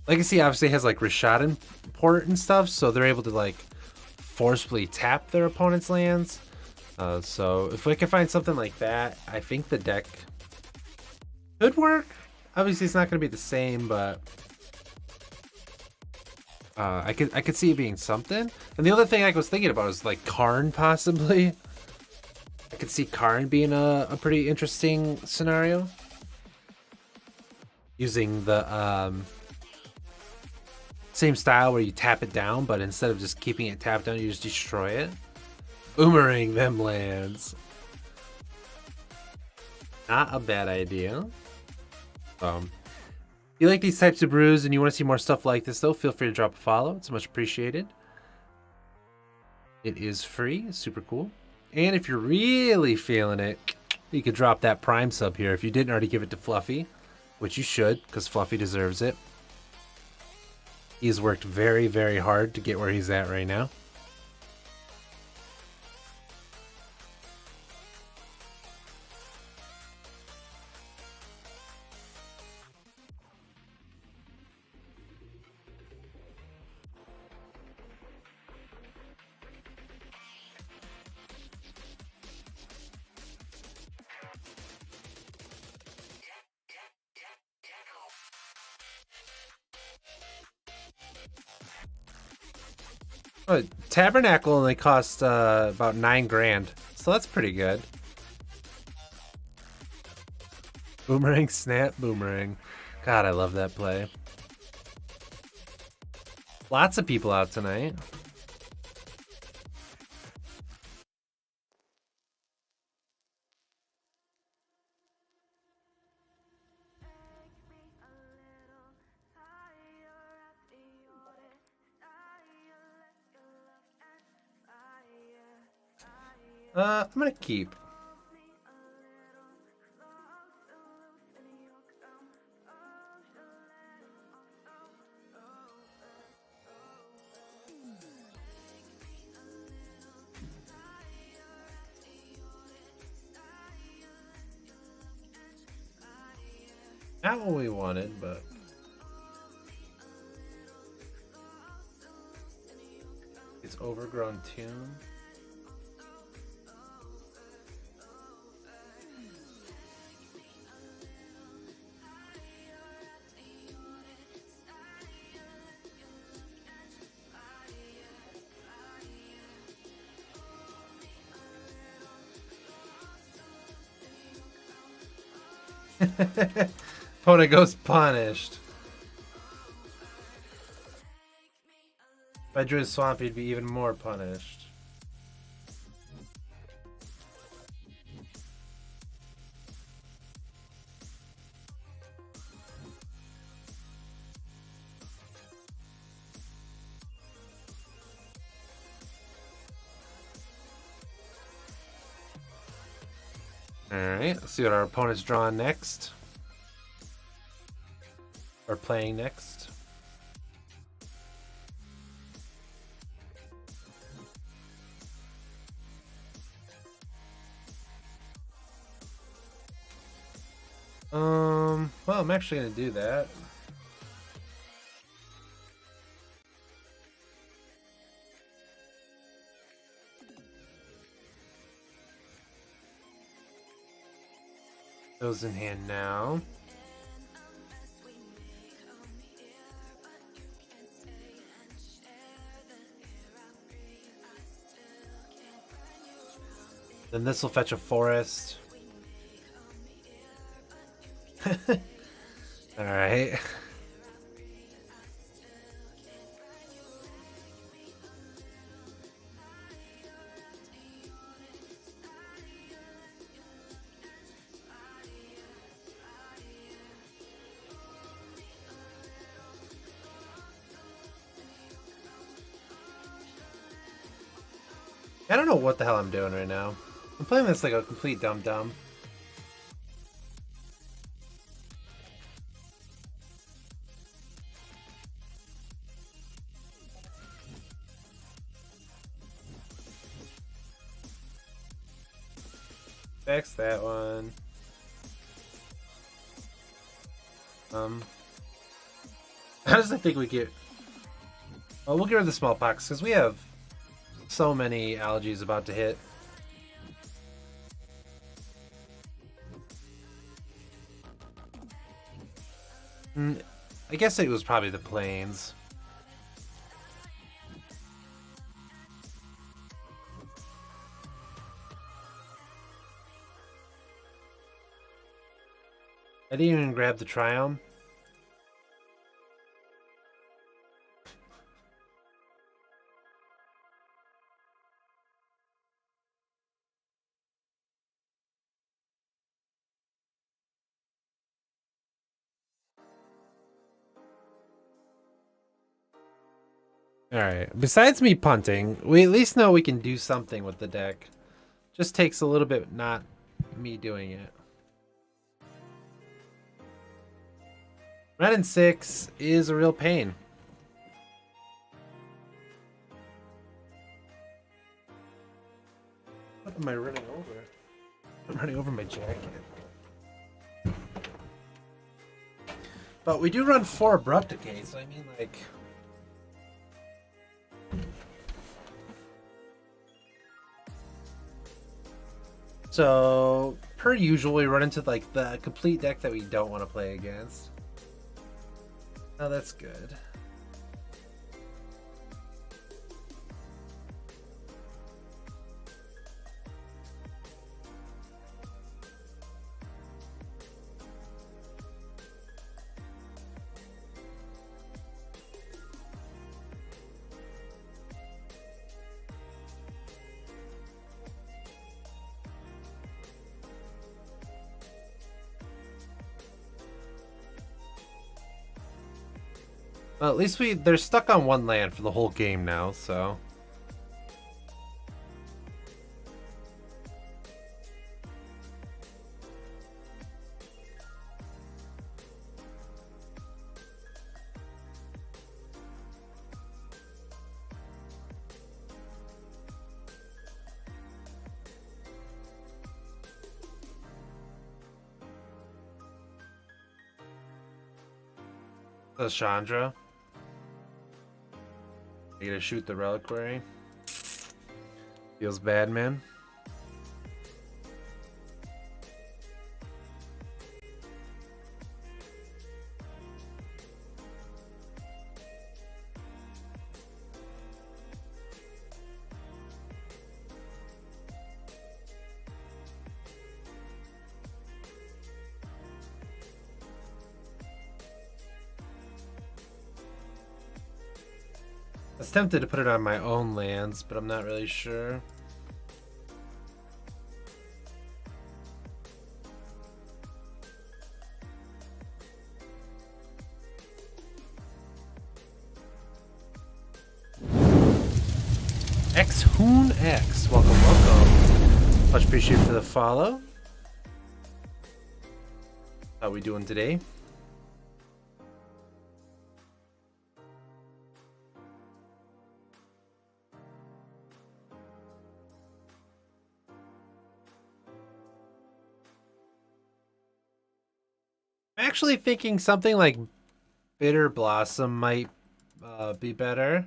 Legacy obviously has like Rishadan port and stuff, so they're able to like forcibly tap their opponent's lands. So if we can find something like that, I think the deck could work. Obviously, it's not going to be the same, but I could see it being something. And the other thing I was thinking about is like Karn possibly. I could see Karn being a pretty interesting scenario. Using the same style where you tap it down, but instead of just keeping it tapped down, you just destroy it. Boomerang them lands. Not a bad idea. If you like these types of brews and you want to see more stuff like this, though, feel free to drop a follow. It's much appreciated. It is free. It's super cool. And if you're really feeling it, you could drop that Prime sub here if you didn't already give it to Fluffy, which you should, because Fluffy deserves it. He's worked very, very hard to get where he's at right now. Oh, Tabernacle only cost about 9 grand, so that's pretty good. Boomerang, snap, boomerang. God, I love that play. Lots of people out tonight. I'm gonna keep. Not what we wanted, but it's overgrown tune. Opponent goes punished. If I drew a swamp, he'd be even more punished. Alright, let's see what our opponent's drawing next. Or playing next. Well, I'm actually gonna do that. Those in hand now. Then this will fetch a forest. Alright. I don't know what the hell I'm doing right now. I'm playing this like a complete dum-dum. Fix that one. How does I think we get... Well, we'll get rid of the smallpox because we have so many allergies about to hit. I guess it was probably the planes. I didn't even grab the Triumph. Alright, besides me punting, we at least know we can do something with the deck. Just takes a little bit not me doing it. Red and 6 is a real pain. What am I running over? I'm running over my jacket. But we do run 4 Abrupt Decay, so I mean, like... So, per usual, we run into like the complete deck that we don't want to play against. Oh, that's good. Well, at least they're stuck on one land for the whole game now, so. Chandra. You gonna shoot the reliquary? Feels bad, man. I was tempted to put it on my own lands, but I'm not really sure. Hoon X, welcome, welcome. Much appreciated for the follow. How we doing today? I'm actually thinking something like Bitter Blossom might be better.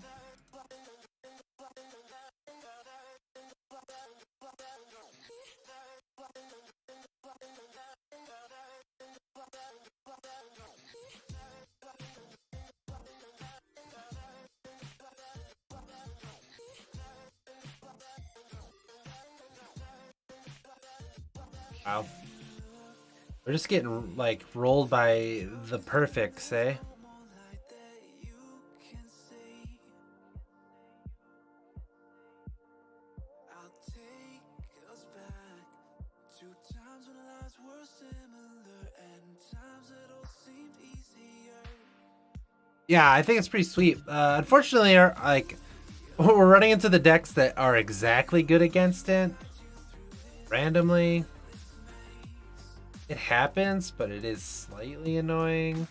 Wow. We're just getting like rolled by the perfects, eh? Yeah, I think it's pretty sweet. Unfortunately, we're running into the decks that are exactly good against it. Randomly. It happens, but it is slightly annoying.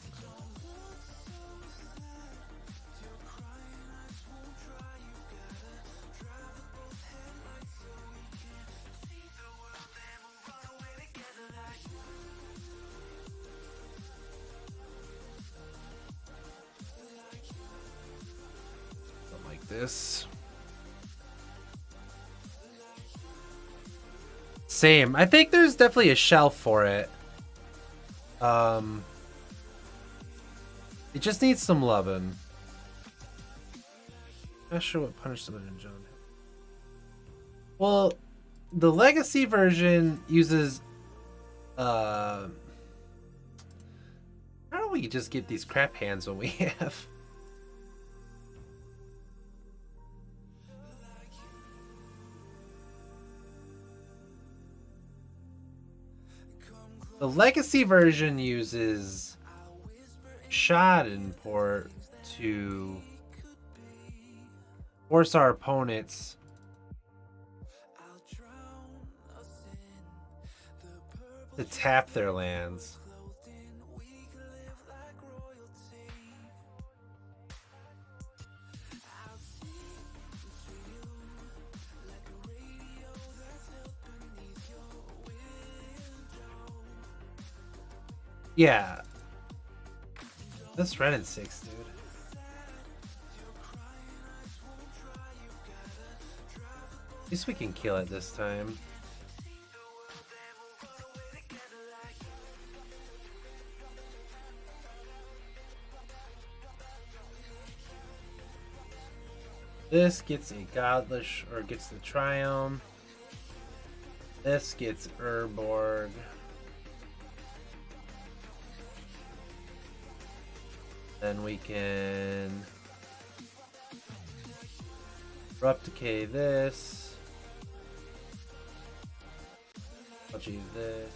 Something like this. Same. I think there's definitely a shelf for it. It just needs some loving. Not sure what punishment in John. Well, the legacy version uses how do we just get these crap hands when we have? The legacy version uses shot import to force our opponents to tap their lands. Yeah. This red and 6, dude. At least we can kill it this time. This gets a Godlish, or gets the Triumph. This gets Urborg. Then we can Abrupt Decay this. I'll choose this.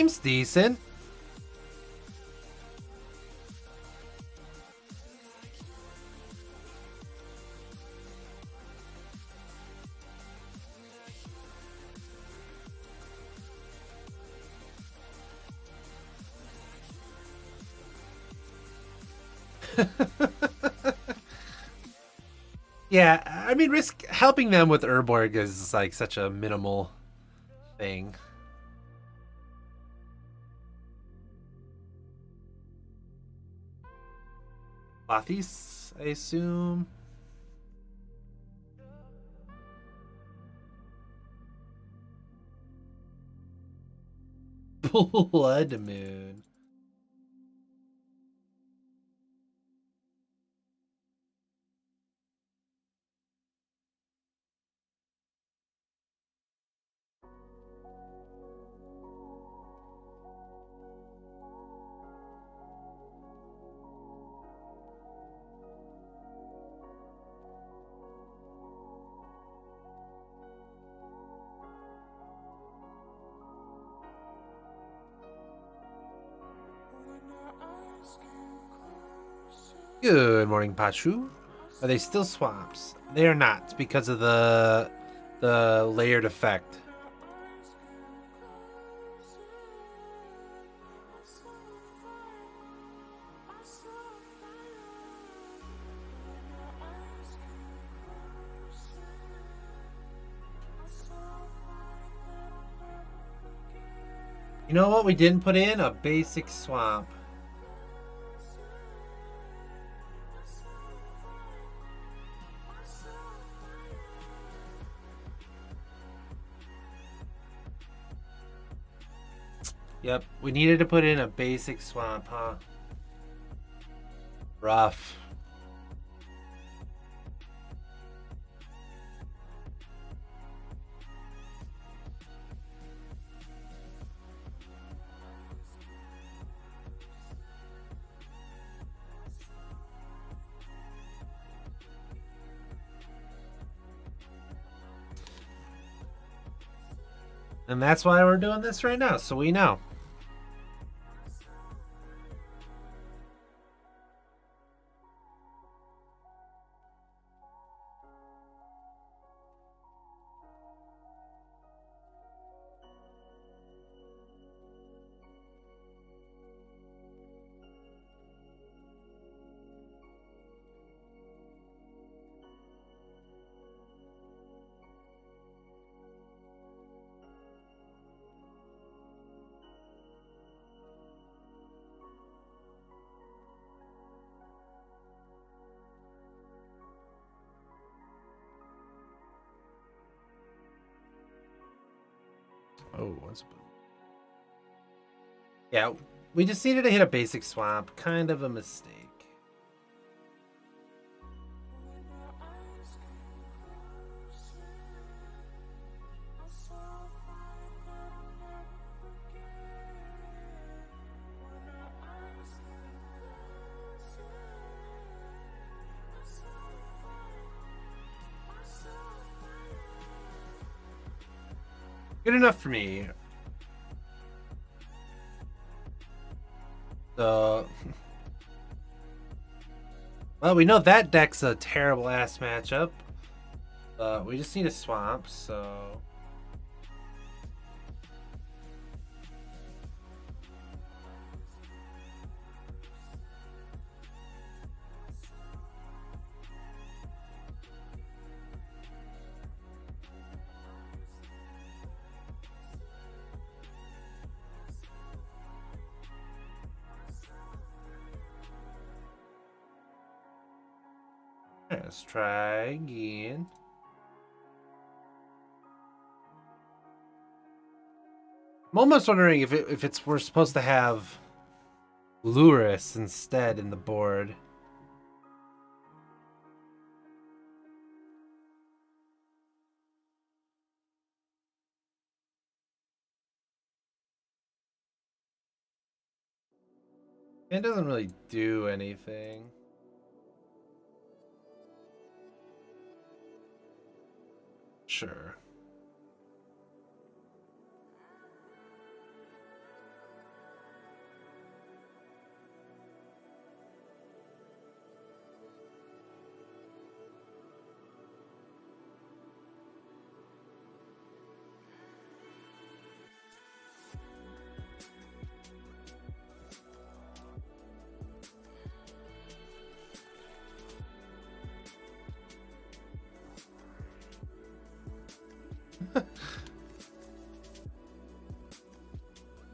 Seems decent. Yeah, I mean, risk helping them with Urborg is like such a minimal thing. Lathis, I assume. Blood Moon. Good morning, Pachu. Are they still swamps? They are not because of the layered effect. You know what we didn't put in? A basic swamp. Yep, we needed to put in a basic swamp, huh? Rough. And that's why we're doing this right now, so we know. Oh, what's... Yeah, we just needed to hit a basic swamp. Kind of a mistake. Good enough for me. So, well, we know that deck's a terrible ass matchup. We just need a swamp, so. Let's try again. I'm almost wondering if it's we're supposed to have Luris instead in the board. It doesn't really do anything. Sure.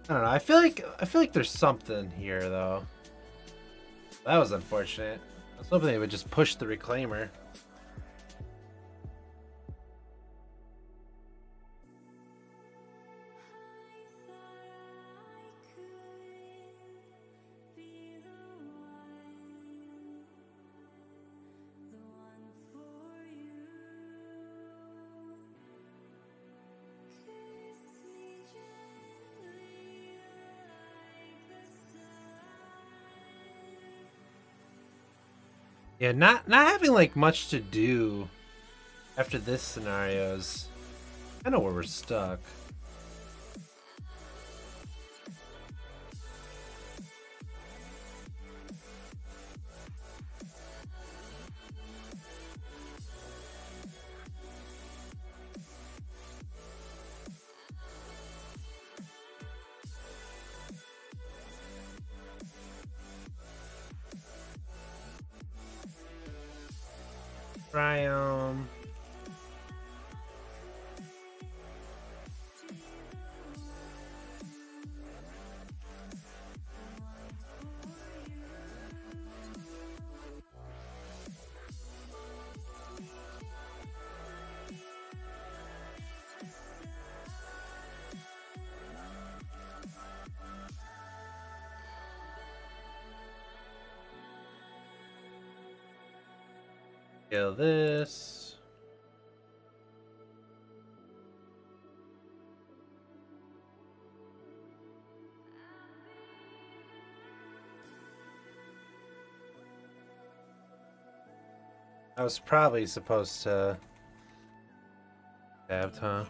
I don't know. I feel like there's something here though. That was unfortunate. I was hoping they would just push the reclaimer. Yeah, not having like much to do after this scenario is kind of where we're stuck. Try kill this. I was probably supposed to have, huh?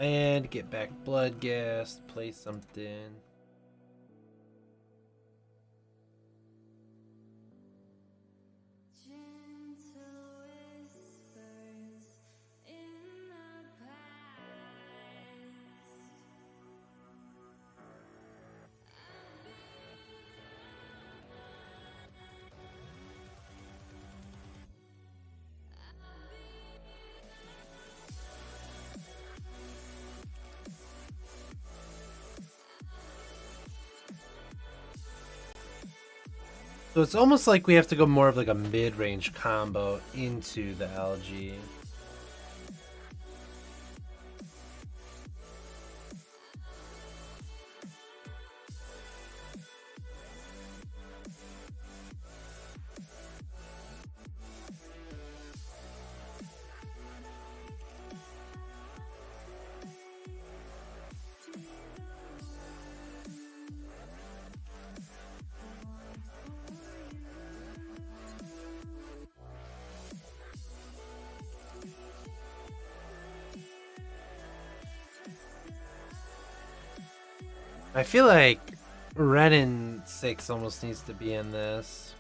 And get back blood gas, play something. So it's almost like we have to go more of like a mid-range combo into the algae. I feel like Renin 6 almost needs to be in this.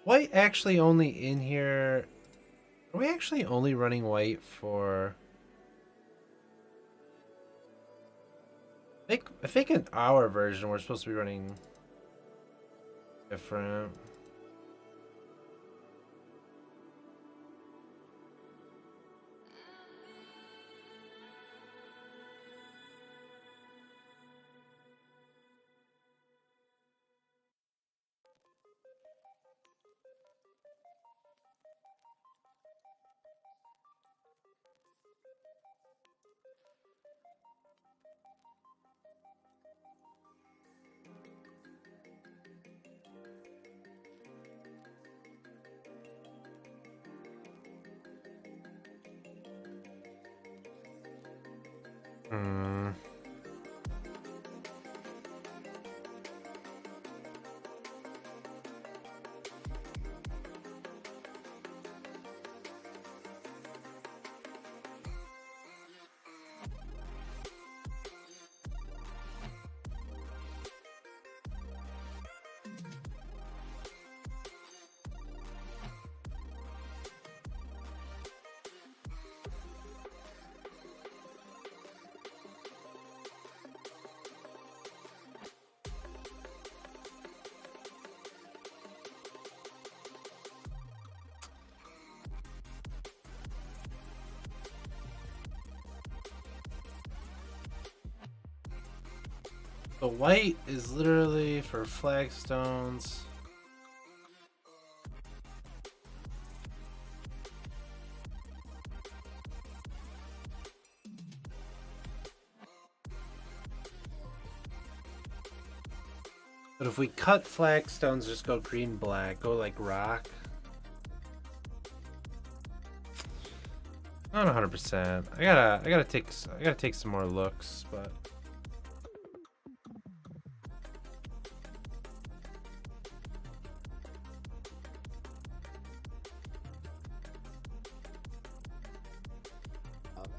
White actually only in here. Are we actually only running white for... I think in our version we're supposed to be running different. Hmm. The white is literally for flagstones. But if we cut flagstones, just go green, black, go like rock. Not 100%. I gotta take some more looks, but.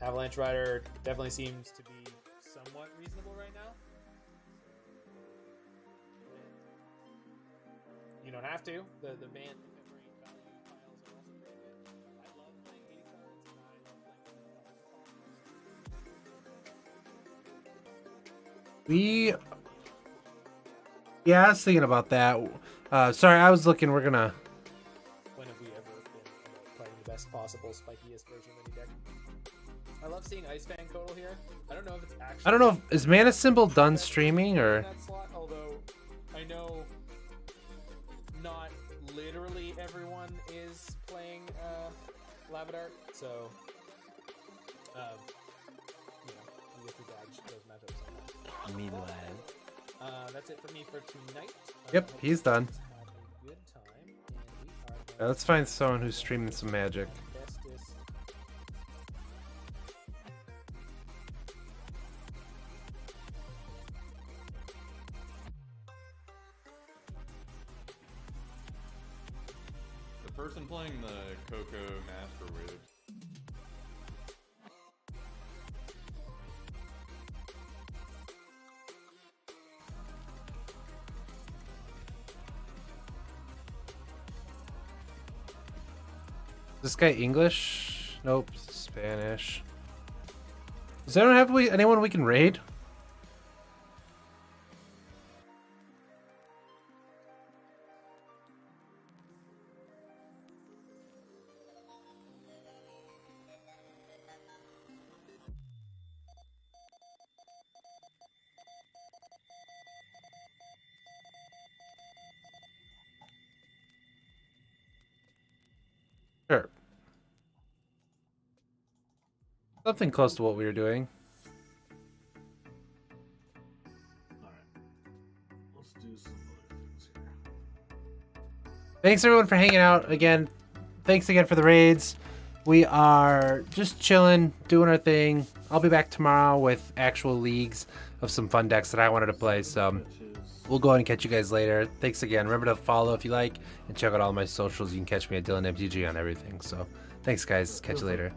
Avalanche Rider definitely seems to be somewhat reasonable right now. You don't have to. The man ephemerate value piles are also pretty good. I love playing 80 cards, and I love playing Yeah, I was thinking about that. Sorry, I was looking. We're gonna. when have we ever been playing the best possible spikiest version of any deck? I love seeing Ice Fan Codal here. I don't know if it's actually. I don't know. Is Mana Symbol done streaming or? That slot, although I know not literally everyone is playing Lavadart, so you get to dodge those matchups sometimes. Meanwhile. That's it for me for tonight. Yep, he's done. Have a good time, and we are Yeah, let's find someone who's streaming some Magic. bestest. The person playing the Coco Master Waves. This guy English? Nope, Spanish. Does anyone have anyone we can raid? Sure. Something close to what we were doing. Let's do some other things here. Thanks everyone for hanging out again. Thanks again for the raids. We are just chilling, doing our thing. I'll be back tomorrow with actual leagues of some fun decks that I wanted to play. So we'll go ahead and catch you guys later. Thanks again. Remember to follow if you like and check out all my socials. You can catch me at DylanMTG on everything. So thanks guys. Catch you later.